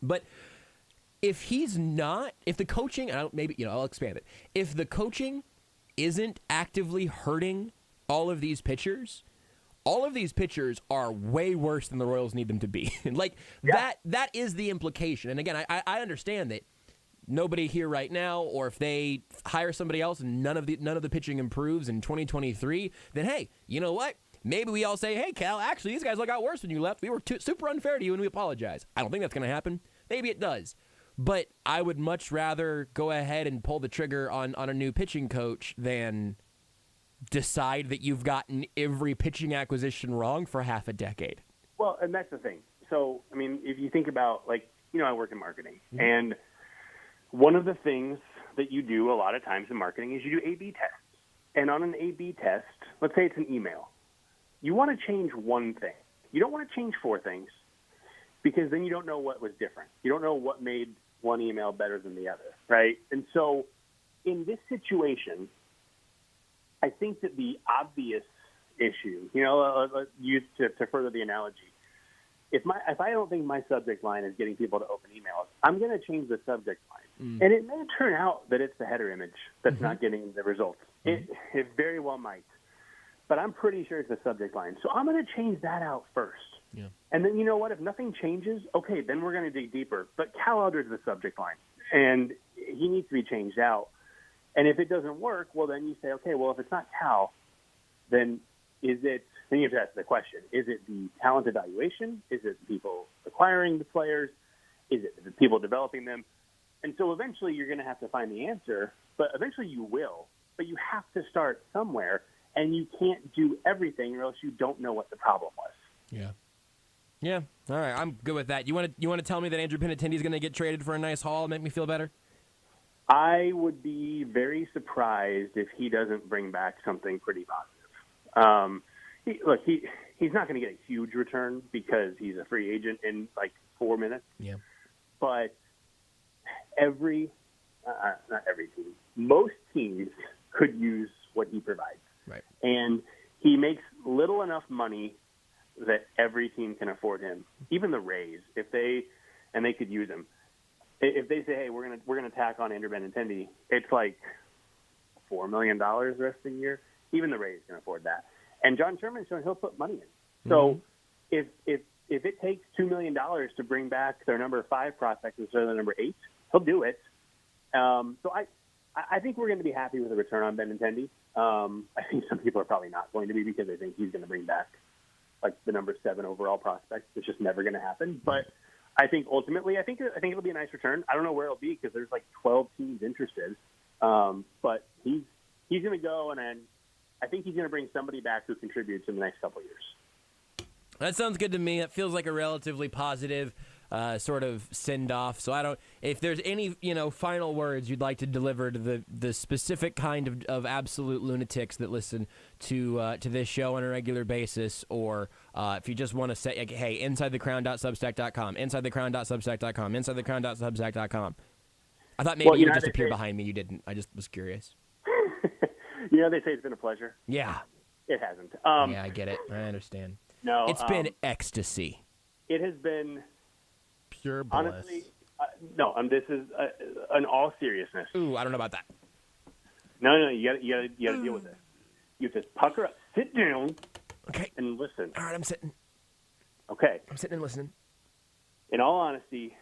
[SPEAKER 1] but. If he's not, if the coaching, I'll expand it. If the coaching isn't actively hurting all of these pitchers are way worse than the Royals need them to be. That is the implication. And again, I understand that nobody here right now, or if they hire somebody else and none of the pitching improves in 2023, then hey, you know what? Maybe we all say, hey, Cal, actually, these guys got worse when you left. We were super unfair to you, and we apologize. I don't think that's going to happen. Maybe it does. But I would much rather go ahead and pull the trigger on a new pitching coach than decide that you've gotten every pitching acquisition wrong for half a decade.
[SPEAKER 17] Well, and that's the thing. So, I mean, if you think about, I work in marketing. Mm-hmm. And one of the things that you do a lot of times in marketing is you do A/B tests. And on an A/B test, let's say it's an email, you want to change one thing. You don't want to change 4 things, because then you don't know what was different. You don't know what made one email better than the other, right? And so in this situation, I think that the obvious issue, to further the analogy, if I don't think my subject line is getting people to open emails, I'm going to change the subject line. And it may turn out that it's the header image that's not getting the results. It very well might. But I'm pretty sure it's the subject line. So I'm going to change that out first. Yeah. And then, you know what? If nothing changes, okay, then we're going to dig deeper. But Cal Elder's the subject line, and he needs to be changed out. And if it doesn't work, well, then you say, okay, well, if it's not Cal, then then you have to ask the question, is it the talent evaluation? Is it the people acquiring the players? Is it the people developing them? And so eventually you're going to have to find the answer, but eventually you will. But you have to start somewhere, and you can't do everything or else you don't know what the problem was.
[SPEAKER 1] Yeah. Yeah. All right. I'm good with that. You want to tell me that Andrew Benintendi is going to get traded for a nice haul and make me feel better?
[SPEAKER 17] I would be very surprised if he doesn't bring back something pretty positive. He's not going to get a huge return because he's a free agent in 4 minutes.
[SPEAKER 1] Yeah.
[SPEAKER 17] But not every team, most teams could use what he provides.
[SPEAKER 1] Right.
[SPEAKER 17] And he makes little enough money that every team can afford him. Even the Rays, if they could use him. If they say, hey, we're gonna tack on Andrew Benintendi, it's like $4 million the rest of the year. Even the Rays can afford that. And John Sherman's shown he'll put money in. So if it takes $2 million to bring back their number 5 prospect instead of the number 8, he'll do it. So I think we're going to be happy with the return on Benintendi. I think some people are probably not going to be because they think he's going to bring back like the number 7 overall prospect. It's just never going to happen. But I think ultimately, I think it'll be a nice return. I don't know where it'll be because there's like 12 teams interested. But he's going to go, and then I think he's going to bring somebody back who contributes in the next couple of years.
[SPEAKER 1] That sounds good to me. It feels like a relatively positive sort of send-off. So if there's any, final words you'd like to deliver to the specific kind of absolute lunatics that listen to this show on a regular basis, or if you just want to say, like, hey, insidethecrown.substack.com, insidethecrown.substack.com, insidethecrown.substack.com. I thought maybe you would just appear behind me. You didn't. I just was curious.
[SPEAKER 17] They say it's been a pleasure.
[SPEAKER 1] Yeah.
[SPEAKER 17] It hasn't.
[SPEAKER 1] Yeah, I get it. I understand.
[SPEAKER 17] No.
[SPEAKER 1] It's been ecstasy.
[SPEAKER 17] It has been
[SPEAKER 2] pure bliss.
[SPEAKER 17] Honestly, this is in all seriousness.
[SPEAKER 1] Ooh, I don't know about that.
[SPEAKER 17] No, you got to deal with this. You just pucker up, sit down,
[SPEAKER 1] okay,
[SPEAKER 17] and listen.
[SPEAKER 1] All right, I'm sitting.
[SPEAKER 17] Okay,
[SPEAKER 1] I'm sitting and listening.
[SPEAKER 17] In all honesty,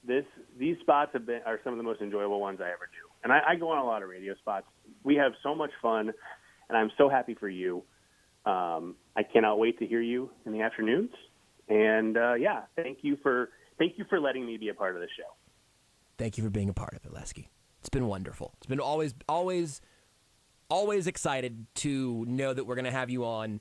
[SPEAKER 17] these spots are some of the most enjoyable ones I ever do, and I go on a lot of radio spots. We have so much fun, and I'm so happy for you. I cannot wait to hear you in the afternoons. And thank you for letting me be a part of the show.
[SPEAKER 1] Thank you for being a part of it, Lesky. It's been wonderful. It's been always excited to know that we're going to have you on,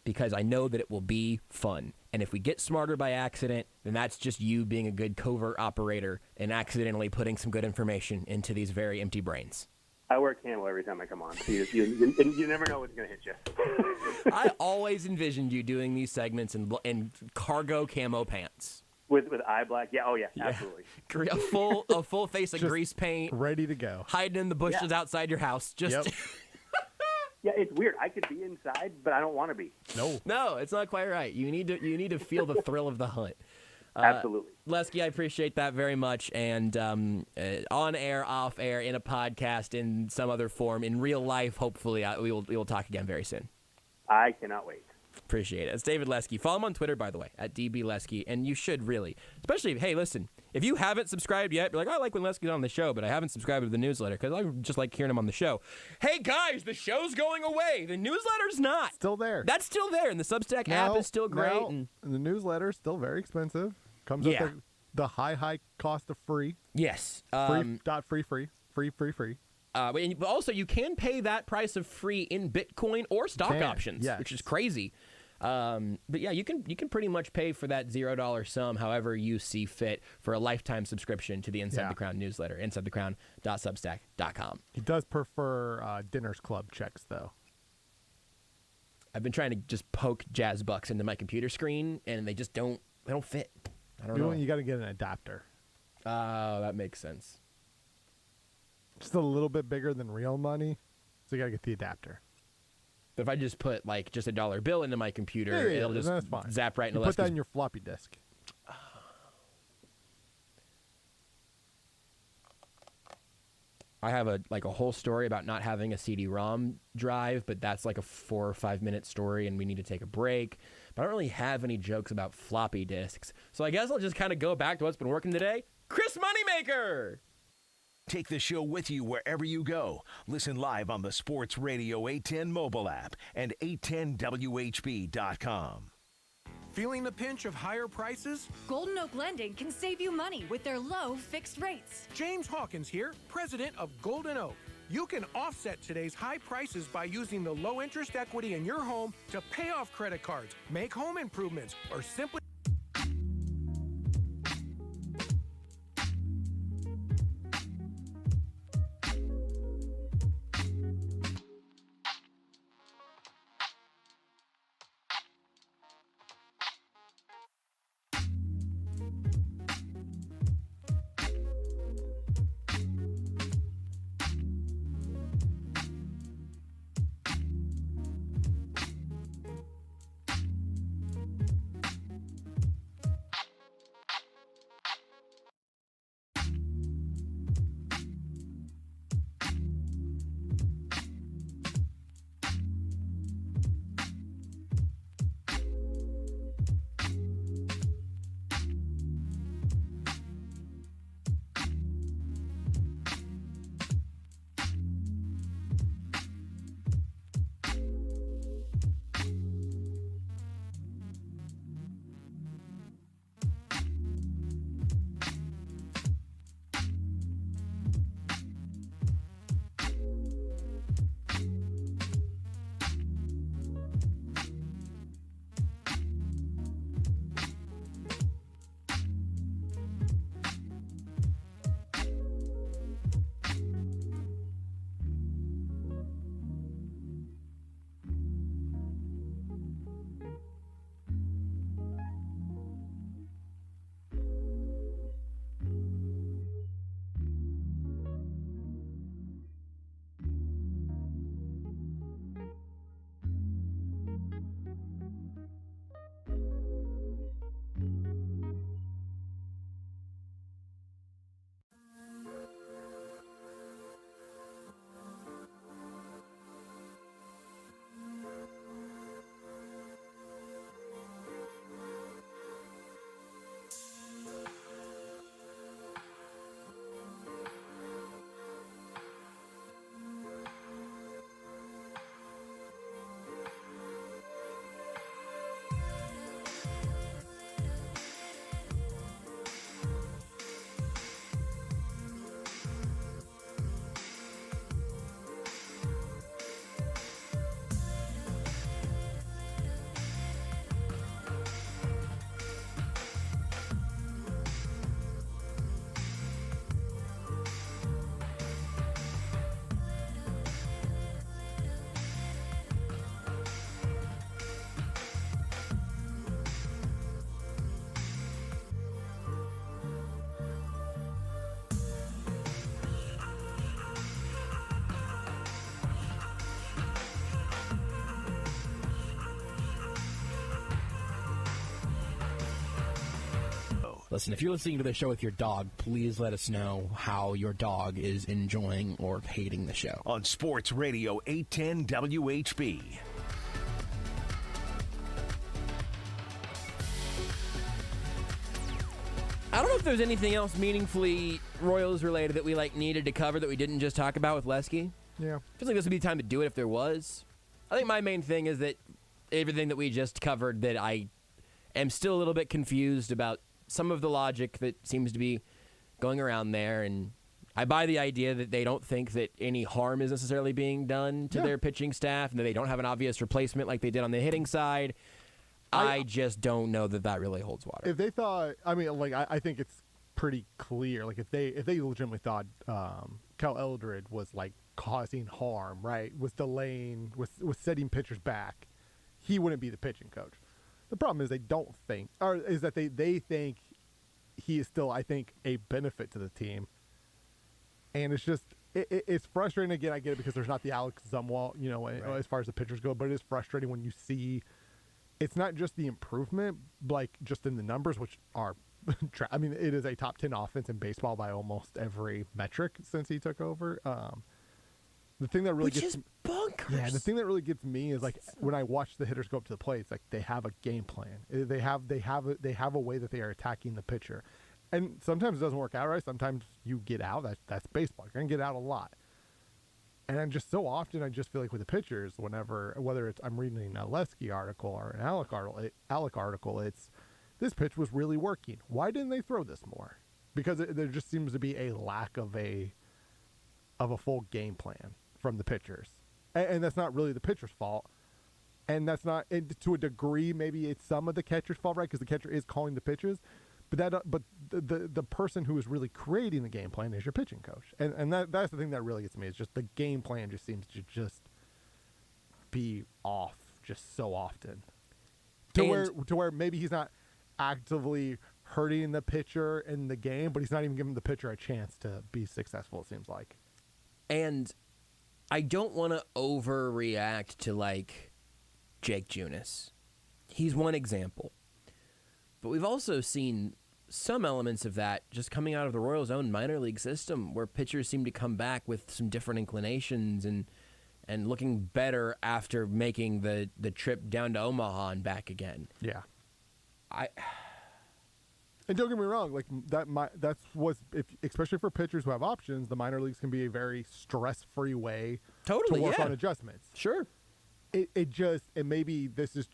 [SPEAKER 1] because I know that it will be fun. And if we get smarter by accident, then that's just you being a good covert operator and accidentally putting some good information into these very empty brains.
[SPEAKER 17] I wear camo every time I come on. So you never know what's going to hit you.
[SPEAKER 1] I always envisioned you doing these segments in cargo camo pants.
[SPEAKER 17] With eye black? Yeah, absolutely.
[SPEAKER 1] A full face of grease paint.
[SPEAKER 2] Ready to go.
[SPEAKER 1] Hiding in the bushes outside your house. Just.
[SPEAKER 2] Yep.
[SPEAKER 17] Yeah, it's weird. I could be inside, but I don't want to be.
[SPEAKER 1] No, it's not quite right. You need to feel the thrill of the hunt.
[SPEAKER 17] Absolutely.
[SPEAKER 1] Lesky, I appreciate that very much. And on air, off air, in a podcast, in some other form, in real life, hopefully, we will talk again very soon.
[SPEAKER 17] I cannot wait.
[SPEAKER 1] Appreciate it. It's David Lesky. Follow him on Twitter, by the way, at DBLesky. And you should really. Especially, hey, listen, if you haven't subscribed yet, you're like, I like when Lesky's on the show, but I haven't subscribed to the newsletter because I just like hearing him on the show. Hey, guys, the show's going away. The newsletter's not.
[SPEAKER 2] Still there.
[SPEAKER 1] That's still there. And the Substack app is still great. And
[SPEAKER 2] the newsletter's still very expensive. Comes with the high cost of free.
[SPEAKER 1] Yes.
[SPEAKER 2] Free.
[SPEAKER 1] But also, you can pay that price of free in Bitcoin or stock options, which is crazy. But yeah, you can pretty much pay for that $0 sum however you see fit for a lifetime subscription to the Inside the Crown newsletter, insidethecrown.substack.com.
[SPEAKER 2] He does prefer Dinners Club checks, though.
[SPEAKER 1] I've been trying to just poke jazz bucks into my computer screen, and they just don't fit. I don't know.
[SPEAKER 2] You got to get an adapter.
[SPEAKER 1] Oh, that makes sense.
[SPEAKER 2] Just a little bit bigger than real money, so you got to get the adapter.
[SPEAKER 1] But if I just put just a $1 bill into my computer, it'll just zap right into
[SPEAKER 2] Put that in your floppy disk.
[SPEAKER 1] I have a whole story about not having a CD-ROM drive, but that's like a 4 or 5 minute story, and we need to take a break. But I don't really have any jokes about floppy disks, so I guess I'll just kind of go back to what's been working today. Chris Moneymaker!
[SPEAKER 3] Take the show with you wherever you go. Listen live on the Sports Radio 810 mobile app and 810WHB.com.
[SPEAKER 18] Feeling the pinch of higher prices?
[SPEAKER 8] Golden Oak Lending can save you money with their low fixed rates.
[SPEAKER 18] James Hawkins here, president of Golden Oak. You can offset today's high prices by using the low interest equity in your home to pay off credit cards, make home improvements, or simply
[SPEAKER 1] Listen, if you're listening to the show with your dog, please let us know how your dog is enjoying or hating the show.
[SPEAKER 3] On Sports Radio 810 WHB.
[SPEAKER 1] I don't know if there's anything else meaningfully Royals related that we needed to cover that we didn't just talk about with Lesky.
[SPEAKER 2] Yeah.
[SPEAKER 1] I feel like this would be the time to do it if there was. I think my main thing is that everything that we just covered, that I am still a little bit confused about some of the logic that seems to be going around there, and I buy the idea that they don't think that any harm is necessarily being done to their pitching staff, and that they don't have an obvious replacement like they did on the hitting side. I just don't know that that really holds water.
[SPEAKER 2] If they thought, I think it's pretty clear. Like if they legitimately thought Cal Eldred was causing harm, right? Was delaying, was setting pitchers back, he wouldn't be the pitching coach. The problem is they don't think, or is that they think he is still, I think, a benefit to the team. And it's just, it's frustrating. Again, I get it because there's not the Alex Zumwalt, as far as the pitchers go, but it is frustrating when you see it's not just the improvement, just in the numbers, which are, it is a top 10 offense in baseball by almost every metric since he took over. The thing that really gets
[SPEAKER 1] bonkers.
[SPEAKER 2] Yeah, the thing that really gets me is when I watch the hitters go up to the plate, it's they have a game plan. They have a way that they are attacking the pitcher, and sometimes it doesn't work out right. Sometimes you get out. That's baseball. You're gonna get out a lot. And I'm just so often, I just feel like with the pitchers, whether it's I'm reading a Lesky article or an Alec article, it's this pitch was really working. Why didn't they throw this more? Because there just seems to be a lack of a full game plan from the pitchers, and that's not really the pitcher's fault. And that's not, and to a degree, maybe it's some of the catcher's fault, right? Because the catcher is calling the pitches, but the person who is really creating the game plan is your pitching coach, and that's the thing that really gets me. Is just the game plan just seems to just be off just so often, to where maybe he's not actively hurting the pitcher in the game, but he's not even giving the pitcher a chance to be successful. It seems like,
[SPEAKER 1] and I don't want to overreact to Jake Junis. He's one example. But we've also seen some elements of that just coming out of the Royals' own minor league system, where pitchers seem to come back with some different inclinations and looking better after making the trip down to Omaha and back again.
[SPEAKER 2] Yeah. And don't get me wrong, especially for pitchers who have options, the minor leagues can be a very stress-free way to work on adjustments.
[SPEAKER 1] Sure.
[SPEAKER 2] Maybe this is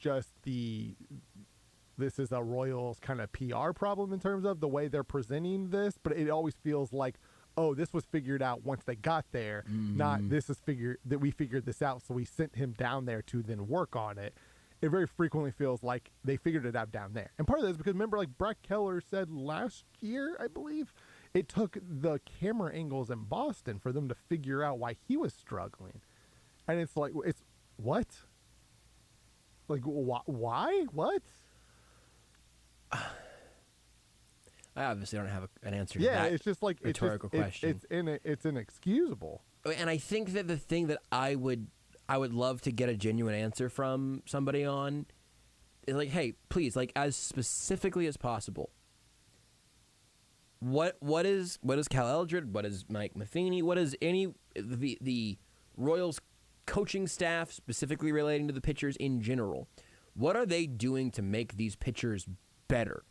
[SPEAKER 2] a Royals kind of PR problem in terms of the way they're presenting this, but it always feels like, oh, this was figured out once they got there, not this is that we figured this out, so we sent him down there to then work on it. It very frequently feels like they figured it out down there. And part of that is because, remember, Brett Keller said last year, I believe, it took the camera angles in Boston for them to figure out why he was struggling. And it's what? Why? What?
[SPEAKER 1] I obviously don't have an answer to
[SPEAKER 2] that.
[SPEAKER 1] Yeah,
[SPEAKER 2] it's just
[SPEAKER 1] rhetorical question.
[SPEAKER 2] It's inexcusable.
[SPEAKER 1] And I think that the thing that I would love to get a genuine answer from somebody on is hey, please, as specifically as possible, what is Cal Eldred, what is Mike Matheny, what is the Royals coaching staff, specifically relating to the pitchers in general, what are they doing to make these pitchers better?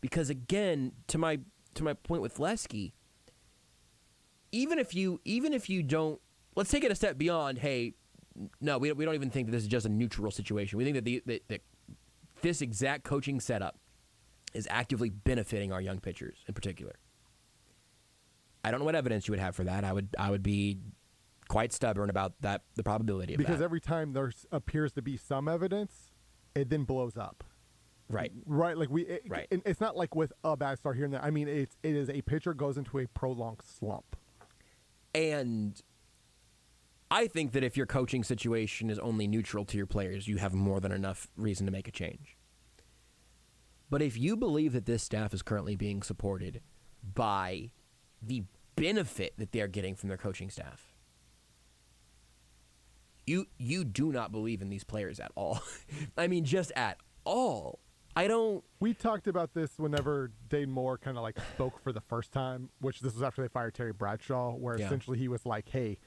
[SPEAKER 1] Because again, to my point with Lesky, even if you don't, let's take it a step beyond. Hey, no, we don't even think that this is just a neutral situation. We think that this exact coaching setup is actively benefiting our young pitchers in particular. I don't know what evidence you would have for that. I would be quite stubborn about that, the probability of
[SPEAKER 2] because
[SPEAKER 1] that.
[SPEAKER 2] Every time there appears to be some evidence, it then blows up.
[SPEAKER 1] Right.
[SPEAKER 2] Right. It's not like with a bad start here and there. I mean, it is a pitcher goes into a prolonged slump.
[SPEAKER 1] And I think that if your coaching situation is only neutral to your players, you have more than enough reason to make a change. But if you believe that this staff is currently being supported by the benefit that they're getting from their coaching staff, you do not believe in these players at all. I mean, just at all.
[SPEAKER 2] We talked about this whenever Dane Moore kind of like spoke for the first time, which this was after they fired Terry Bradshaw, where essentially he was like, "Hey,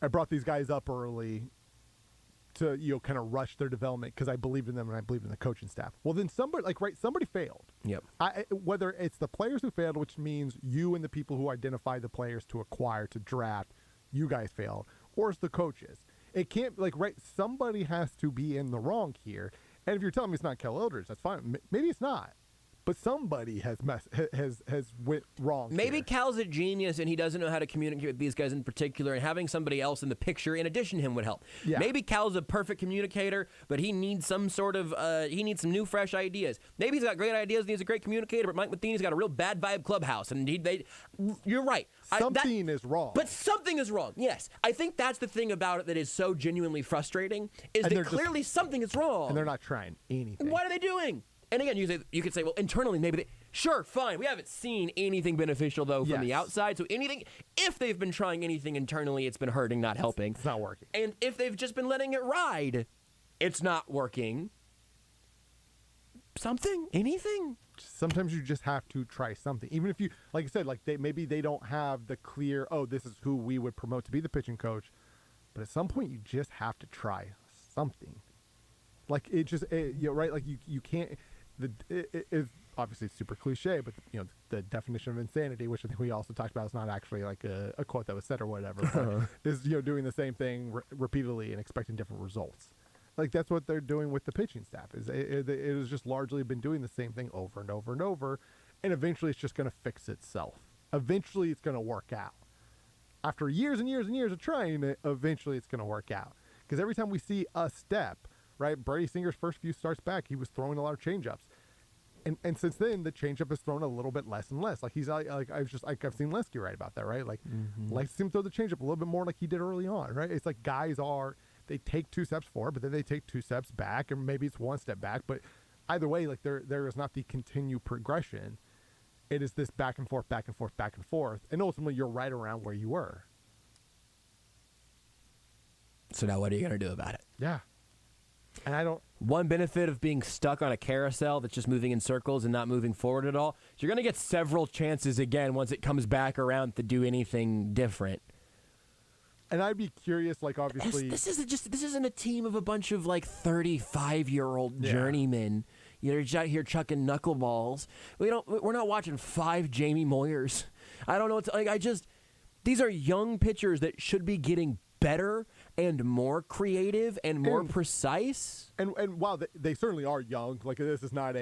[SPEAKER 2] I brought these guys up early to kind of rush their development because I believed in them and I believed in the coaching staff." Well, then somebody failed.
[SPEAKER 1] Yep.
[SPEAKER 2] Whether it's the players who failed, which means you and the people who identify the players to acquire to draft, you guys failed, or it's the coaches. It can't somebody has to be in the wrong here. And if you're telling me it's not Kel Eldridge, that's fine. Maybe it's not. But somebody has went wrong.
[SPEAKER 1] Maybe Cal's a genius and he doesn't know how to communicate with these guys in particular, and having somebody else in the picture in addition to him would help.
[SPEAKER 2] Yeah.
[SPEAKER 1] Maybe Cal's a perfect communicator, but he needs some sort of he needs some new fresh ideas. Maybe he's got great ideas and he's a great communicator, but Mike Matheny's got a real bad vibe clubhouse, and you're right.
[SPEAKER 2] Something is wrong.
[SPEAKER 1] But something is wrong. Yes, I think that's the thing about it that is so genuinely frustrating is that clearly something is wrong,
[SPEAKER 2] and they're not trying anything.
[SPEAKER 1] What are they doing? And again, you could say, well, internally, maybe sure, fine. We haven't seen anything beneficial, though, from the outside. So if they've been trying anything internally, it's been hurting, not helping.
[SPEAKER 2] It's not working.
[SPEAKER 1] And if they've just been letting it ride, it's not working. Anything.
[SPEAKER 2] Sometimes you just have to try something. Even if you, like I said, maybe they don't have the clear, this is who we would promote to be the pitching coach. But at some point, you just have to try something. Right? Like you can't. Obviously it's super cliche, but the definition of insanity, which I think we also talked about, is not actually like a quote that was said or whatever, is doing the same thing repeatedly and expecting different results. Like that's what they're doing with the pitching staff. It has just largely been doing the same thing over and over and over, and eventually it's just going to fix itself. Eventually it's going to work out. After years and years and years of trying it, eventually it's going to work out. Because every time we see a step, right? Brady Singer's first few starts back, he was throwing a lot of changeups, and since then the changeup is thrown a little bit less and less. Like I've seen Lesky write about that, right? Like likes to see him throw the changeup a little bit more like he did early on, right? It's like guys they take 2 steps forward, but then they take 2 steps back, or maybe it's 1 step back. But either way, like there is not the continued progression. It is this back and forth, back and forth, back and forth, and ultimately you're right around where you were.
[SPEAKER 1] So now what are you going to do about it?
[SPEAKER 2] Yeah. And
[SPEAKER 1] one benefit of being stuck on a carousel that's just moving in circles and not moving forward at all, is you're going to get several chances again once it comes back around to do anything different.
[SPEAKER 2] And I'd be curious, obviously,
[SPEAKER 1] this isn't a team of a bunch of 35-year-old journeymen. You're out here chucking knuckleballs. We're not watching 5 Jamie Moyers. I don't know what these are young pitchers that should be getting better and more creative and more precise.
[SPEAKER 2] And while they certainly are young, this is not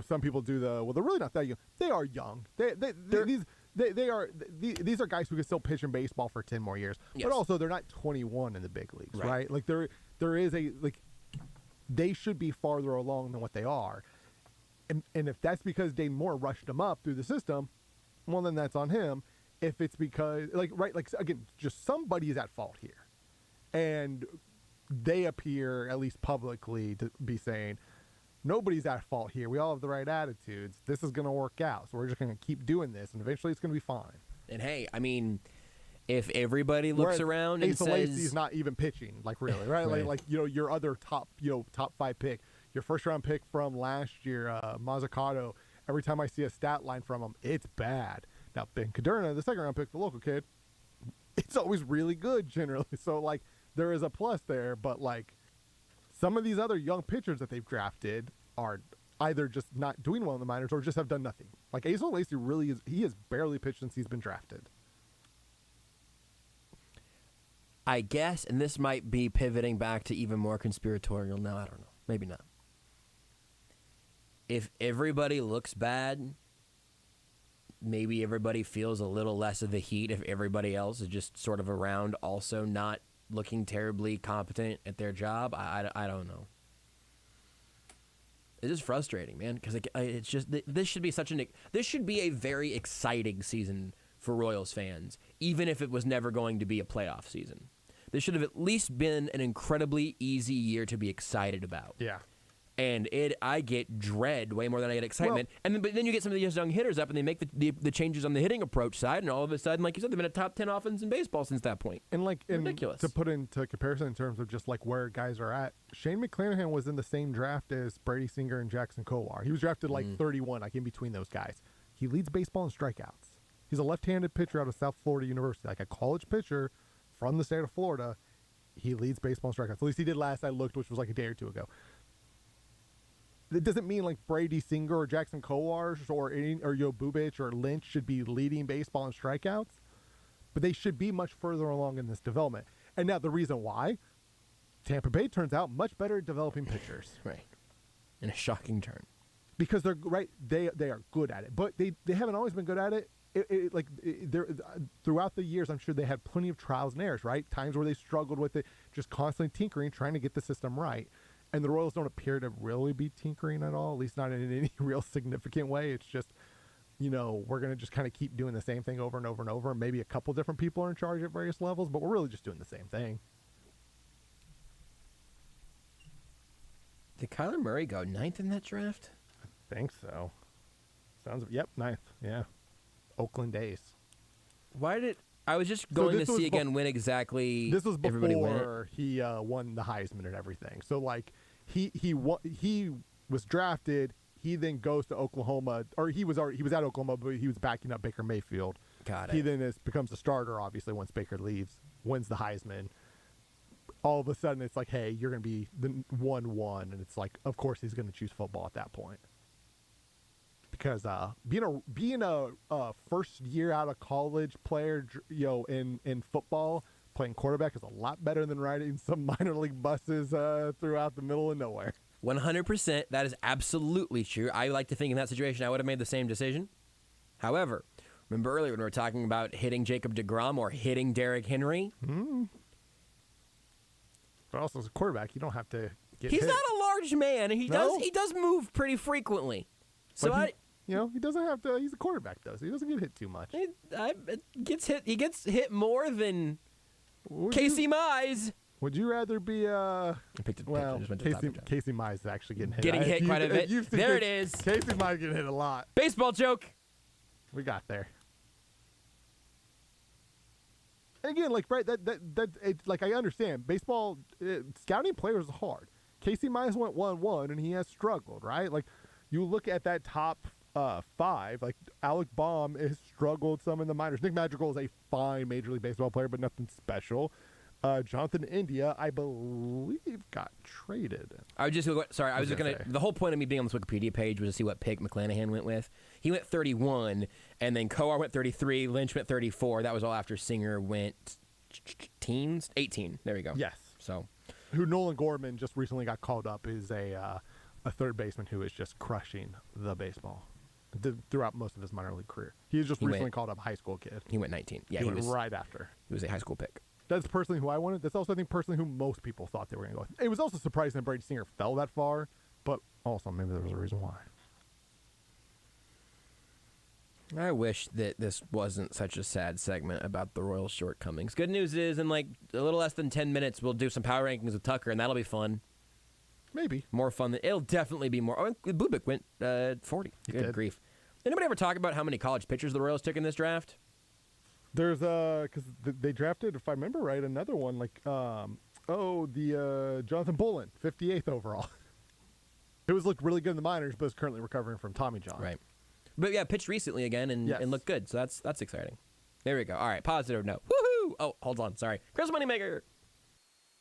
[SPEAKER 2] some people do they're really not that young. They are young. These are guys who can still pitch in baseball for 10 more years. Yes. But also they're not 21 in the big leagues, right? There is they should be farther along than what they are. And if that's because Dane Moore rushed them up through the system, well, then that's on him. If it's because, again, just somebody is at fault here. And they appear, at least publicly, to be saying, nobody's at fault here. We all have the right attitudes. This is going to work out. So we're just going to keep doing this, and eventually it's going to be fine.
[SPEAKER 1] And hey, I mean, if everybody looks around and says...
[SPEAKER 2] Lacey's not even pitching, really, right?
[SPEAKER 1] Right.
[SPEAKER 2] Your other top 5 pick, your first-round pick from last year, Mazzucato, every time I see a stat line from him, it's bad. Now, Ben Cadurna, the second-round pick, the local kid, it's always really good generally. So, there is a plus there. But, some of these other young pitchers that they've drafted are either just not doing well in the minors or just have done nothing. Asa Lacey really is – he has barely pitched since he's been drafted.
[SPEAKER 1] I guess, and this might be pivoting back to even more conspiratorial now. I don't know. Maybe not. If everybody looks bad, maybe everybody feels a little less of the heat if everybody else is just sort of around, also not looking terribly competent at their job. I don't know. It's just frustrating, man, because it's just this should be a very exciting season for Royals fans, even if it was never going to be a playoff season. This should have at least been an incredibly easy year to be excited about.
[SPEAKER 2] Yeah.
[SPEAKER 1] And I get dread way more than I get excitement. But then you get some of these young hitters up, and they make the changes on the hitting approach side, and all of a sudden, like you said, they've been a top 10 offense in baseball since that point.
[SPEAKER 2] And
[SPEAKER 1] ridiculous.
[SPEAKER 2] To put into comparison in terms of just like where guys are at, Shane McClanahan was in the same draft as Brady Singer and Jackson Kowar. He was drafted like 31, like in between those guys. He leads baseball in strikeouts. He's a left-handed pitcher out of South Florida University, like a college pitcher from the state of Florida. He leads baseball in strikeouts. At least he did last I looked, which was like a day or two ago. It doesn't mean like Brady Singer or Jackson Kowar or Yo Bubich or Lynch should be leading baseball in strikeouts, but they should be much further along in this development. And now the reason why, Tampa Bay turns out much better at developing pitchers.
[SPEAKER 1] Right. In a shocking turn.
[SPEAKER 2] Because they're right, they are good at it, but they haven't always been good at it. Throughout the years, I'm sure they had plenty of trials and errors, right? Times where they struggled with it, just constantly tinkering, trying to get the system right. And the Royals don't appear to really be tinkering at all, at least not in any real significant way. It's just, we're going to just kind of keep doing the same thing over and over and over. Maybe a couple different people are in charge at various levels, but we're really just doing the same thing.
[SPEAKER 1] Did Kyler Murray go 9th in that draft?
[SPEAKER 2] I think so. Yep, 9th. Yeah. Oakland A's.
[SPEAKER 1] I was just going to see again when exactly
[SPEAKER 2] this was
[SPEAKER 1] everybody
[SPEAKER 2] before
[SPEAKER 1] went.
[SPEAKER 2] He won the Heisman and everything. So like he was drafted. He then goes to Oklahoma, or he was at Oklahoma, but he was backing up Baker Mayfield.
[SPEAKER 1] Got it.
[SPEAKER 2] He then becomes a starter, obviously, once Baker leaves, wins the Heisman. All of a sudden, it's like, hey, you're going to be the 1-1, and it's like, of course, he's going to choose football at that point. Because being a first year out of college player, in football, playing quarterback is a lot better than riding some minor league buses throughout the middle of nowhere.
[SPEAKER 1] 100%. That is absolutely true. I like to think in that situation I would have made the same decision. However, remember earlier when we were talking about hitting Jacob deGrom or hitting Derrick Henry?
[SPEAKER 2] But also as a quarterback, you don't have to get
[SPEAKER 1] He's
[SPEAKER 2] hit.
[SPEAKER 1] not a large man, and he does move pretty frequently. So
[SPEAKER 2] he doesn't have to. He's a quarterback, though, so he doesn't get hit too much.
[SPEAKER 1] He gets hit more than Casey Mize.
[SPEAKER 2] Would you rather be
[SPEAKER 1] Casey
[SPEAKER 2] Mize is actually getting hit.
[SPEAKER 1] Getting hit quite a bit. There it is.
[SPEAKER 2] Casey Mize getting hit a lot.
[SPEAKER 1] Baseball joke.
[SPEAKER 2] We got there. And again, like like I understand baseball scouting players is hard. Casey Mize went 1-1 and he has struggled, right? Like you look at that top 5, like Alec Baum has struggled some in the minors. Nick Madrigal is a fine Major League Baseball player, but nothing special. Jonathan India, I believe, got traded.
[SPEAKER 1] The whole point of me being on this Wikipedia page was to see what pick McClanahan went with. He went 31, and then Kowar went 33, Lynch went 34. That was all after Singer went 18. There we go.
[SPEAKER 2] Yes.
[SPEAKER 1] So,
[SPEAKER 2] who Nolan Gorman just recently got called up is a third baseman who is just crushing the baseball throughout most of his minor league career. He was just recently called up a high school kid.
[SPEAKER 1] He went 19. Yeah,
[SPEAKER 2] he went right after.
[SPEAKER 1] He was a high school pick.
[SPEAKER 2] That's personally who I wanted. That's also, I think, personally who most people thought they were going to go with. It was also surprising that Brady Singer fell that far, but also maybe there was a reason why.
[SPEAKER 1] I wish that this wasn't such a sad segment about the Royals' shortcomings. Good news is, in like a little less than 10 minutes, we'll do some power rankings with Tucker, and that'll be fun.
[SPEAKER 2] Maybe.
[SPEAKER 1] More fun. It'll definitely be more. Oh, Bubik went 40. Good grief. Anybody ever talk about how many college pitchers the Royals took in this draft?
[SPEAKER 2] There's because they drafted, if I remember right, another one like Jonathan Bullen, 58th overall. It was looked really good in the minors, but is currently recovering from Tommy John.
[SPEAKER 1] Right, but yeah, pitched recently again and looked good, so that's exciting. There we go. All right, positive note. Woohoo! Oh, hold on, sorry. Chris Moneymaker.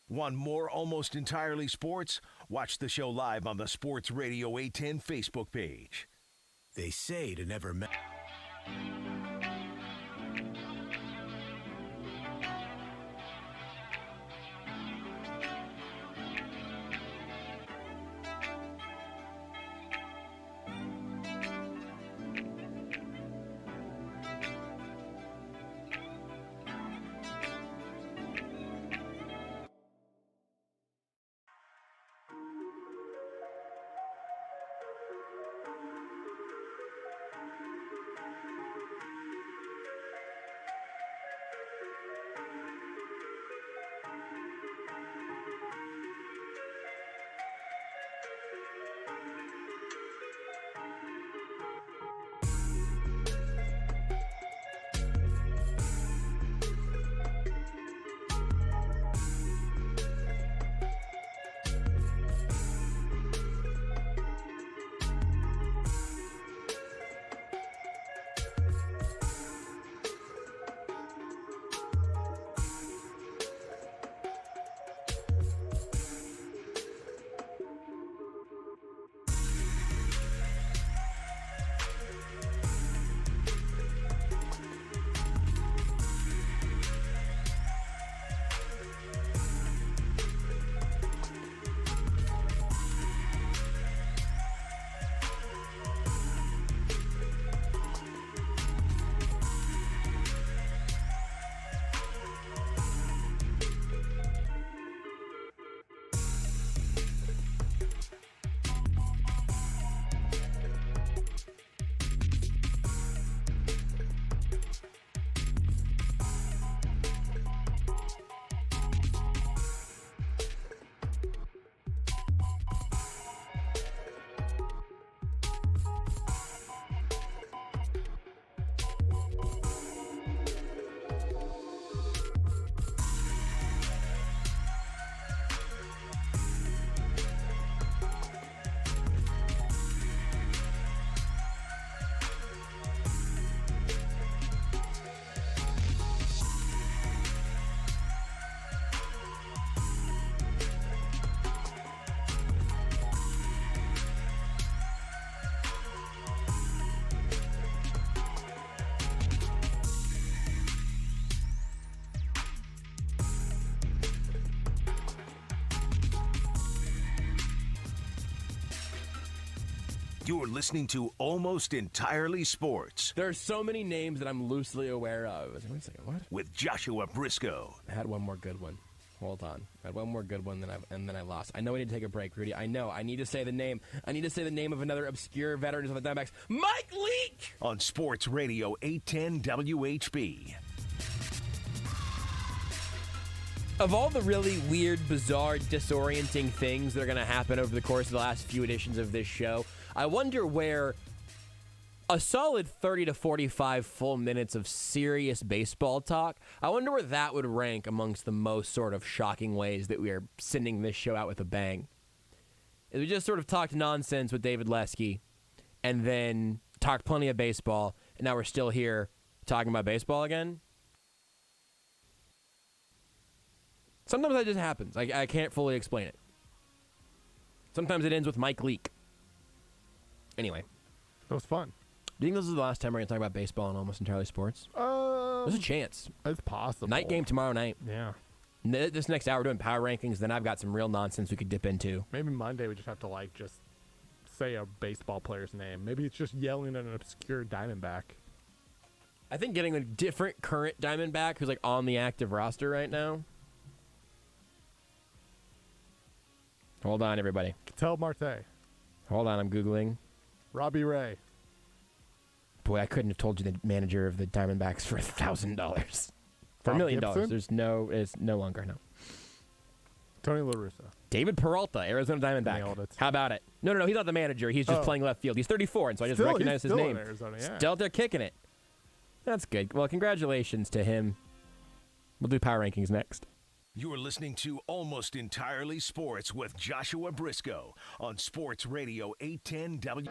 [SPEAKER 3] Want more Almost Entirely Sports? Watch the show live on the Sports Radio 810 Facebook page.
[SPEAKER 19] They say to never met.
[SPEAKER 3] You're listening to Almost Entirely Sports.
[SPEAKER 1] There are so many names that I'm loosely aware of. Wait a second, what?
[SPEAKER 3] With Joshua Brisco.
[SPEAKER 1] I had one more good one. Hold on. I had one more good one, and then I lost. I know I need to take a break, Rudy. I know. I need to say the name. I need to say the name of another obscure veteran of the Diamondbacks. Mike Leake!
[SPEAKER 3] On Sports Radio 810 WHB.
[SPEAKER 1] Of all the really weird, bizarre, disorienting things that are going to happen over the course of the last few editions of this show, I wonder where a solid 30 to 45 full minutes of serious baseball talk, I wonder where that would rank amongst the most sort of shocking ways that we are sending this show out with a bang. We just sort of talked nonsense with David Lesky and then talked plenty of baseball, and now we're still here talking about baseball again. Sometimes that just happens. I can't fully explain it. Sometimes it ends with Mike Leake. Anyway.
[SPEAKER 2] That was fun.
[SPEAKER 1] Do you think this is the last time we're going to talk about baseball and Almost Entirely Sports? There's a chance.
[SPEAKER 2] It's possible.
[SPEAKER 1] Night game tomorrow night.
[SPEAKER 2] Yeah.
[SPEAKER 1] This next hour we're doing power rankings, then I've got some real nonsense we could dip into.
[SPEAKER 2] Maybe Monday we just have to, just say a baseball player's name. Maybe it's just yelling at an obscure Diamondback.
[SPEAKER 1] I think getting a different current Diamondback who's, on the active roster right now. Hold on, everybody.
[SPEAKER 2] Ketel Marte.
[SPEAKER 1] Hold on, I'm Googling.
[SPEAKER 2] Robbie Ray.
[SPEAKER 1] Boy, I couldn't have told you the manager of the Diamondbacks for $1,000. For $1 million. It's no longer, no.
[SPEAKER 2] Tony La Russa.
[SPEAKER 1] David Peralta, Arizona Diamondback.
[SPEAKER 2] Nailed it.
[SPEAKER 1] How about it? No, he's not the manager. He's just playing left field. He's 34, and so I just recognized his name.
[SPEAKER 2] In Arizona, yeah.
[SPEAKER 1] Still out there kicking it. That's good. Well, congratulations to him. We'll do power rankings next.
[SPEAKER 3] You're listening to Almost Entirely Sports with Joshua Brisco on Sports Radio 810 W.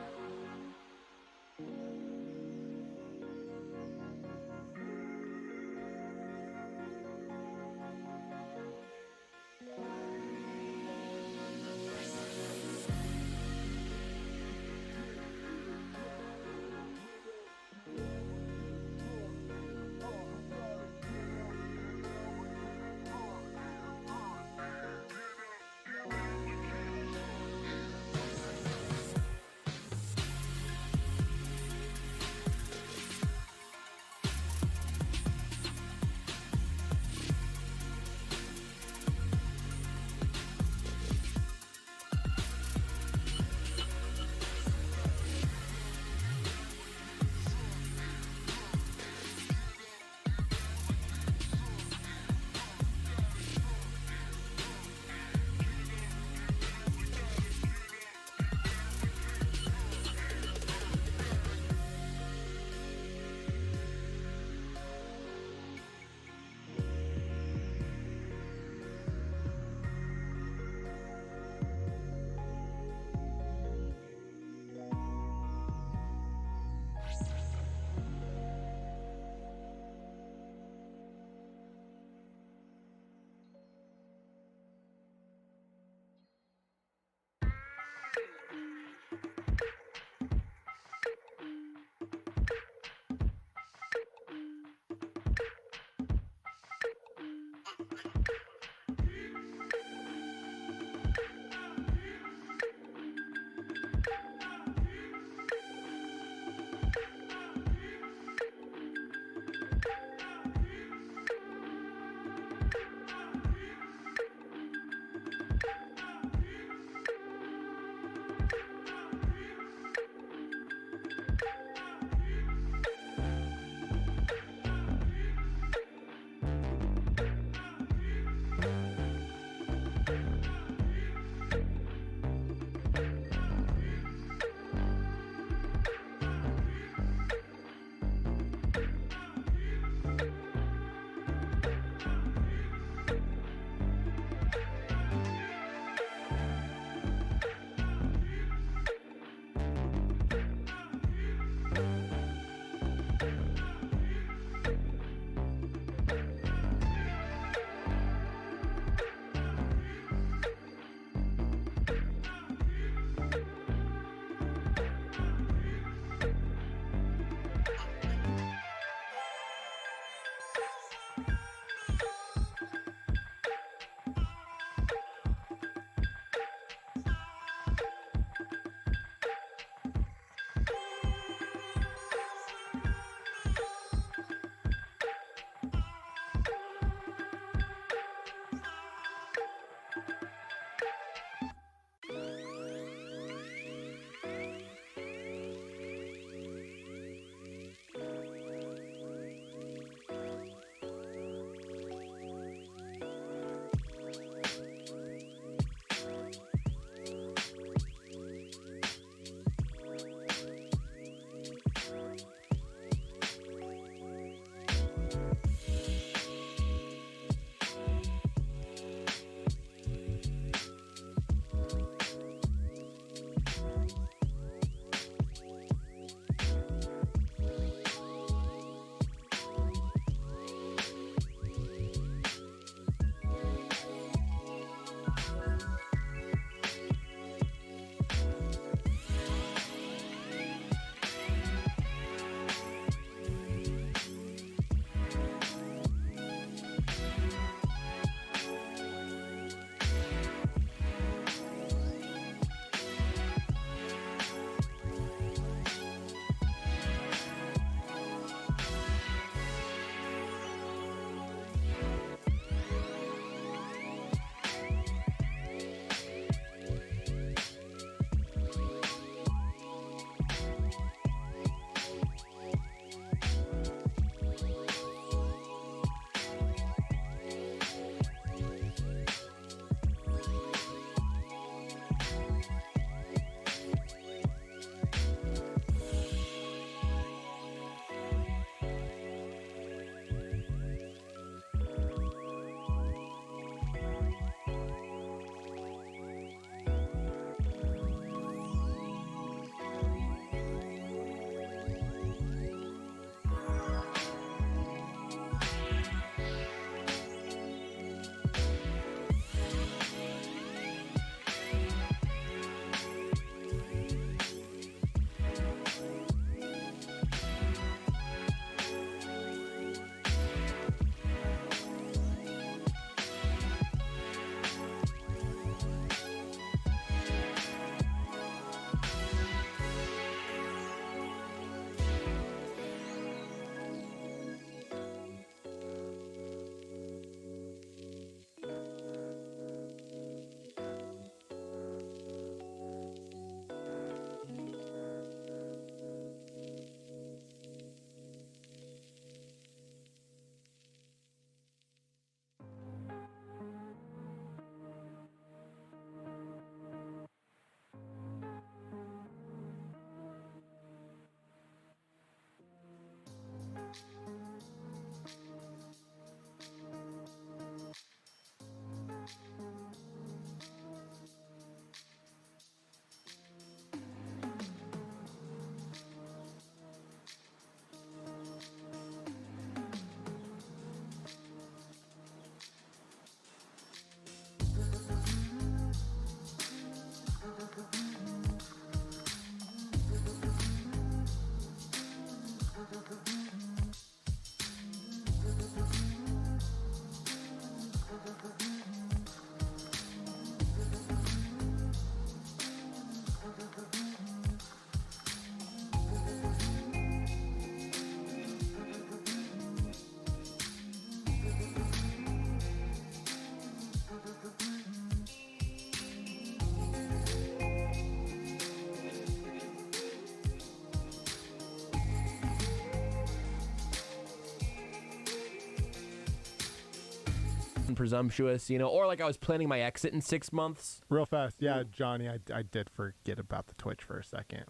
[SPEAKER 1] presumptuous, or like I was planning my exit in 6 months.
[SPEAKER 2] Real fast. Yeah, Johnny, I did forget about the Twitch for a second.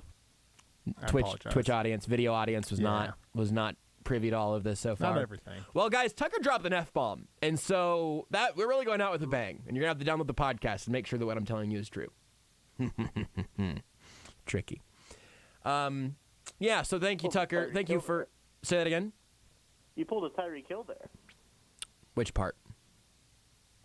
[SPEAKER 2] I apologize.
[SPEAKER 1] Twitch audience, video audience was not privy to all of this so far.
[SPEAKER 2] Not everything.
[SPEAKER 1] Well, guys, Tucker dropped an F-bomb, and so that we're really going out with a bang. And you're going to have to download the podcast and make sure that what I'm telling you is true. Tricky. Yeah, so thank you, Tucker. Thank you for... Say that again?
[SPEAKER 20] You pulled a Tyreek Hill there.
[SPEAKER 1] Which part?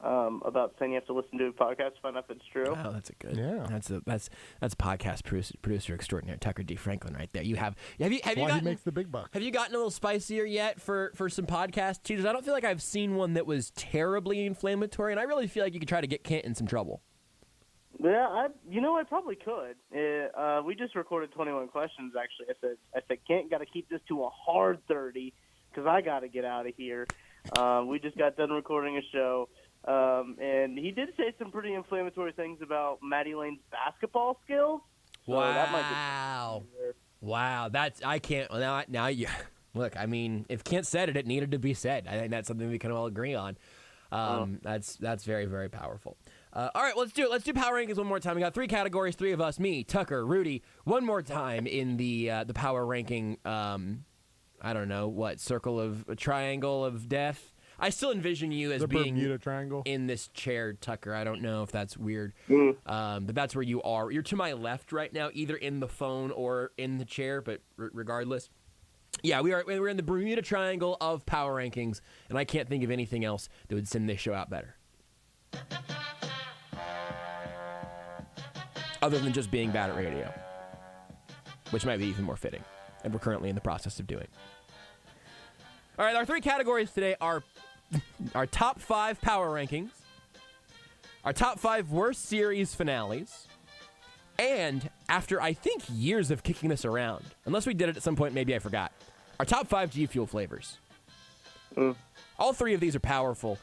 [SPEAKER 20] About saying you have to listen to a podcast to find out if it's true.
[SPEAKER 1] Oh, that's a good.
[SPEAKER 2] Yeah.
[SPEAKER 1] That's podcast producer extraordinaire Tucker D. Franklin right there. Have you
[SPEAKER 2] Why
[SPEAKER 1] gotten,
[SPEAKER 2] he makes the big bucks.
[SPEAKER 1] Have you gotten a little spicier yet for some podcast teasers? I don't feel like I've seen one that was terribly inflammatory, and I really feel like you could try to get Kent in some trouble.
[SPEAKER 20] Yeah, I probably could. We just recorded 21 questions, actually. I said, Kent, got to keep this to a hard 30 because I got to get out of here. We just got done recording a show, and he did say some pretty inflammatory things about Maddie Lane's basketball skills. So
[SPEAKER 1] Wow. Wow, I can't. Now you look. I mean, if Kent said it, it needed to be said. I think that's something we can all agree on. That's very, very powerful. All right, let's do it. Let's do power rankings one more time. We got 3 categories, 3 of us, me, Tucker, Rudy. One more time in the power ranking. I don't know what a triangle of death. I still envision you as
[SPEAKER 2] the
[SPEAKER 1] being
[SPEAKER 2] Bermuda Triangle
[SPEAKER 1] in this chair, Tucker. I don't know if that's weird, but that's where you are. You're to my left right now, either in the phone or in the chair. But regardless, yeah, we're in the Bermuda Triangle of power rankings, and I can't think of anything else that would send this show out better. Other than just being bad at radio, which might be even more fitting, and we're currently in the process of doing. All right, our 3 categories today are our top 5 power rankings, our top 5 worst series finales, and after I think years of kicking this around, unless we did it at some point, maybe I forgot, our top 5 G Fuel flavors. All 3 of these are powerful.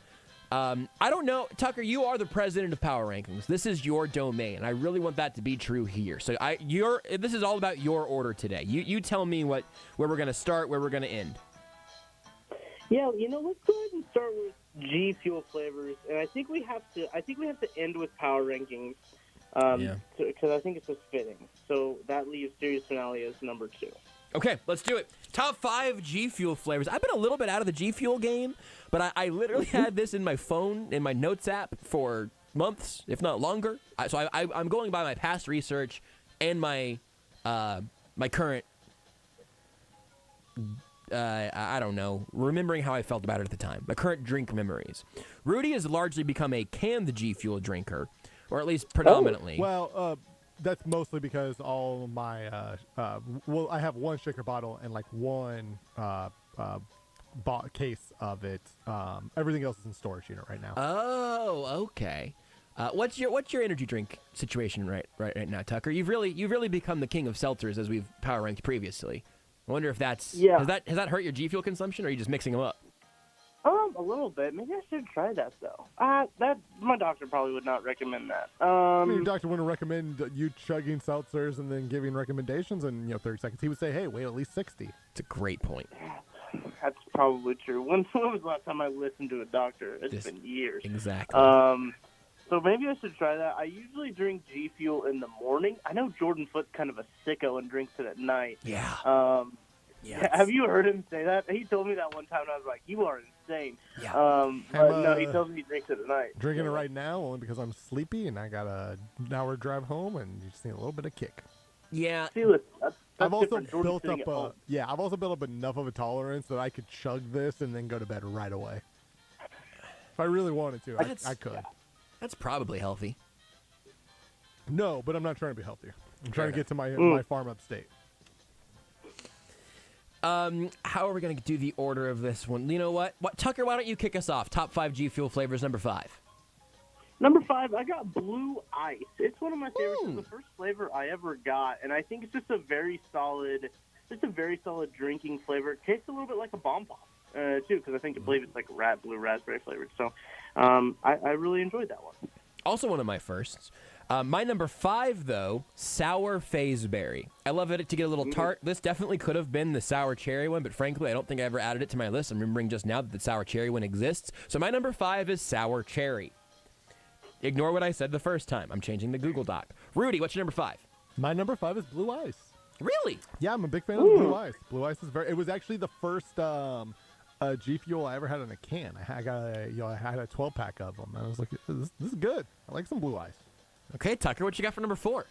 [SPEAKER 1] I don't know, Tucker, you are the president of power rankings. This is your domain. I really want that to be true here. So this is all about your order today. You tell me where we're going to start, where we're going to end.
[SPEAKER 20] Yeah, let's go ahead and start with G Fuel flavors, and I think we have to end with power rankings, because I think it's just fitting. So that leaves series finale as number 2.
[SPEAKER 1] Okay, let's do it. Top 5 G Fuel flavors. I've been a little bit out of the G Fuel game, but I literally had this in my phone, in my notes app for months, if not longer. So I'm going by my past research and my current, I don't know, remembering how I felt about it at the time. My current drink memories. Rudy has largely become a canned G Fuel drinker, or at least predominantly.
[SPEAKER 2] Well, that's mostly because all my I have one shaker bottle and like one case of it. Everything else is in storage unit right now.
[SPEAKER 1] Oh, okay. What's your energy drink situation right now, Tucker? You've really become the king of seltzers, as we've power ranked previously. I wonder if has that hurt your G Fuel consumption, or are you just mixing them up?
[SPEAKER 20] A little bit. Maybe I should try that though. My doctor probably would not recommend that.
[SPEAKER 2] Your doctor wouldn't recommend you chugging seltzers and then giving recommendations in 30 seconds. He would say, "Hey, wait at least 60."
[SPEAKER 1] It's a great point.
[SPEAKER 20] That's probably true. When was the last time I listened to a doctor? It's been years.
[SPEAKER 1] Exactly.
[SPEAKER 20] So maybe I should try that. I usually drink G Fuel in the morning. I know Jordan Foot's kind of a sicko and drinks it at night.
[SPEAKER 1] Yeah.
[SPEAKER 20] Have you heard him say that? He told me that one time, and I was like, "You are insane."
[SPEAKER 1] Yeah.
[SPEAKER 20] But no, he tells me he drinks it at night.
[SPEAKER 2] Drinking it right now only because I'm sleepy and I got an hour drive home and you just need a little bit of kick.
[SPEAKER 1] Yeah.
[SPEAKER 20] See, listen,
[SPEAKER 2] I've also built up enough of a tolerance that I could chug this and then go to bed right away. If I really wanted to, I could.
[SPEAKER 20] Yeah.
[SPEAKER 1] That's probably healthy.
[SPEAKER 2] No, but I'm not trying to be healthy. I'm trying to get to my farm upstate.
[SPEAKER 1] How are we going to do the order of this one? You know what? Tucker, why don't you kick us off? Top 5 G Fuel flavors, number 5.
[SPEAKER 20] Number 5, I got Blue Ice. It's one of my favorites. It's the first flavor I ever got, and I think it's just a very solid drinking flavor. It tastes a little bit like a Bomb Pop, too, because I believe it's like blue raspberry flavored. So I really enjoyed that one.
[SPEAKER 1] Also one of my firsts. My number 5, though, sour phaseberry. I love it to get a little tart. This definitely could have been the sour cherry one, but frankly, I don't think I ever added it to my list. I'm remembering just now that the sour cherry one exists. So my number 5 is sour cherry. Ignore what I said the first time. I'm changing the Google Doc. Rudy, what's your number 5?
[SPEAKER 2] My number 5 is Blue Ice.
[SPEAKER 1] Really?
[SPEAKER 2] Yeah, I'm a big fan of Blue Ice. Blue Ice is it was actually the first G Fuel I ever had in a can. I had a 12-pack of them. I was like, this is good. I like some Blue Ice.
[SPEAKER 1] Okay, Tucker, what you got for number 4?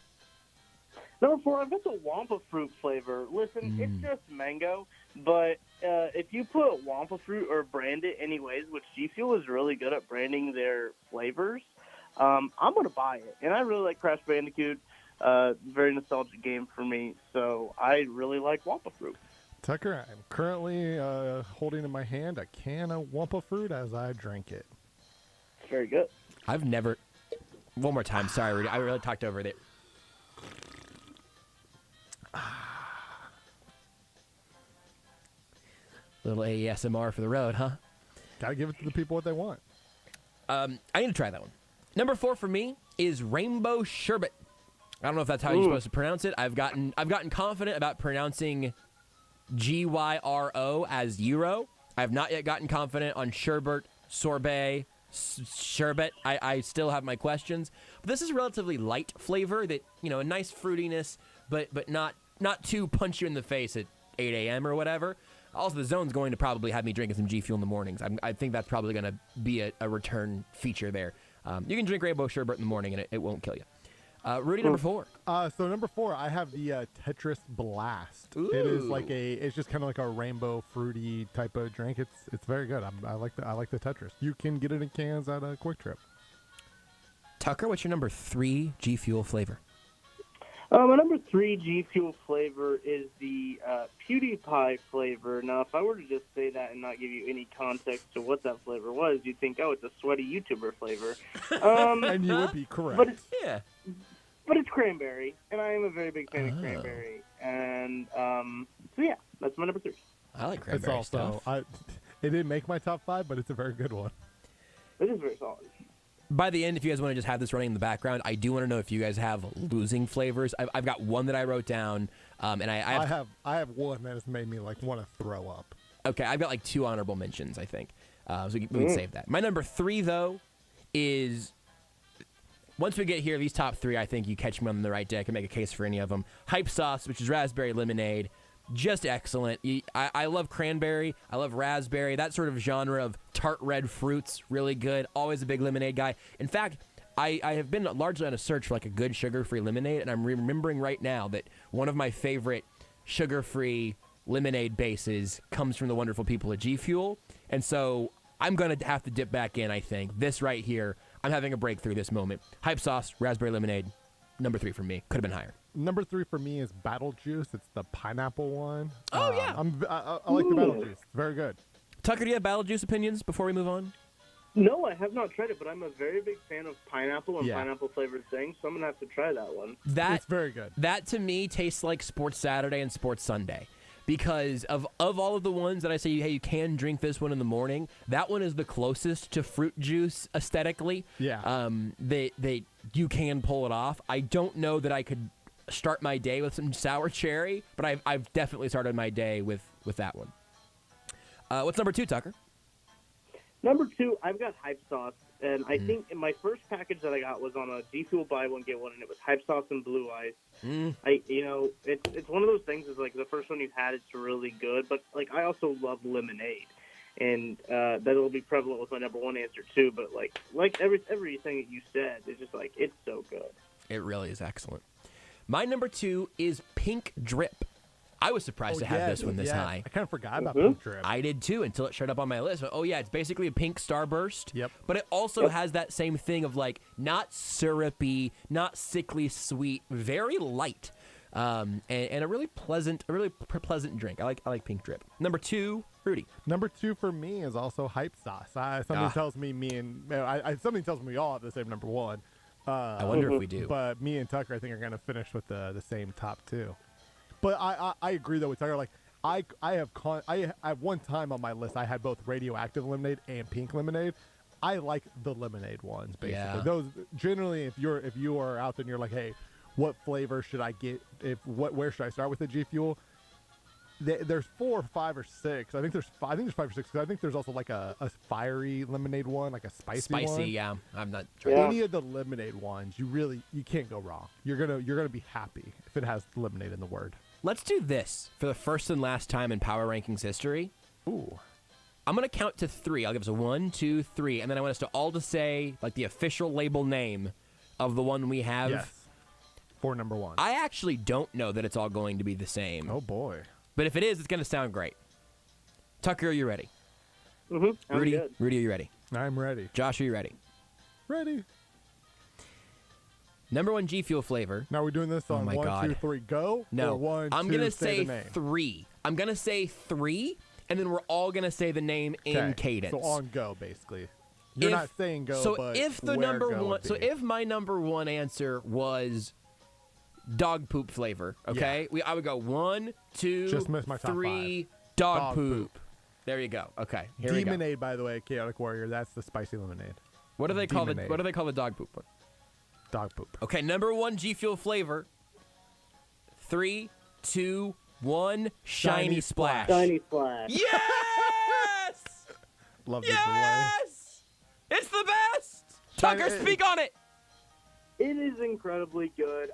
[SPEAKER 20] Number 4, I've got the Wampa fruit flavor. Listen, it's just mango, but if you put Wampa fruit or brand it anyways, which G Fuel is really good at branding their flavors, I'm going to buy it. And I really like Crash Bandicoot. Very nostalgic game for me, so I really like Wampa fruit.
[SPEAKER 2] Tucker, I'm currently holding in my hand a can of Wampa fruit as I drink it.
[SPEAKER 20] It's very good.
[SPEAKER 1] I've never... One more time. Sorry, Rudy. I really talked over it. Little ASMR for the road, huh?
[SPEAKER 2] Gotta give it to the people what they want.
[SPEAKER 1] I need to try that one. Number 4 for me is rainbow sherbet. I don't know if that's how you're supposed to pronounce it. I've gotten confident about pronouncing GYRO as Euro. I have not yet gotten confident on sherbet, sorbet, sherbet. I still have my questions. But this is a relatively light flavor that, a nice fruitiness, but not too punch you in the face at 8 a.m. or whatever. Also, the zone's going to probably have me drinking some G Fuel in the mornings. I think that's probably going to be a return feature there. You can drink rainbow sherbet in the morning and it won't kill you. Rudy, number 4.
[SPEAKER 2] So number 4, I have the Tetris Blast.
[SPEAKER 1] Ooh.
[SPEAKER 2] It is it's just kind of like a rainbow fruity type of drink. It's very good. I like the Tetris. You can get it in cans at a Quick Trip.
[SPEAKER 1] Tucker, what's your number 3 G Fuel flavor?
[SPEAKER 20] My number 3 G Fuel flavor is the PewDiePie flavor. Now, if I were to just say that and not give you any context to what that flavor was, you'd think, oh, it's a sweaty YouTuber flavor.
[SPEAKER 2] And you would be correct.
[SPEAKER 20] But it's cranberry, and I am a very big fan of cranberry. And so, yeah, that's my number 3.
[SPEAKER 1] I like cranberry stuff.
[SPEAKER 2] It didn't make my top 5, but it's a very good one.
[SPEAKER 20] It is very solid.
[SPEAKER 1] By the end, if you guys want to just have this running in the background, I do want to know if you guys have losing flavors. I've got one that I wrote down, and I
[SPEAKER 2] have one that has made me want to throw up.
[SPEAKER 1] Okay, I've got 2 honorable mentions, I think. So we can save that. My number 3, though, is once we get here, these top 3, I think you catch me on the right day. I can make a case for any of them. Hype Sauce, which is raspberry lemonade. Just excellent. I love cranberry. I love raspberry. That sort of genre of tart red fruits, really good. Always a big lemonade guy. In fact, I have been largely on a search for a good sugar-free lemonade, and I'm remembering right now that one of my favorite sugar-free lemonade bases comes from the wonderful people at G Fuel. And so I'm going to have to dip back in, I think. This right here, I'm having a breakthrough this moment. Hype Sauce, raspberry lemonade, number 3 for me. Could have been higher.
[SPEAKER 2] Number 3 for me is Battle Juice. It's the pineapple one.
[SPEAKER 1] Oh, yeah.
[SPEAKER 2] I like the Battle Juice. Very good.
[SPEAKER 1] Tucker, do you have Battle Juice opinions before we move on?
[SPEAKER 20] No, I have not tried it, but I'm a very big fan of pineapple and pineapple-flavored things, so I'm going to have to try that one.
[SPEAKER 2] It's very good.
[SPEAKER 1] That, to me, tastes like Sports Saturday and Sports Sunday. Because of all of the ones that I say, hey, you can drink this one in the morning, that one is the closest to fruit juice aesthetically.
[SPEAKER 2] Yeah.
[SPEAKER 1] You can pull it off. I don't know that I could start my day with some sour cherry, but I've definitely started my day with that one. What's number 2, Tucker?
[SPEAKER 20] Number 2, I've got Hype Sauce, and I think in my first package that I got was on a G Fuel buy one get one, and it was Hype Sauce and Blue Ice. It's one of those things. Is the first one you've had, it's really good, but I also love lemonade, and that'll be prevalent with my number 1 answer too. But everything that you said, it's just it's so good.
[SPEAKER 1] It really is excellent. My number 2 is Pink Drip. I was surprised to have this one this high.
[SPEAKER 2] I kind of forgot about Pink Drip.
[SPEAKER 1] I did too until it showed up on my list. Oh yeah, it's basically a pink starburst. Yep. But it also has that same thing of not syrupy, not sickly sweet, very light, and a really pleasant drink. I like Pink Drip. Number 2, Rudy.
[SPEAKER 2] Number 2 for me is also Hype Sauce. Something tells me something tells me we all have the same number 1.
[SPEAKER 1] I wonder if we do.
[SPEAKER 2] But me and Tucker, I think, are going to finish with the same top 2. But I agree though with Tucker. I have one time on my list I had both radioactive lemonade and pink lemonade. I like the lemonade ones basically.
[SPEAKER 1] Yeah.
[SPEAKER 2] Those generally, if you are out there and you're like, hey, what flavor should I get? Where should I start with the G Fuel? There's 4 or 5 or 6. I think there's 5 or 6. 'Cause I think there's also like a fiery lemonade one, like a spicy one.
[SPEAKER 1] Yeah. I'm not trying.
[SPEAKER 2] Any of the lemonade ones, you can't go wrong. You're gonna be happy if it has lemonade in the word.
[SPEAKER 1] Let's do this for the first and last time in Power Rankings history.
[SPEAKER 2] Ooh.
[SPEAKER 1] I'm going to count to 3. I'll give us a 1, 2, 3, and then I want us to all just say like the official label name of the one we have.
[SPEAKER 2] Yes. For number 1.
[SPEAKER 1] I actually don't know that it's all going to be the same.
[SPEAKER 2] Oh boy.
[SPEAKER 1] But if it is, it's going to sound great. Tucker, are you ready?
[SPEAKER 20] Mm-hmm.
[SPEAKER 1] Rudy, are you ready?
[SPEAKER 2] I'm ready.
[SPEAKER 1] Josh, are you ready?
[SPEAKER 2] Ready.
[SPEAKER 1] Number 1 G Fuel flavor.
[SPEAKER 2] Now we're doing this on 1, 2, 3, go?
[SPEAKER 1] No.
[SPEAKER 2] Or 1,
[SPEAKER 1] I'm
[SPEAKER 2] 2,
[SPEAKER 1] going to
[SPEAKER 2] say
[SPEAKER 1] say
[SPEAKER 2] the name?
[SPEAKER 1] 3. I'm going to say 3, and then we're all going to say the name in
[SPEAKER 2] Okay,
[SPEAKER 1] cadence.
[SPEAKER 2] So on go, basically. You're not saying go,
[SPEAKER 1] so
[SPEAKER 2] but
[SPEAKER 1] if the
[SPEAKER 2] where
[SPEAKER 1] number
[SPEAKER 2] go
[SPEAKER 1] one,
[SPEAKER 2] would
[SPEAKER 1] so
[SPEAKER 2] be.
[SPEAKER 1] if my number 1 answer was dog poop flavor, okay, I would go 1, 2,
[SPEAKER 2] Just missed my top
[SPEAKER 1] 3,
[SPEAKER 2] 5.
[SPEAKER 1] dog
[SPEAKER 2] Dog
[SPEAKER 1] poop. There you go. Okay, here we go.
[SPEAKER 2] Demonade, by the way, Chaotic Warrior. That's the spicy lemonade.
[SPEAKER 1] What do they call the
[SPEAKER 2] Demonade.
[SPEAKER 1] What do they call the dog poop one?
[SPEAKER 2] Dog poop.
[SPEAKER 1] Okay, number 1 G Fuel flavor. 3, 2, 1. Shiny Splash.
[SPEAKER 20] Shiny Splash.
[SPEAKER 1] Yes!
[SPEAKER 2] Love this
[SPEAKER 1] Yes! It's the best. Tucker, speak on it.
[SPEAKER 20] It is incredibly good.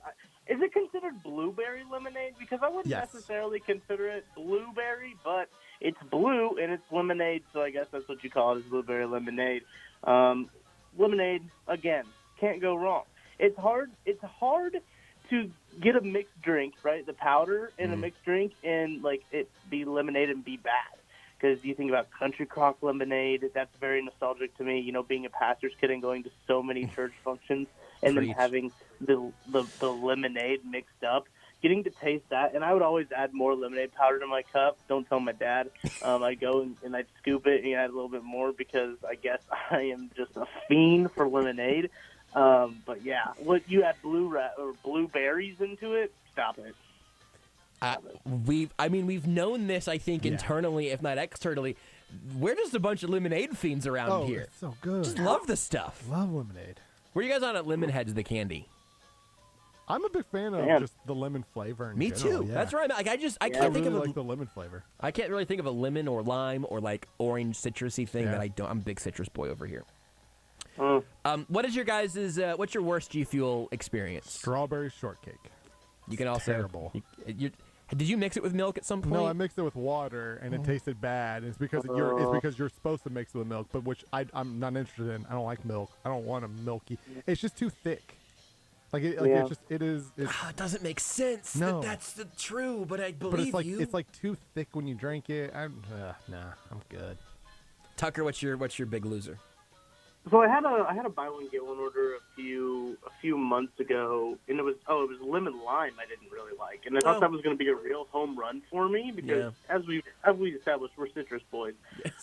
[SPEAKER 20] Is it considered blueberry lemonade? Because I wouldn't
[SPEAKER 2] Yes.
[SPEAKER 20] necessarily consider it blueberry, but it's blue and it's lemonade, so I guess that's what you call it, is blueberry lemonade. Lemonade, again, can't go wrong. It's hard to get a mixed drink, right? The powder in a mixed drink and like it be lemonade and be bad. Because you think about Country Crock lemonade, that's very nostalgic to me. You know, being a pastor's kid and going to so many church functions, and then having the lemonade mixed up, getting to taste that. And I would always add more lemonade powder to my cup. Don't tell my dad. I'd go and I'd scoop it and add a little bit more because I guess I am just a fiend for lemonade. But yeah, what you add blueberries into it? Stop it.
[SPEAKER 1] We've known this, I think, internally, if not externally. We're just a bunch of lemonade fiends around here.
[SPEAKER 2] It's so good.
[SPEAKER 1] Just love the stuff.
[SPEAKER 2] Love lemonade.
[SPEAKER 1] Were you guys on at Lemon Heads, the candy?
[SPEAKER 2] I'm a big fan of just the lemon flavor. In
[SPEAKER 1] Me
[SPEAKER 2] general,
[SPEAKER 1] too.
[SPEAKER 2] Yeah.
[SPEAKER 1] That's right. Like I can't think
[SPEAKER 2] really
[SPEAKER 1] of
[SPEAKER 2] like the lemon flavor.
[SPEAKER 1] I can't really think of a lemon or lime or like orange citrusy thing that I don't. I'm a big citrus boy over here. What is your guys' what's your worst G Fuel experience?
[SPEAKER 2] Strawberry shortcake.
[SPEAKER 1] You can also
[SPEAKER 2] terrible.
[SPEAKER 1] Did you mix it with milk at some point?
[SPEAKER 2] No, I mixed it with water, and it tasted bad. It's because you're supposed to mix it with milk, but which I'm not interested in. I don't like milk. I don't want a milky. It's just too thick. It
[SPEAKER 1] doesn't make sense.
[SPEAKER 2] No.
[SPEAKER 1] That's the true, but I believe
[SPEAKER 2] But it's like
[SPEAKER 1] you.
[SPEAKER 2] it's like too thick when you drink it. I'm good.
[SPEAKER 1] Tucker, what's your big loser?
[SPEAKER 20] So I had a buy one get one order a few months ago, and it was lemon lime I didn't really like, and I thought that was going to be a real home run for me because as we established, we're citrus boys,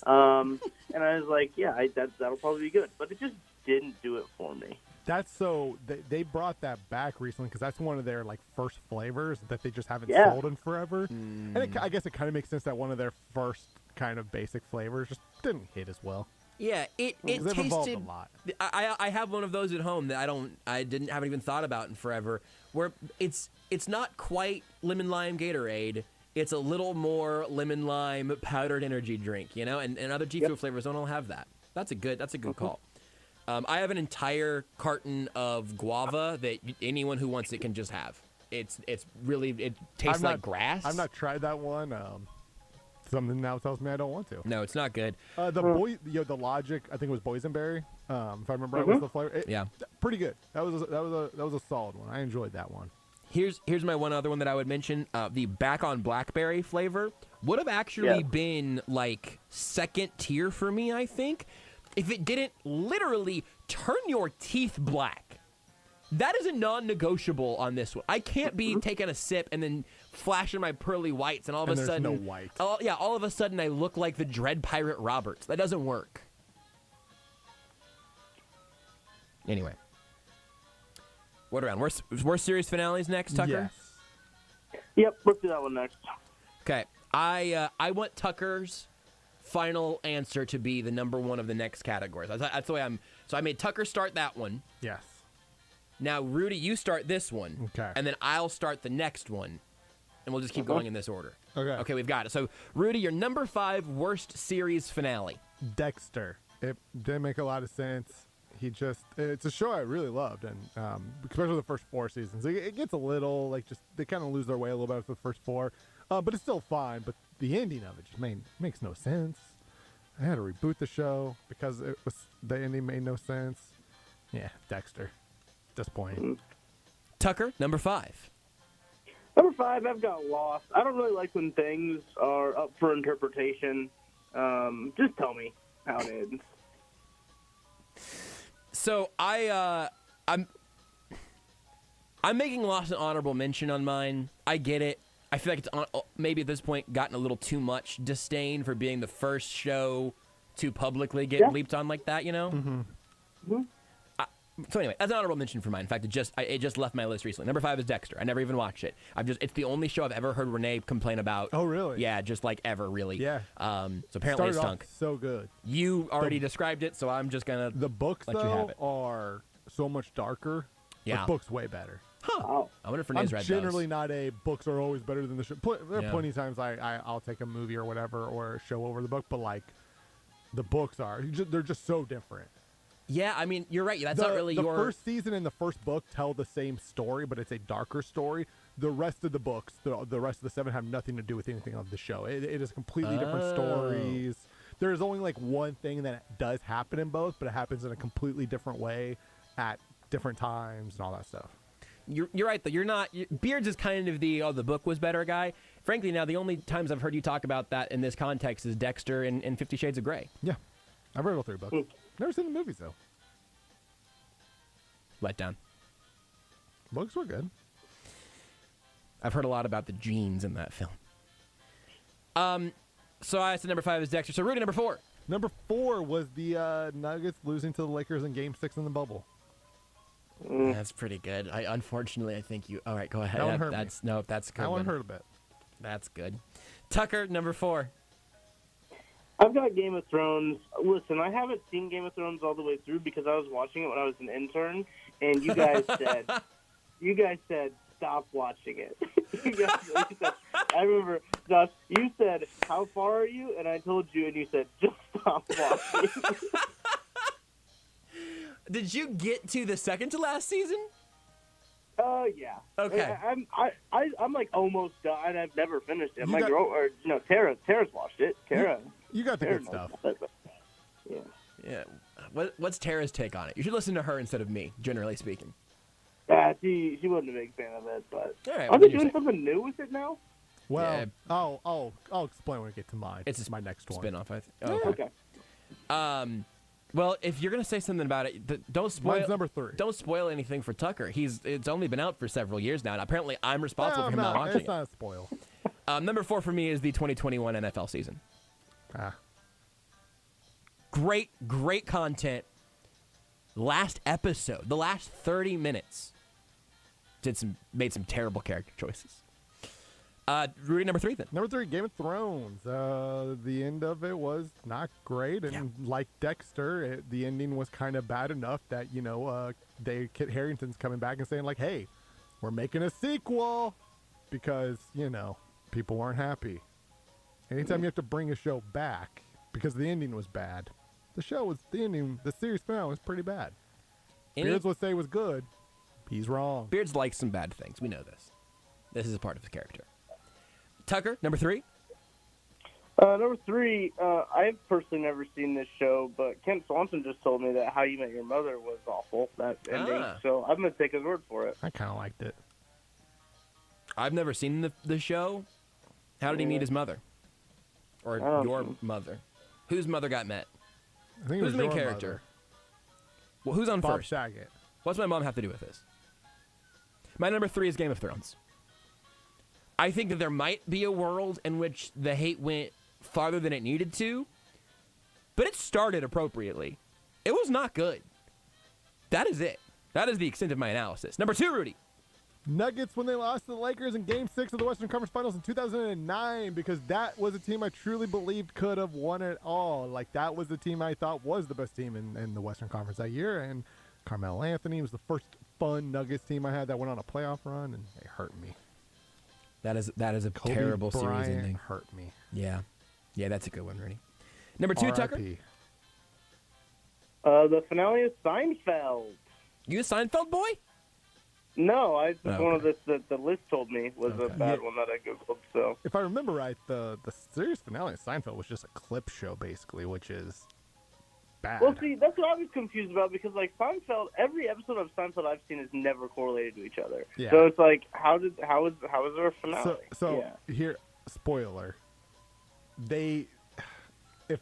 [SPEAKER 20] and I was like, that'll probably be good, but it just didn't do it for me.
[SPEAKER 2] That's so they brought that back recently because that's one of their first flavors that they just haven't sold in forever, and I guess it kind of makes sense that one of their first kind of basic flavors just didn't hit as well.
[SPEAKER 1] Yeah, it
[SPEAKER 2] they've evolved
[SPEAKER 1] tasted.
[SPEAKER 2] a lot.
[SPEAKER 1] I have one of those at home that I haven't even thought about in forever. Where it's not quite lemon lime Gatorade. It's a little more lemon lime powdered energy drink, and other G Fuel flavors don't all have that. That's a good call. I have an entire carton of guava that anyone who wants it can just have. It tastes like grass.
[SPEAKER 2] I've not tried that one. Something now tells me I don't want to.
[SPEAKER 1] No, it's not good.
[SPEAKER 2] The Logic, I think it was boysenberry. If I remember right, was the flavor. Pretty good. That was a solid one. I enjoyed that one.
[SPEAKER 1] Here's my one other one that I would mention. The Back on Blackberry flavor would have actually been second tier for me, I think, if it didn't literally turn your teeth black. That is a non-negotiable on this one. I can't be taking a sip and then flashing my pearly whites, and all of a sudden,
[SPEAKER 2] no white.
[SPEAKER 1] All of a sudden I look like the Dread Pirate Roberts. That doesn't work. Anyway, what around? Worst series finales next, Tucker?
[SPEAKER 20] Yes. Yep, let's do that one next.
[SPEAKER 1] Okay, I want Tucker's final answer to be the number one of the next categories. That's the way I'm. So I made Tucker start that one.
[SPEAKER 2] Yes.
[SPEAKER 1] Now, Rudy, you start this one.
[SPEAKER 2] Okay.
[SPEAKER 1] And then I'll start the next one. And we'll just keep going in this order.
[SPEAKER 2] Okay.
[SPEAKER 1] Okay, we've got it. So, Rudy, your number 5 worst series finale.
[SPEAKER 2] Dexter. It didn't make a lot of sense. It's a show I really loved, and especially the first 4 seasons. It gets a little, they kind of lose their way a little bit after the first 4. But it's still fine. But the ending of it just makes no sense. I had to reboot the show because the ending made no sense. Yeah, Dexter. Disappointing.
[SPEAKER 1] Tucker, number 5.
[SPEAKER 20] Number 5, I've got Lost. I don't really like when things are up for interpretation. Just tell me how it ends.
[SPEAKER 1] So I'm making Lost an honorable mention on mine. I get it. I feel like it's maybe at this point gotten a little too much disdain for being the first show to publicly get leaped on like that, you know?
[SPEAKER 20] Mm-hmm.
[SPEAKER 1] So anyway, that's an honorable mention for mine. In fact, it just left my list recently. Number 5 is Dexter. I never even watched it. It's the only show I've ever heard Renee complain about.
[SPEAKER 2] Oh, really?
[SPEAKER 1] Yeah, just like ever, really.
[SPEAKER 2] Yeah.
[SPEAKER 1] So apparently it stunk.
[SPEAKER 2] So good.
[SPEAKER 1] You already described it, so I'm just gonna
[SPEAKER 2] the books
[SPEAKER 1] let you have it.
[SPEAKER 2] Are so much darker.
[SPEAKER 1] Yeah.
[SPEAKER 2] The book's way better.
[SPEAKER 1] Huh. I wonder if Renee's read
[SPEAKER 2] generally
[SPEAKER 1] those.
[SPEAKER 2] not a books are always better than the show. There are plenty of times I'll take a movie or whatever or a show over the book, but the books they're just so different.
[SPEAKER 1] Yeah, I mean, you're right. That's not really
[SPEAKER 2] the first season and the first book tell the same story, but it's a darker story. The rest of the books, the rest of the 7 have nothing to do with anything of the show. It is completely different stories. There's only one thing that does happen in both, but it happens in a completely different way at different times and all that stuff.
[SPEAKER 1] You're right, though. You're not. Beards is kind of the book was better guy. Frankly, now the only times I've heard you talk about that in this context is Dexter and 50 Shades of Grey.
[SPEAKER 2] Yeah. I've read all 3 books. Never seen the movies, though.
[SPEAKER 1] Let down.
[SPEAKER 2] Books were good.
[SPEAKER 1] I've heard a lot about the genes in that film. So I said number 5 is Dexter. So Rudy, number 4.
[SPEAKER 2] Number 4 was the Nuggets losing to the Lakers in Game 6 in the bubble.
[SPEAKER 1] That's pretty good. Unfortunately, I think you... All right, go ahead.
[SPEAKER 2] That one hurt me.
[SPEAKER 1] No, that's good.
[SPEAKER 2] That one hurt a bit.
[SPEAKER 1] That's good. Tucker, number 4.
[SPEAKER 20] I've got Game of Thrones. Listen, I haven't seen Game of Thrones all the way through because I was watching it when I was an intern, and you guys said stop watching it. I remember, Josh, you said, how far are you? And I told you, and you said, just stop watching.
[SPEAKER 1] Did you get to the second to last season?
[SPEAKER 20] Yeah.
[SPEAKER 1] Okay.
[SPEAKER 20] I'm almost done, and I've never finished it. Tara's watched it. Tara.
[SPEAKER 2] You got the good stuff.
[SPEAKER 20] Yeah.
[SPEAKER 1] Yeah. What's Tara's take on it? You should listen to her instead of me, generally speaking.
[SPEAKER 20] She wasn't a big fan of it, but
[SPEAKER 1] all right,
[SPEAKER 20] are they doing something new with it now?
[SPEAKER 2] Well, I'll explain when I get to mine.
[SPEAKER 1] It's
[SPEAKER 2] my next one.
[SPEAKER 1] Spin-off, I think.
[SPEAKER 20] Oh,
[SPEAKER 1] okay. Well, if you're gonna say something about it, don't spoil.
[SPEAKER 2] Mine's number 3.
[SPEAKER 1] Don't spoil anything for Tucker. It's only been out for several years now, and apparently I'm responsible for him not watching it.
[SPEAKER 2] It's not a spoil.
[SPEAKER 1] Number 4 for me is the 2021 NFL season. Great content. Last episode, the last 30 minutes, made some terrible character choices. Rudy, number 3 then.
[SPEAKER 2] Number 3, Game of Thrones. The end of it was not great, and like Dexter, the ending was kind of bad enough that Kit Harington's coming back and saying hey, we're making a sequel because people weren't happy. Anytime you have to bring a show back because the ending was bad, the series finale was pretty bad. Beards would say it was good. He's wrong.
[SPEAKER 1] Beards likes some bad things. We know this. This is a part of his character. Tucker, number 3.
[SPEAKER 20] Number 3, I've personally never seen this show, but Kent Swanson just told me that How You Met Your Mother was awful, that ending. So I'm going to take his word for it.
[SPEAKER 2] I kind of liked it.
[SPEAKER 1] I've never seen the show. How did he meet his mother? Or your mother? Whose mother got met?
[SPEAKER 2] I think it
[SPEAKER 1] who's
[SPEAKER 2] was
[SPEAKER 1] the main
[SPEAKER 2] your
[SPEAKER 1] character?
[SPEAKER 2] mother.
[SPEAKER 1] Well, who's on
[SPEAKER 2] Bob
[SPEAKER 1] first?
[SPEAKER 2] Saget.
[SPEAKER 1] What's my mom have to do with this? My number 3 is Game of Thrones. I think that there might be a world in which the hate went farther than it needed to, but it started appropriately. It was not good. That is it. That is the extent of my analysis. Number 2, Rudy.
[SPEAKER 2] Nuggets when they lost to the Lakers in Game 6 of the Western Conference Finals in 2009, because that was a team I truly believed could have won it all. Like, that was the team I thought was the best team in the Western Conference that year, and Carmelo Anthony was the first fun Nuggets team I had that went on a playoff run, and they hurt me.
[SPEAKER 1] That is a
[SPEAKER 2] Kobe
[SPEAKER 1] terrible
[SPEAKER 2] Bryant
[SPEAKER 1] series ending.
[SPEAKER 2] hurt me.
[SPEAKER 1] Yeah. Yeah, that's a good one, Rudy. Number 2, Tucker?
[SPEAKER 2] R.I.P.
[SPEAKER 20] The finale of Seinfeld.
[SPEAKER 1] You a Seinfeld boy?
[SPEAKER 20] No, I just
[SPEAKER 1] Okay.
[SPEAKER 20] one of the list told me was a bad one that I googled. So
[SPEAKER 2] If I remember right, the series finale of Seinfeld was just a clip show, basically, which is bad.
[SPEAKER 20] well, see, that's what I was confused about because like Seinfeld, every episode of Seinfeld I've seen is never correlated to each other.
[SPEAKER 2] Yeah.
[SPEAKER 20] So it's like, how is there a finale?
[SPEAKER 2] So
[SPEAKER 20] yeah.
[SPEAKER 2] here, spoiler.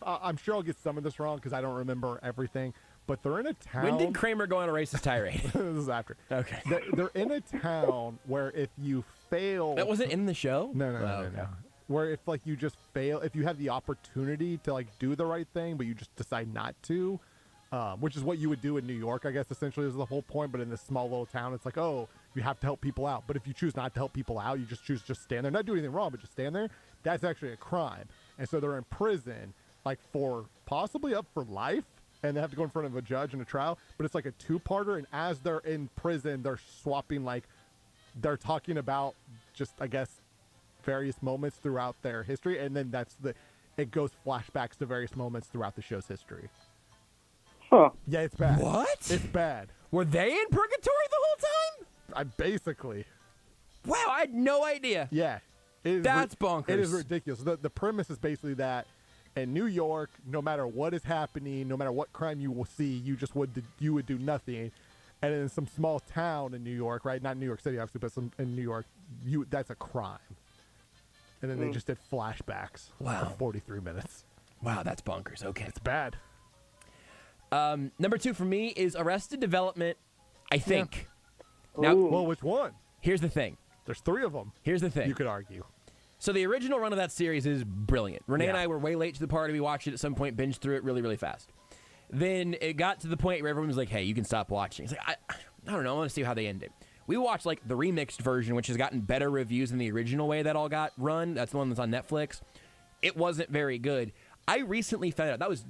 [SPEAKER 2] I'm sure I'll get some of this wrong because I don't remember everything, but they're in a town.
[SPEAKER 1] When did Kramer go on a racist tirade?
[SPEAKER 2] This is after.
[SPEAKER 1] Okay.
[SPEAKER 2] They're in a town where if you fail,
[SPEAKER 1] That wasn't in the show?
[SPEAKER 2] No.
[SPEAKER 1] okay.
[SPEAKER 2] Where if like you just fail, if you have the opportunity to like do the right thing, but you just decide not to, which is what you would do in New York, I guess essentially is the whole point. But in this small little town, it's like, oh, you have to help people out. But if you choose not to help people out, you just choose to just stand there, not do anything wrong, but just stand there. That's actually a crime. And so they're in prison, like for possibly up for life. And they have to go in front of a judge in a trial, but it's like a two-parter. And as they're in prison, they're swapping, like, they're talking about just, I guess, various moments throughout their history, and then it goes flashbacks to various moments throughout the show's history.
[SPEAKER 20] Huh?
[SPEAKER 2] Yeah, it's bad.
[SPEAKER 1] What?
[SPEAKER 2] It's bad.
[SPEAKER 1] Were they in purgatory the whole time?
[SPEAKER 2] Basically.
[SPEAKER 1] Wow, I had no idea.
[SPEAKER 2] Yeah.
[SPEAKER 1] That's bonkers.
[SPEAKER 2] It is ridiculous. The premise is basically that in New York, no matter what is happening, no matter what crime you will see, you would do nothing. And in some small town in New York, right? Not New York City, obviously, but in New York, that's a crime. And then they just did flashbacks for 43 minutes.
[SPEAKER 1] Wow, that's bonkers. Okay.
[SPEAKER 2] It's bad.
[SPEAKER 1] Number 2 for me is Arrested Development, I think.
[SPEAKER 2] Yeah.
[SPEAKER 1] Now,
[SPEAKER 2] well, which one?
[SPEAKER 1] Here's the thing.
[SPEAKER 2] There's 3 of them.
[SPEAKER 1] Here's the thing.
[SPEAKER 2] You could argue.
[SPEAKER 1] So the original run of that series is brilliant. Renee and I were way late to the party. We watched it at some point, binged through it really, really fast. Then it got to the point where everyone was like, hey, you can stop watching. It's like, I don't know. I want to see how they end it. We watched like the remixed version, which has gotten better reviews than the original way that all got run. That's the one that's on Netflix. It wasn't very good. I recently found out, that was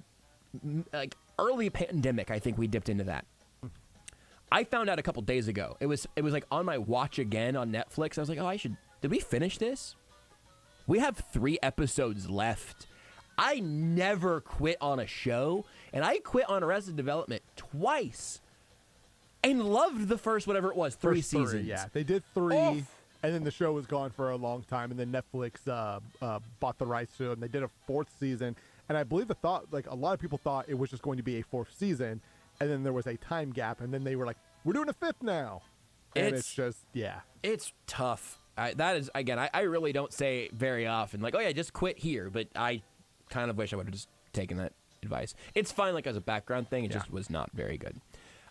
[SPEAKER 1] like early pandemic, I think we dipped into that. I found out a couple days ago. It was like on my watch again on Netflix. I was like, did we finish this? We have 3 episodes left. I never quit on a show, and I quit on Arrested Development twice and loved the first, whatever it was, 3 seasons.
[SPEAKER 2] Yeah, they did 3, and then the show was gone for a long time, and then Netflix bought the rights to it, and they did a 4th season. And I believe a lot of people thought it was just going to be a 4th season, and then there was a time gap, and then they were like, we're doing a 5th now. And it's just, yeah.
[SPEAKER 1] It's tough. That is, again, I really don't say very often, like, oh yeah, just quit here, but I kind of wish I would have just taken that advice. It's fine, like, as a background thing. It just was not very good.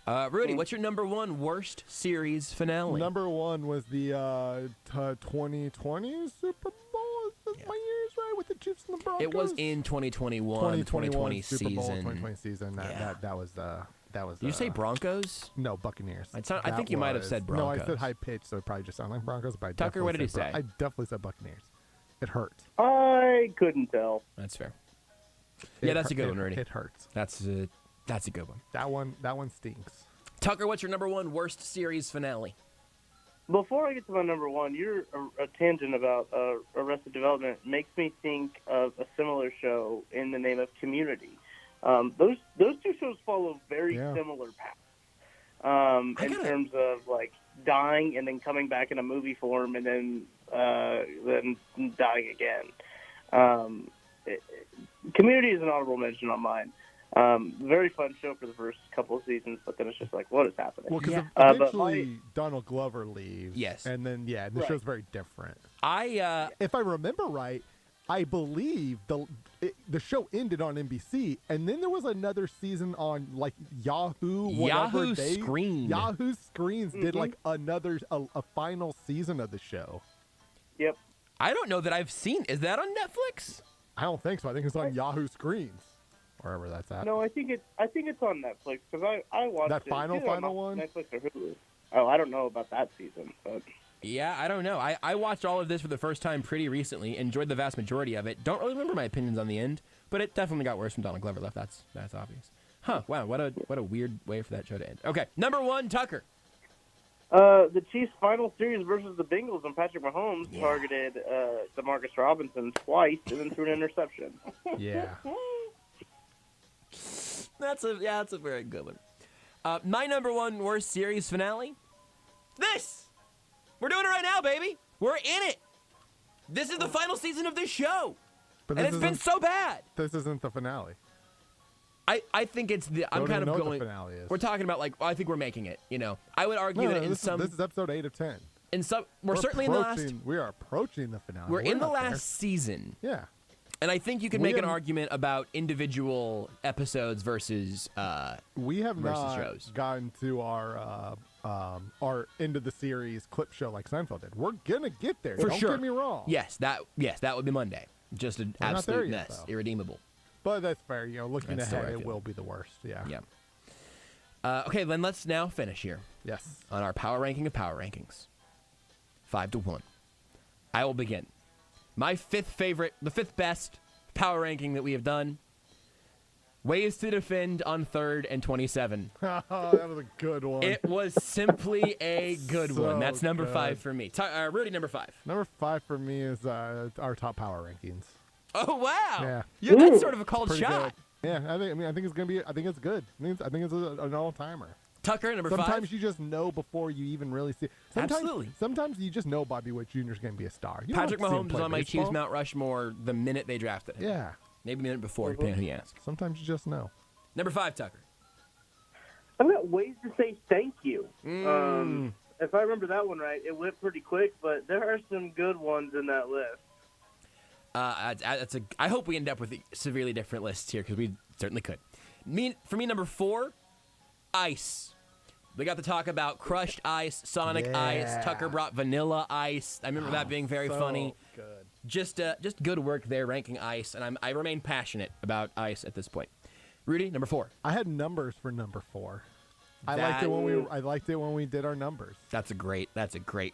[SPEAKER 1] Rudy, what's your number 1 worst series finale?
[SPEAKER 2] Number 1 was the 2020 Super Bowl. Is my years right with the Chiefs and the Broncos?
[SPEAKER 1] It was in 2021, the 2020
[SPEAKER 2] Super Bowl,
[SPEAKER 1] season.
[SPEAKER 2] 2020 season. That was.
[SPEAKER 1] Did you say Broncos?
[SPEAKER 2] No, Buccaneers.
[SPEAKER 1] I think you might have said Broncos.
[SPEAKER 2] No, I said high pitch, so it probably just sounded like Broncos. But
[SPEAKER 1] Tucker, what did he say?
[SPEAKER 2] I definitely said Buccaneers. It hurt.
[SPEAKER 20] I couldn't tell.
[SPEAKER 1] That's fair. Yeah, that's a good one, Rudy.
[SPEAKER 2] It hurts.
[SPEAKER 1] That's a good one.
[SPEAKER 2] That one stinks.
[SPEAKER 1] Tucker, what's your number 1 worst series finale?
[SPEAKER 20] Before I get to my number 1, your a tangent about Arrested Development makes me think of a similar show in the name of Community. Those 2 shows follow very similar paths in terms of like dying and then coming back in a movie form and then dying again. Community is an honorable mention on mine. Very fun show for the first couple of seasons, but then it's just like, what is happening?
[SPEAKER 2] Well, because eventually Donald Glover leaves.
[SPEAKER 1] Yes.
[SPEAKER 2] And then, the show's very different.
[SPEAKER 1] If
[SPEAKER 2] I remember right, I believe the show ended on NBC, and then there was another season on like Yahoo.
[SPEAKER 1] Yahoo Screens.
[SPEAKER 2] Yahoo Screens did like a final season of the show.
[SPEAKER 20] Yep.
[SPEAKER 1] I don't know that I've seen. Is that on Netflix?
[SPEAKER 2] I don't think so. I think it's on Yahoo Screens, wherever that's at.
[SPEAKER 20] No, I think it's on Netflix because I watched
[SPEAKER 2] that
[SPEAKER 20] it.
[SPEAKER 2] final
[SPEAKER 20] on
[SPEAKER 2] one.
[SPEAKER 20] Netflix or Hulu. Oh, I don't know about that season, but
[SPEAKER 1] Yeah, I don't know. I watched all of this for the first time pretty recently. Enjoyed the vast majority of it. Don't really remember my opinions on the end, but it definitely got worse when Donald Glover left. That's obvious. Huh? Wow. What a weird way for that show to end. Okay, number 1, Tucker.
[SPEAKER 20] the Chiefs' final series versus the Bengals, and Patrick Mahomes targeted Demarcus Robinson twice and then threw an interception.
[SPEAKER 2] Yeah.
[SPEAKER 1] That's a very good one. My number 1 worst series finale. This. We're doing it right now, baby. We're in it. This is the final season of this show.
[SPEAKER 2] But
[SPEAKER 1] and it's been so bad.
[SPEAKER 2] This isn't the finale.
[SPEAKER 1] I think it's the. I'm kind of
[SPEAKER 2] know
[SPEAKER 1] going.
[SPEAKER 2] What the finale is.
[SPEAKER 1] We're talking about I think we're making it. You know, I would argue that in
[SPEAKER 2] this
[SPEAKER 1] some.
[SPEAKER 2] This is episode 8 of 10.
[SPEAKER 1] In some, we're certainly in the last.
[SPEAKER 2] We are approaching the finale.
[SPEAKER 1] We're in the
[SPEAKER 2] not
[SPEAKER 1] last
[SPEAKER 2] there.
[SPEAKER 1] season.
[SPEAKER 2] Yeah.
[SPEAKER 1] And I think you could make an argument about individual episodes versus
[SPEAKER 2] we have
[SPEAKER 1] versus
[SPEAKER 2] not
[SPEAKER 1] shows.
[SPEAKER 2] gotten to our end of the series clip show like Seinfeld did. We're gonna get there.
[SPEAKER 1] For
[SPEAKER 2] Don't
[SPEAKER 1] sure.
[SPEAKER 2] get me wrong.
[SPEAKER 1] Yes, that would be Monday. Just an
[SPEAKER 2] We're not there
[SPEAKER 1] absolute
[SPEAKER 2] yet,
[SPEAKER 1] mess,
[SPEAKER 2] though.
[SPEAKER 1] irredeemable.
[SPEAKER 2] But that's fair. You know, looking
[SPEAKER 1] That's the
[SPEAKER 2] ahead,
[SPEAKER 1] way I
[SPEAKER 2] it
[SPEAKER 1] feel.
[SPEAKER 2] will be the worst. Yeah.
[SPEAKER 1] Yeah. Okay, then let's now finish here.
[SPEAKER 2] Yes.
[SPEAKER 1] On our power ranking of power rankings. 5-1. I will begin. My fifth favorite, the fifth best power ranking that we have done. Ways to defend on 3rd and 27.
[SPEAKER 2] That was a good one.
[SPEAKER 1] It was simply a good
[SPEAKER 2] So
[SPEAKER 1] one. That's number
[SPEAKER 2] good.
[SPEAKER 1] 5 for me. Rudy, number 5.
[SPEAKER 2] Number 5 for me is our top power rankings.
[SPEAKER 1] Oh wow!
[SPEAKER 2] Yeah,
[SPEAKER 1] That's sort of a cold
[SPEAKER 2] Pretty
[SPEAKER 1] shot.
[SPEAKER 2] good. Yeah, I think it's gonna be. I think it's good. I think it's an all timer.
[SPEAKER 1] Tucker, number 5.
[SPEAKER 2] Sometimes you just know before you even really see.
[SPEAKER 1] Absolutely.
[SPEAKER 2] Sometimes you just know Bobby Witt Jr. is going to be a star. You don't
[SPEAKER 1] Patrick
[SPEAKER 2] have to see him
[SPEAKER 1] Mahomes
[SPEAKER 2] play
[SPEAKER 1] is on my
[SPEAKER 2] baseball.
[SPEAKER 1] Chiefs Mount Rushmore the minute they drafted him.
[SPEAKER 2] Yeah.
[SPEAKER 1] Maybe a minute before, depending on who you ask.
[SPEAKER 2] Sometimes you just know.
[SPEAKER 1] Number 5, Tucker.
[SPEAKER 20] I've got ways to say thank you.
[SPEAKER 1] Mm.
[SPEAKER 20] If I remember that one right, it went pretty quick, but there are some good ones in that list.
[SPEAKER 1] I hope we end up with severely different lists here because we certainly could. For me, number 4, ice. We got to talk about crushed ice, Sonic ice. Tucker brought vanilla ice. I remember that being very funny.
[SPEAKER 2] Good.
[SPEAKER 1] Just good work there ranking ice, and I remain passionate about ice at this point. Rudy, number 4.
[SPEAKER 2] I had numbers for number 4. I liked it when we did our numbers.
[SPEAKER 1] That's a great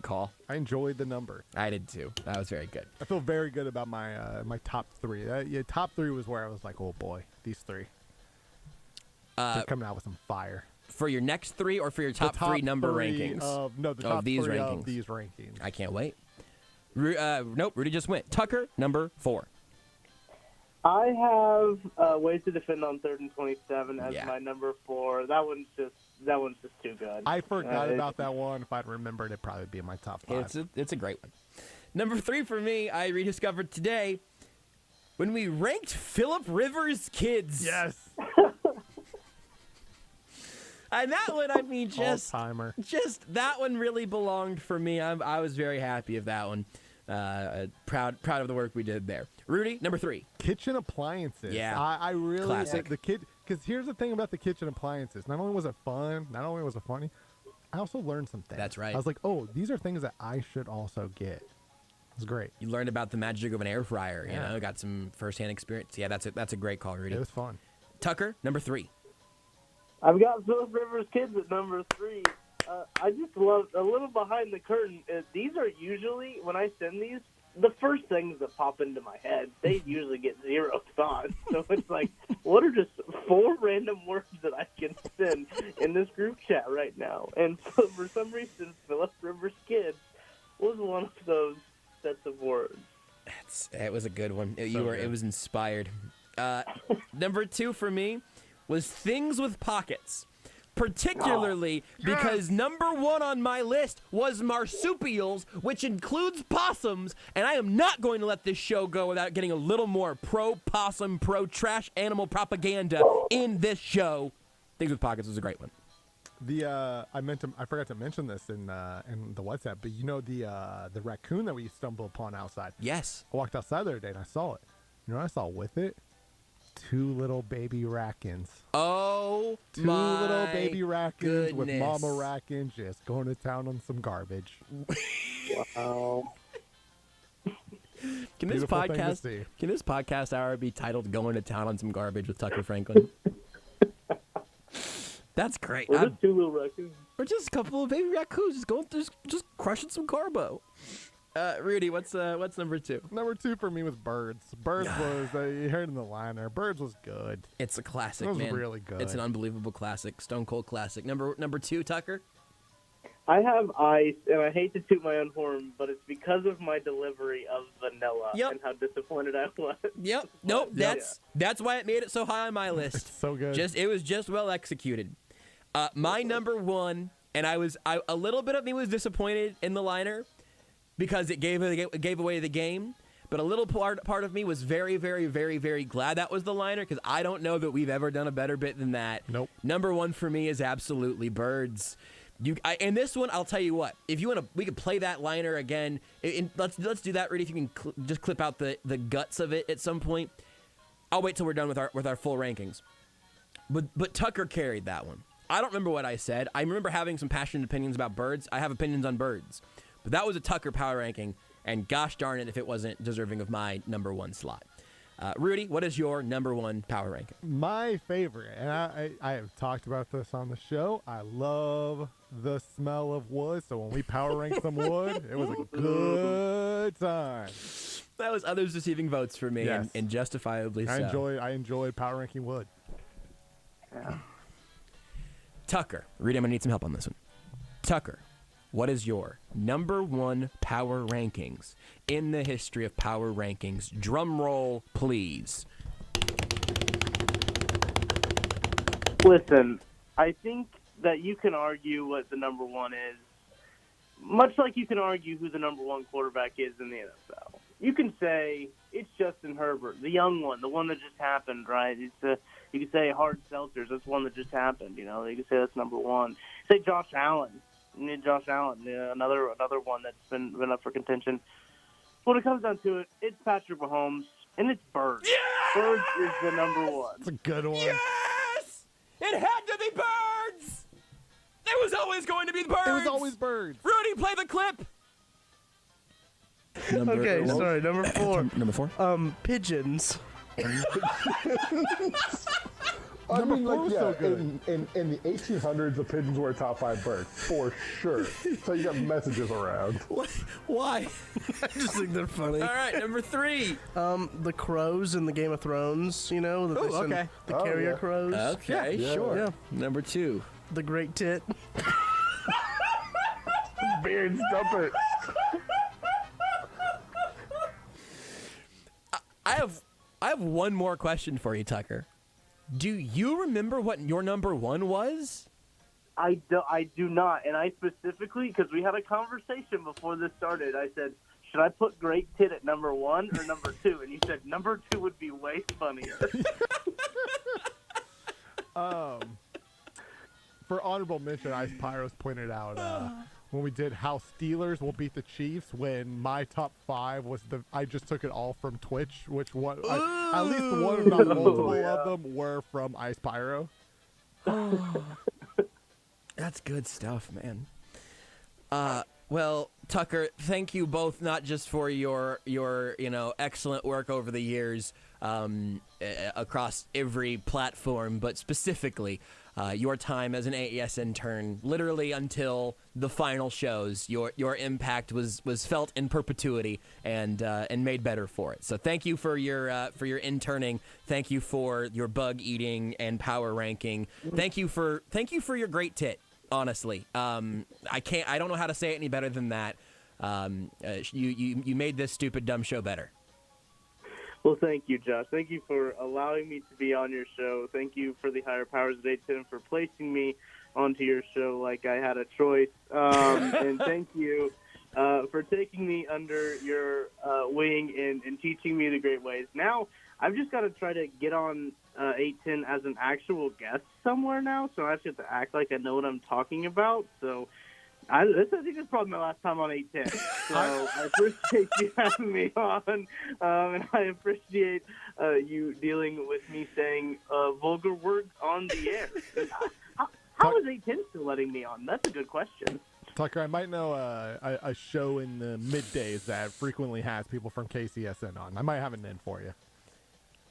[SPEAKER 1] call.
[SPEAKER 2] I enjoyed the number.
[SPEAKER 1] I did too. That was very good.
[SPEAKER 2] I feel very good about my my top 3. Top 3 was where I was like, oh boy, these 3. They're coming out with some fire.
[SPEAKER 1] For your next 3 or for your top 3 number rankings?
[SPEAKER 2] The top
[SPEAKER 1] these
[SPEAKER 2] 3
[SPEAKER 1] rankings.
[SPEAKER 2] of these rankings.
[SPEAKER 1] I can't wait. Nope, Rudy just went. Tucker, number 4.
[SPEAKER 20] I have ways to defend on 3rd and 27 as my number 4. That one's just too good.
[SPEAKER 2] I forgot about that one. If I'd remembered, it'd probably be in my top 5.
[SPEAKER 1] It's a great one. Number 3 for me, I rediscovered today when we ranked Phillip Rivers' kids.
[SPEAKER 2] Yes.
[SPEAKER 1] And that one, I mean, just that one really belonged for me. I was very happy of that one. Proud of the work we did there. Rudy, number 3.
[SPEAKER 2] Kitchen appliances.
[SPEAKER 1] Yeah.
[SPEAKER 2] I really
[SPEAKER 1] Classic.
[SPEAKER 2] because here's the thing about the kitchen appliances. Not only was it fun, not only was it funny, I also learned some things.
[SPEAKER 1] That's right.
[SPEAKER 2] I was like, oh, these are things that I should also get. It's great.
[SPEAKER 1] You learned about the magic of an air fryer. You know, got some firsthand experience. Yeah, that's a great call, Rudy.
[SPEAKER 2] It was fun.
[SPEAKER 1] Tucker, number 3.
[SPEAKER 20] I've got Phillip Rivers' kids at number 3. I just love a little behind the curtain. These are usually, when I send these, the first things that pop into my head. They usually get 0 thought. So it's like, what are just 4 random words that I can send in this group chat right now? And so for some reason, Phillip Rivers' kids was one of those sets of words.
[SPEAKER 1] It was a good one.
[SPEAKER 2] Good.
[SPEAKER 1] It was inspired. Number 2 for me was things with pockets. Particularly because number 1 on my list was marsupials, which includes possums, and I am not going to let this show go without getting a little more pro-possum, pro-trash animal propaganda in this show. Things with pockets was a great one.
[SPEAKER 2] I forgot to mention this in the WhatsApp, but you know the raccoon that we stumbled upon outside.
[SPEAKER 1] Yes.
[SPEAKER 2] I walked outside the other day and I saw it. You know what I saw with it? 2 little baby rackins.
[SPEAKER 1] Oh,
[SPEAKER 2] 2
[SPEAKER 1] my
[SPEAKER 2] little baby rackins with
[SPEAKER 1] goodness.
[SPEAKER 2] mama rackin just going to town on some garbage.
[SPEAKER 20] Wow.
[SPEAKER 1] Can this
[SPEAKER 2] Beautiful thing to see.
[SPEAKER 1] podcast hour be titled "Going to Town on Some Garbage" with Tucker Franklin? That's great.
[SPEAKER 20] We're just two little raccoons.
[SPEAKER 1] We're just a couple of baby raccoons just going through, just crushing some carbo. Rudy, what's number 2?
[SPEAKER 2] Number 2 for me was Birds. Birds was, you heard in the liner, Birds was good.
[SPEAKER 1] It's a classic,
[SPEAKER 2] It was
[SPEAKER 1] man.
[SPEAKER 2] really good.
[SPEAKER 1] It's an unbelievable classic, stone cold classic. Number 2, Tucker.
[SPEAKER 20] I have Ice, and I hate to toot my own horn, but it's because of my delivery of Vanilla and how disappointed I was.
[SPEAKER 1] Yep. Nope. That's why it made it so high on my list.
[SPEAKER 2] It's so good.
[SPEAKER 1] It was just well executed. My number 1, and a little bit of me was disappointed in the liner because it gave away the game. But a little part of me was very, very, very, very glad that was the liner because I don't know that we've ever done a better bit than that.
[SPEAKER 2] Nope.
[SPEAKER 1] Number 1 for me is absolutely Birds. And this one, I'll tell you what. If you want to, we could play that liner again. Let's do that, Rudy. If you can just clip out the guts of it at some point. I'll wait till we're done with our full rankings. But Tucker carried that one. I don't remember what I said. I remember having some passionate opinions about Birds. I have opinions on Birds, but that was a Tucker power ranking. And gosh darn it, if it wasn't deserving of my number 1 slot. Rudy, what is your number 1 power ranking?
[SPEAKER 2] My favorite, and I have talked about this on the show. I love the smell of wood. So when we power rank some wood, it was a good time.
[SPEAKER 1] That was others receiving votes for me,
[SPEAKER 2] Yes.
[SPEAKER 1] and justifiably so.
[SPEAKER 2] I enjoyed power ranking wood.
[SPEAKER 20] Yeah.
[SPEAKER 1] Tucker, Rudy, I'm gonna need some help on this one. Tucker, what is your number 1 power rankings in the history of power rankings? Drum roll, please.
[SPEAKER 20] Listen, I think that you can argue what the number 1 is, much like you can argue who the number 1 quarterback is in the NFL. You can say it's Justin Herbert, the young one, the one that just happened, right? You can say Hard Seltzers, that's one that just happened. You can say that's number 1. Say Josh Allen. Another one that's been up for contention. When it comes down to it, it's Patrick Mahomes, and it's Birds. Yes! Birds is the number 1.
[SPEAKER 2] It's a good one.
[SPEAKER 1] Yes! It had to be Birds! It was always going to be Birds!
[SPEAKER 2] It was always Birds.
[SPEAKER 1] Rudy, play the clip!
[SPEAKER 21] Okay, sorry, number 4.
[SPEAKER 1] Number 4?
[SPEAKER 21] Pigeons.
[SPEAKER 22] I mean, in the 1800s, the pigeons were a top 5 birds, for sure. So you got messages around.
[SPEAKER 1] Why?
[SPEAKER 21] I just think they're funny.
[SPEAKER 1] All right, number 3.
[SPEAKER 21] The crows in the Game of Thrones, the carrier crows.
[SPEAKER 1] Okay, sure. Yeah. Number 2.
[SPEAKER 21] The great tit.
[SPEAKER 22] Beard, stop it.
[SPEAKER 1] I have one more question for you, Tucker. Do you remember what your number 1 was?
[SPEAKER 20] I do not, and I specifically, because we had a conversation before this started, I said, should I put Great Tit at number 1 or number 2? And you said number 2 would be way funnier.
[SPEAKER 2] For honorable mention, Ice Pyros pointed out when we did how Steelers will beat the Chiefs, when my top 5 was I just took it all from Twitch, which one at least one, if not multiple of them, were from Ice Pyro.
[SPEAKER 1] That's good stuff, man. Well, Tucker, thank you both, not just for your excellent work over the years across every platform, but specifically your time as an AES intern, literally until the final shows. Your impact was felt in perpetuity and made better for it. So thank you for your interning. Thank you for your bug eating and power ranking. Thank you for your great tit. Honestly, I don't know how to say it any better than that. You made this stupid dumb show better.
[SPEAKER 20] Well, thank you, Josh. Thank you for allowing me to be on your show. Thank you for the Higher Powers of A10 for placing me onto your show like I had a choice. And thank you for taking me under your wing and teaching me the great ways. Now, I've just got to try to get on 810 as an actual guest somewhere now, so I have to act like I know what I'm talking about. So I think this is probably my last time on 810. So I appreciate you having me on, and I appreciate you dealing with me saying vulgar words on the air. How is 810 still letting me on? That's a good question.
[SPEAKER 2] Tucker, I might know a show in the middays that frequently has people from KCSN on. I might have an in for you.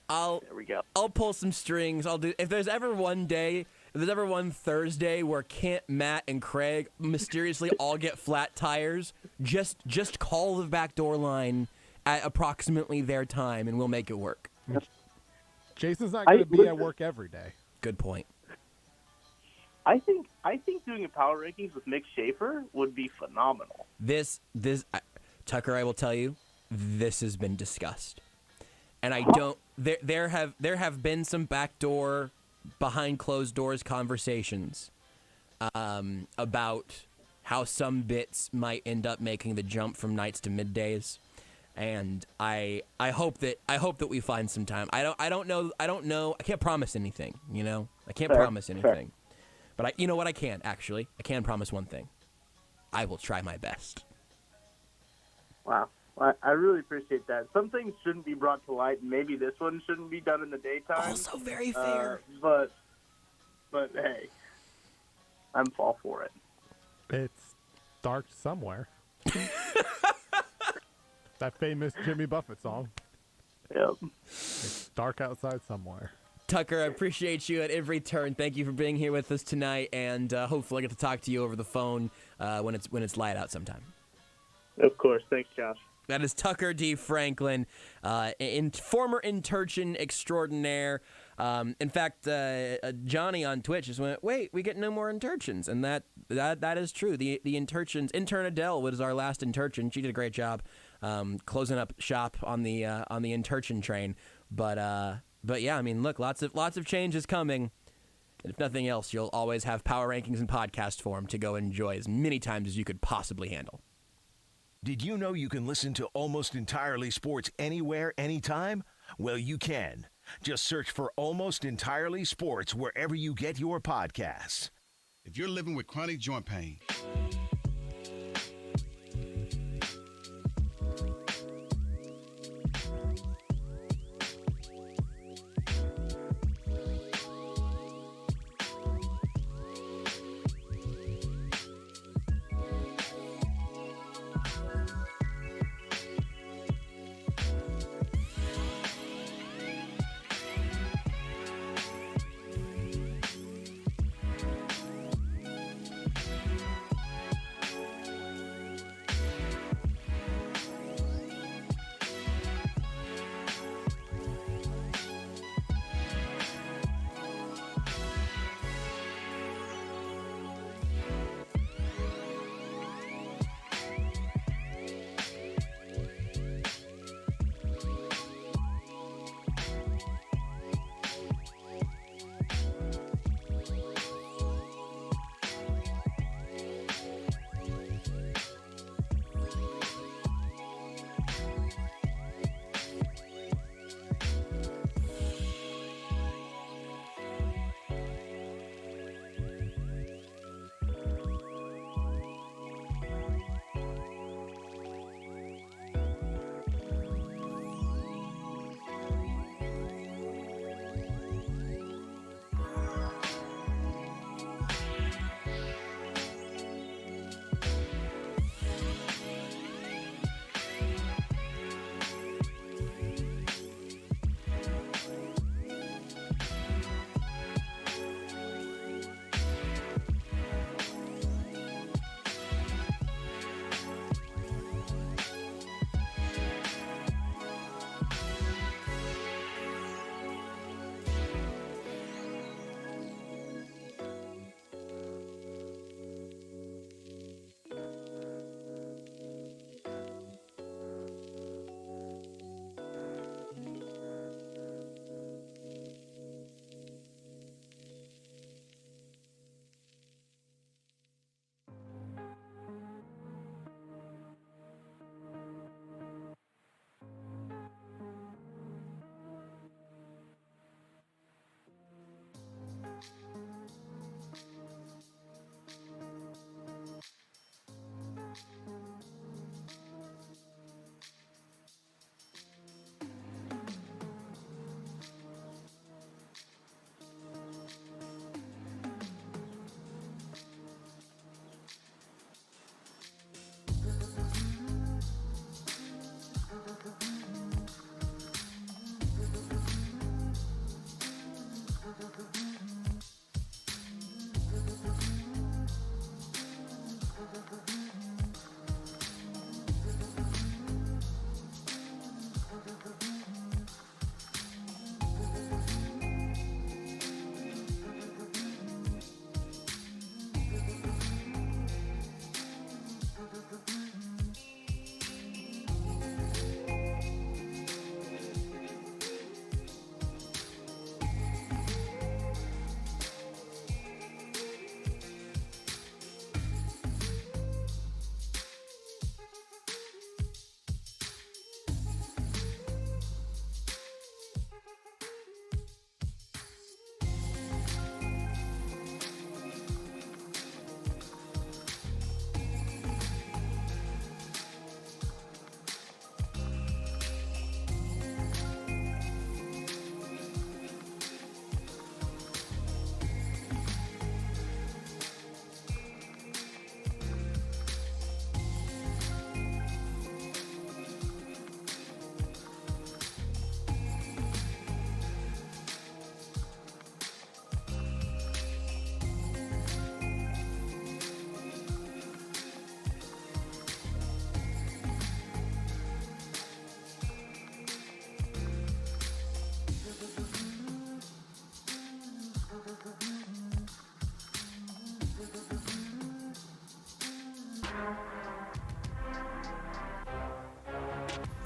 [SPEAKER 1] There we go. I'll pull some strings. I'll do. If there's ever one day if there's ever one Thursday where Kent, Matt, and Craig mysteriously all get flat tires, just call the backdoor line at approximately their time, and we'll make it work.
[SPEAKER 2] Jason's not going to be at work every day.
[SPEAKER 1] Good point.
[SPEAKER 20] I think doing a power rankings with Mick Schaefer would be phenomenal.
[SPEAKER 1] Tucker, I will tell you, this has been discussed, and I don't. There have been some backdoor, behind closed doors conversations about how some bits might end up making the jump from nights to middays, and I hope that we find some time. I don't know. I can't promise anything. I can't promise anything. But you know what? I can promise one thing. I will try my best.
[SPEAKER 20] Wow. I really appreciate that. Some things shouldn't be brought to light, and maybe this one shouldn't be done in the daytime.
[SPEAKER 1] Also very fair.
[SPEAKER 20] But hey, I'm all for it.
[SPEAKER 2] It's dark somewhere. That famous Jimmy Buffett song.
[SPEAKER 20] Yep.
[SPEAKER 2] It's dark outside somewhere.
[SPEAKER 1] Tucker, I appreciate you at every turn. Thank you for being here with us tonight, and hopefully I get to talk to you over the phone when it's light out sometime.
[SPEAKER 20] Of course. Thanks, Josh.
[SPEAKER 1] That is Tucker D. Franklin, former Interchin extraordinaire. In fact, Johnny on Twitch just went, "Wait, we get no more Interchins," and that is true. The Interchins, intern Adele was our last Interchin. She did a great job closing up shop on the Interchin train. But yeah, I mean, look, lots of change is coming. And if nothing else, you'll always have power rankings in podcast form to go enjoy as many times as you could possibly handle.
[SPEAKER 3] Did you know you can listen to Almost Entirely Sports anywhere, anytime? Well, you can. Just search for Almost Entirely Sports wherever you get your podcasts.
[SPEAKER 9] If you're living with chronic joint pain,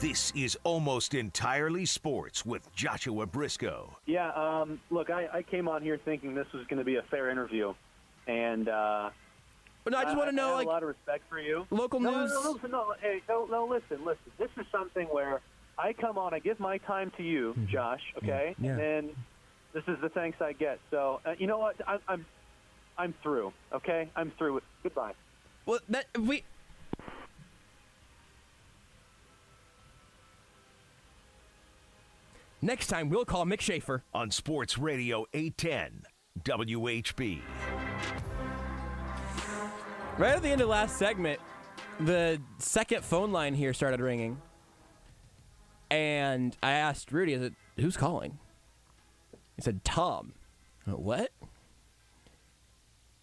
[SPEAKER 3] This is Almost Entirely Sports with Joshua Brisco.
[SPEAKER 5] Yeah, look, I came on here thinking this was going to be a fair interview, and
[SPEAKER 1] but no, I just want to know,
[SPEAKER 5] have
[SPEAKER 1] like,
[SPEAKER 5] a lot of respect for you.
[SPEAKER 1] Local news.
[SPEAKER 5] No, hey, listen. This is something where I come on, I give my time to you, Josh, okay,
[SPEAKER 1] Yeah.
[SPEAKER 5] and then this is the thanks I get. So you know what? I'm through. Okay, I'm through with. Goodbye.
[SPEAKER 1] Well, next time we'll call Mick Schaefer
[SPEAKER 3] on Sports Radio 810 WHB.
[SPEAKER 1] Right at the end of the last segment, the second phone line here started ringing, and I asked Rudy, who's calling? He said, Tom. I went, what?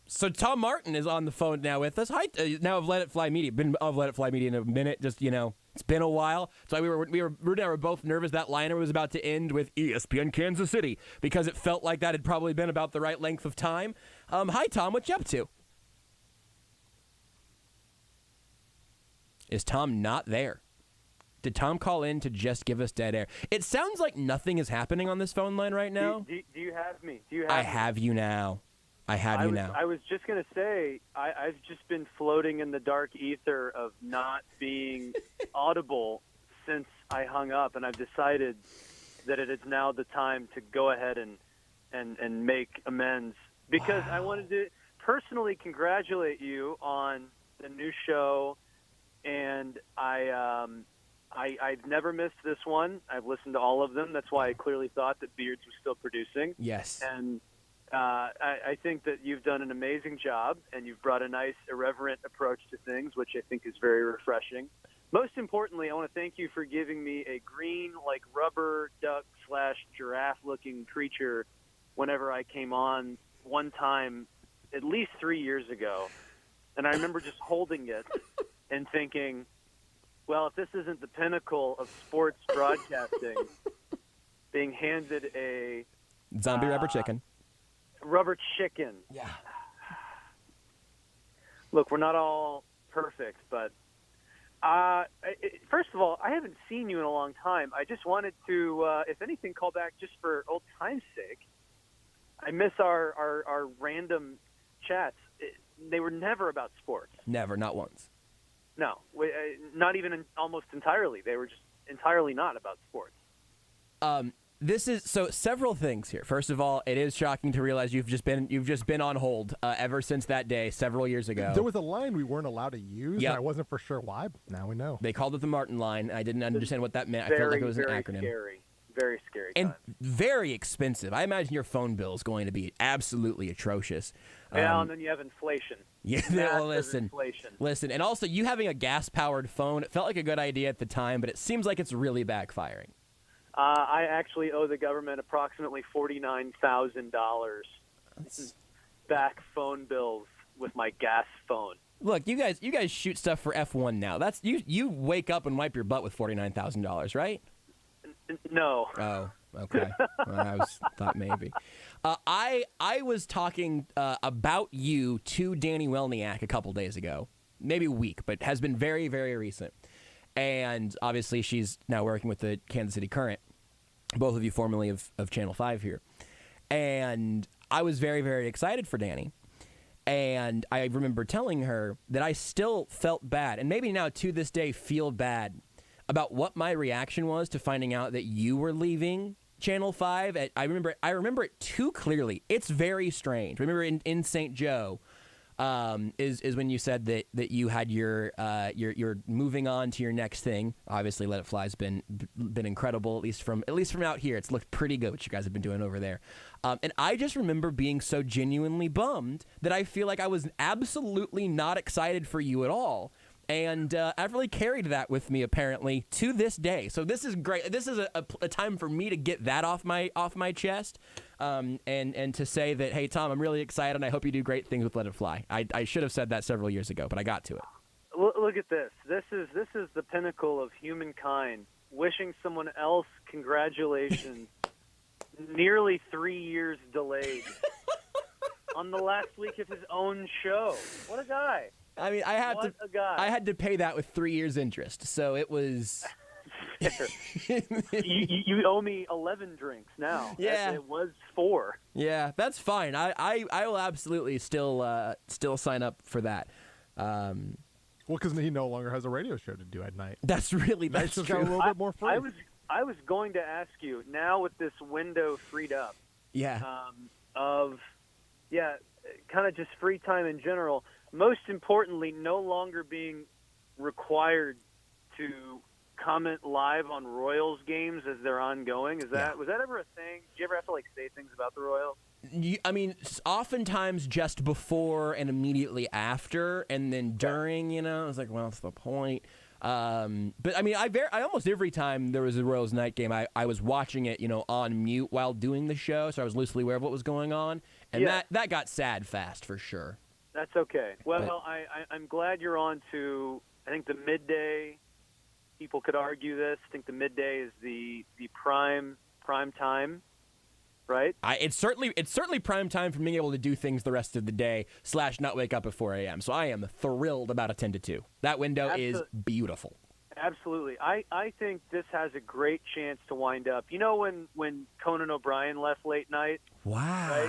[SPEAKER 1] So Tom Martin is on the phone now with us. Hi, now of Let It Fly Media. Been of Let It Fly Media in a minute. Just, it's been a while. So Rudy and I were both nervous that liner was about to end with ESPN Kansas City because it felt like that had probably been about the right length of time. Hi, Tom. What you up to? Is Tom not there? Did Tom call in to just give us dead air? It sounds like nothing is happening on this phone line right now.
[SPEAKER 5] Do you have me?
[SPEAKER 1] I have you now. I have you now.
[SPEAKER 5] I was just going to say, I've just been floating in the dark ether of not being audible since I hung up, and I've decided that it is now the time to go ahead and make amends. Because I wanted to personally congratulate you on the new show, and I've never missed this one. I've listened to all of them. That's why I clearly thought that Beards was still producing.
[SPEAKER 1] Yes.
[SPEAKER 5] And I think that you've done an amazing job, and you've brought a nice, irreverent approach to things, which I think is very refreshing. Most importantly, I want to thank you for giving me a green, like rubber duck / giraffe-looking creature whenever I came on one time at least 3 years ago. And I remember just holding it and thinking, well, if this isn't the pinnacle of sports broadcasting, being handed a
[SPEAKER 1] zombie rubber chicken.
[SPEAKER 5] Rubber chicken.
[SPEAKER 1] Yeah.
[SPEAKER 5] Look, we're not all perfect, but first of all, I haven't seen you in a long time. I just wanted to, if anything, call back just for old time's sake. I miss our random chats. They were never about sports.
[SPEAKER 1] Never, not once.
[SPEAKER 5] No, not even almost entirely. They were just entirely not about sports.
[SPEAKER 1] This is so several things here. First of all, it is shocking to realize you've just been on hold ever since that day several years ago.
[SPEAKER 2] There was a line we weren't allowed to use,
[SPEAKER 1] Yep.
[SPEAKER 2] and I wasn't for sure why, but now we know.
[SPEAKER 1] They called it the Martin line. I didn't understand what that meant. I felt like it was an acronym.
[SPEAKER 5] Scary. Very scary.
[SPEAKER 1] And very expensive. I imagine your phone bill is going to be absolutely atrocious.
[SPEAKER 5] Yeah, and then you have inflation.
[SPEAKER 1] Yeah, well, listen. And also, you having a gas-powered phone, it felt like a good idea at the time, but it seems like it's really backfiring.
[SPEAKER 5] I actually owe the government approximately $49,000 back phone bills with my gas phone.
[SPEAKER 1] Look, you guys shoot stuff for F1 now. That's you wake up and wipe your butt with $49,000, right?
[SPEAKER 5] No.
[SPEAKER 1] Oh, okay. Well, thought maybe. I was talking about you to Danny Welniak a couple days ago, maybe a week, but has been very, very recent. And obviously, she's now working with the Kansas City Current, both of you formerly of Channel 5 here. And I was very, very excited for Danny. And I remember telling her that I still felt bad, and maybe now to this day feel bad, about what my reaction was to finding out that you were leaving Channel 5. I remember it too clearly. It's very strange. Remember in St. Joe is when you said that you had you're moving on to your next thing. Obviously, Let It Fly's been incredible, at least from out here. It's looked pretty good what you guys have been doing over there. And I just remember being so genuinely bummed that I feel like I was absolutely not excited for you at all. And I've really carried that with me, apparently, to this day. So this is great. This is a time for me to get that off my chest, and to say that, hey, Tom, I'm really excited, and I hope you do great things with Let It Fly. I should have said that several years ago, but I got to it.
[SPEAKER 5] Look at this. This is the pinnacle of humankind. Wishing someone else congratulations, nearly 3 years delayed, on the last week of his own show. What a guy.
[SPEAKER 1] I mean, I had to pay that with 3 years interest, so it was
[SPEAKER 5] you owe me 11 drinks now.
[SPEAKER 1] Yeah.
[SPEAKER 5] It was 4.
[SPEAKER 1] Yeah, that's fine. I will absolutely still sign up for that.
[SPEAKER 2] Well, because he no longer has a radio show to do at night.
[SPEAKER 1] That's
[SPEAKER 2] Night's just got a little bit more free.
[SPEAKER 5] I was going to ask you, now with this window freed up, kind of just free time in general, most importantly, no longer being required to comment live on Royals games as they're ongoing. Was that ever a thing? Did you ever have to say things about the Royals?
[SPEAKER 1] I mean, oftentimes just before and immediately after, and then during. I was like, well, what's the point? But I mean, I almost every time there was a Royals night game, I was watching it, on mute while doing the show, so I was loosely aware of what was going on, and that got sad fast for sure.
[SPEAKER 5] That's okay. Well, I'm glad you're on to. I think the midday. People could argue this. I think the midday is the prime time, right?
[SPEAKER 1] It's certainly prime time for being able to do things the rest of the day / not wake up at 4 a.m. So I am thrilled about a 10 to 2. That window is beautiful.
[SPEAKER 5] Absolutely. I think this has a great chance to wind up. When Conan O'Brien left late night?
[SPEAKER 1] Wow.
[SPEAKER 5] Right?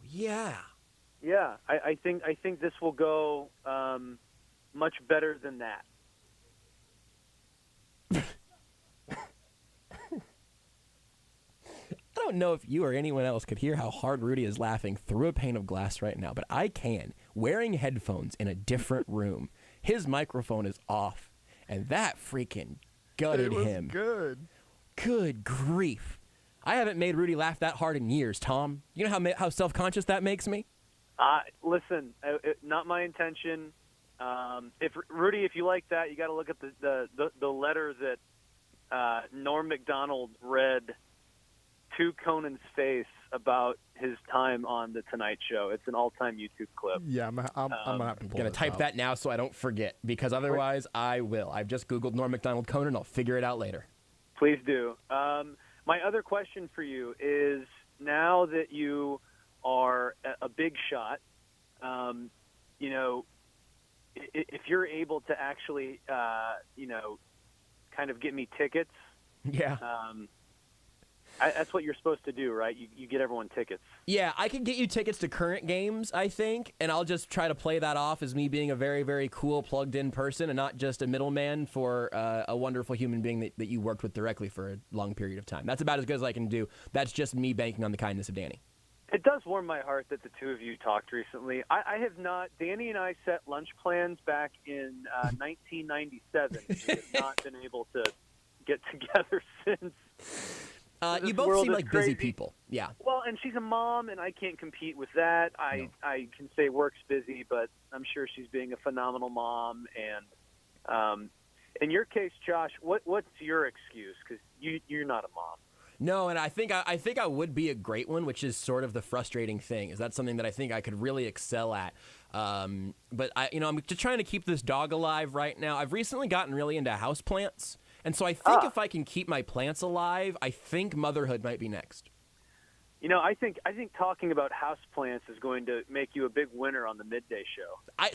[SPEAKER 1] Yeah.
[SPEAKER 5] Yeah. I think this will go much better than that.
[SPEAKER 1] I don't know if you or anyone else could hear how hard Rudy is laughing through a pane of glass right now, but I can. Wearing headphones in a different room, his microphone is off, and that freaking gutted him.
[SPEAKER 2] Good.
[SPEAKER 1] Good grief. I haven't made Rudy laugh that hard in years, Tom. You know how self-conscious that makes me?
[SPEAKER 5] Listen, not my intention. Rudy, if you like that, you got to look at the letter that Norm Macdonald read to Conan's face about his time on the Tonight Show. It's an all-time YouTube clip.
[SPEAKER 2] Yeah, I'm
[SPEAKER 1] gonna type that now so I don't forget, because otherwise I will. I've just Googled Norm Macdonald Conan. I'll figure it out later.
[SPEAKER 5] Please do. My other question for you is, now that you are a big shot, if you're able to actually, kind of get me tickets.
[SPEAKER 1] Yeah.
[SPEAKER 5] That's what you're supposed to do, right? You get everyone tickets.
[SPEAKER 1] Yeah, I can get you tickets to current games, I think, and I'll just try to play that off as me being a very, very cool, plugged-in person and not just a middleman for a wonderful human being that you worked with directly for a long period of time. That's about as good as I can do. That's just me banking on the kindness of Danny.
[SPEAKER 5] It does warm my heart that the two of you talked recently. I have not. Danny and I set lunch plans back in 1997. We have not been able to get together since.
[SPEAKER 1] You both seem like busy people. Yeah.
[SPEAKER 5] Well, and she's a mom, and I can't compete with that. I can say work's busy, but I'm sure she's being a phenomenal mom. And in your case, Josh, what's your excuse? Because you're not a mom.
[SPEAKER 1] No, and I think I would be a great one, which is sort of the frustrating thing. Is that something that I think I could really excel at? But I'm just trying to keep this dog alive right now. I've recently gotten really into houseplants. And so I think if I can keep my plants alive, I think motherhood might be next.
[SPEAKER 5] I think talking about houseplants is going to make you a big winner on the midday show.
[SPEAKER 1] I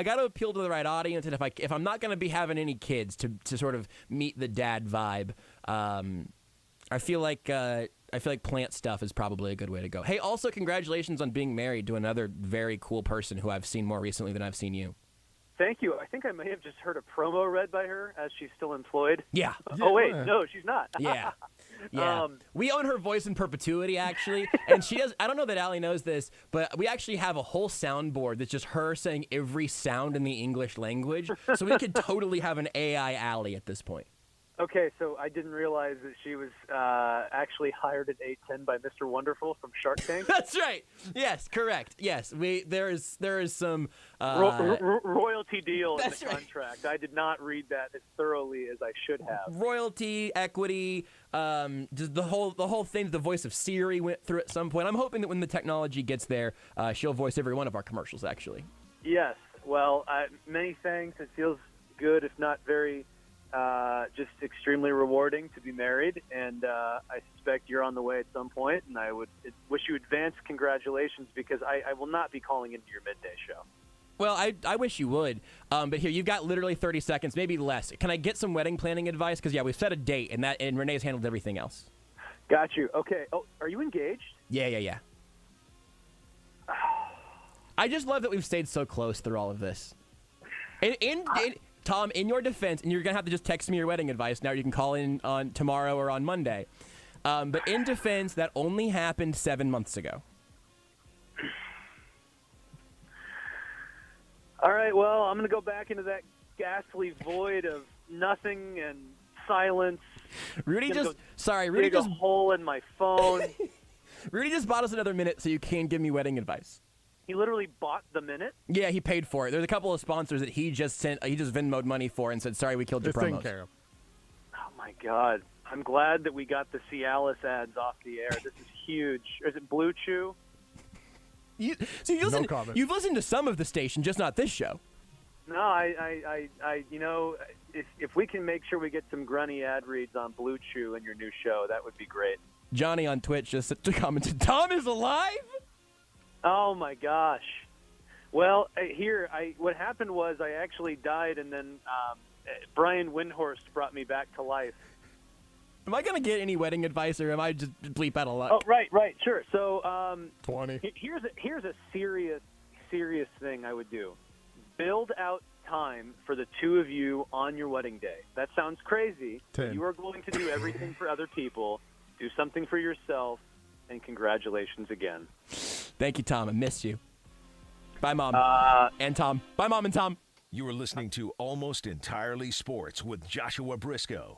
[SPEAKER 1] got to appeal to the right audience, and if I'm not going to be having any kids to sort of meet the dad vibe, I feel like plant stuff is probably a good way to go. Hey, also congratulations on being married to another very cool person who I've seen more recently than I've seen you.
[SPEAKER 5] Thank you. I think I may have just heard a promo read by her as she's still employed.
[SPEAKER 1] Yeah.
[SPEAKER 5] Oh, wait. No, she's not.
[SPEAKER 1] Yeah. Yeah. We own her voice in perpetuity, actually. And she does. I don't know that Allie knows this, but we actually have a whole soundboard that's just her saying every sound in the English language. So we could totally have an AI Allie at this point.
[SPEAKER 5] Okay, so I didn't realize that she was actually hired at 810 by Mr. Wonderful from Shark Tank.
[SPEAKER 1] That's right. Yes, correct. Yes, there is some
[SPEAKER 5] royalty deal in the
[SPEAKER 1] right.
[SPEAKER 5] contract. I did not read that as thoroughly as I should have.
[SPEAKER 1] Royalty, equity, just the whole thing. The voice of Siri went through at some point. I'm hoping that when the technology gets there, she'll voice every one of our commercials. Actually.
[SPEAKER 5] Yes. Well, many thanks. It feels good, if not very. Just extremely rewarding to be married, and I suspect you're on the way at some point, and I would wish you advance congratulations, because I will not be calling into your midday show.
[SPEAKER 1] Well, I wish you would. But here, you've got literally 30 seconds, maybe less. Can I get some wedding planning advice? Because, yeah, we've set a date, and Renee's handled everything else.
[SPEAKER 5] Got you. Okay. Oh, are you engaged?
[SPEAKER 1] Yeah. I just love that we've stayed so close through all of this. Tom, in your defense, and you're going to have to just text me your wedding advice now. You can call in on tomorrow or on Monday. But in defense, that only happened 7 months ago.
[SPEAKER 5] All right, well, I'm going to go back into that ghastly void of nothing and silence.
[SPEAKER 1] Rudy just
[SPEAKER 5] a hole in my phone.
[SPEAKER 1] Rudy just bought us another minute so you can give me wedding advice.
[SPEAKER 5] He literally bought the minute?
[SPEAKER 1] Yeah, he paid for it. There's a couple of sponsors that he just Venmo'd money for and said, sorry, we killed your promos.
[SPEAKER 5] Oh, my God. I'm glad that we got the Cialis ads off the air. This is huge. Is it Blue Chew?
[SPEAKER 1] You've listened to some of the station, just not this show.
[SPEAKER 5] No, I if we can make sure we get some grunny ad reads on Blue Chew in your new show, that would be great.
[SPEAKER 1] Johnny on Twitch just commented, Tom is alive?
[SPEAKER 5] Oh, my gosh. Well, what happened was I actually died, and then Brian Windhorst brought me back to life.
[SPEAKER 1] Am I going to get any wedding advice, or am I just bleep out of luck?
[SPEAKER 5] Oh, right, sure. So
[SPEAKER 2] 20.
[SPEAKER 5] Here's a serious thing I would do. Build out time for the two of you on your wedding day. That sounds crazy.
[SPEAKER 2] 10.
[SPEAKER 5] You are going to do everything for other people. Do something for yourself, and congratulations again.
[SPEAKER 1] Thank you, Tom. I missed you. Bye, Mom. And Tom. Bye, Mom and Tom.
[SPEAKER 3] You are listening to Almost Entirely Sports with Joshua Brisco.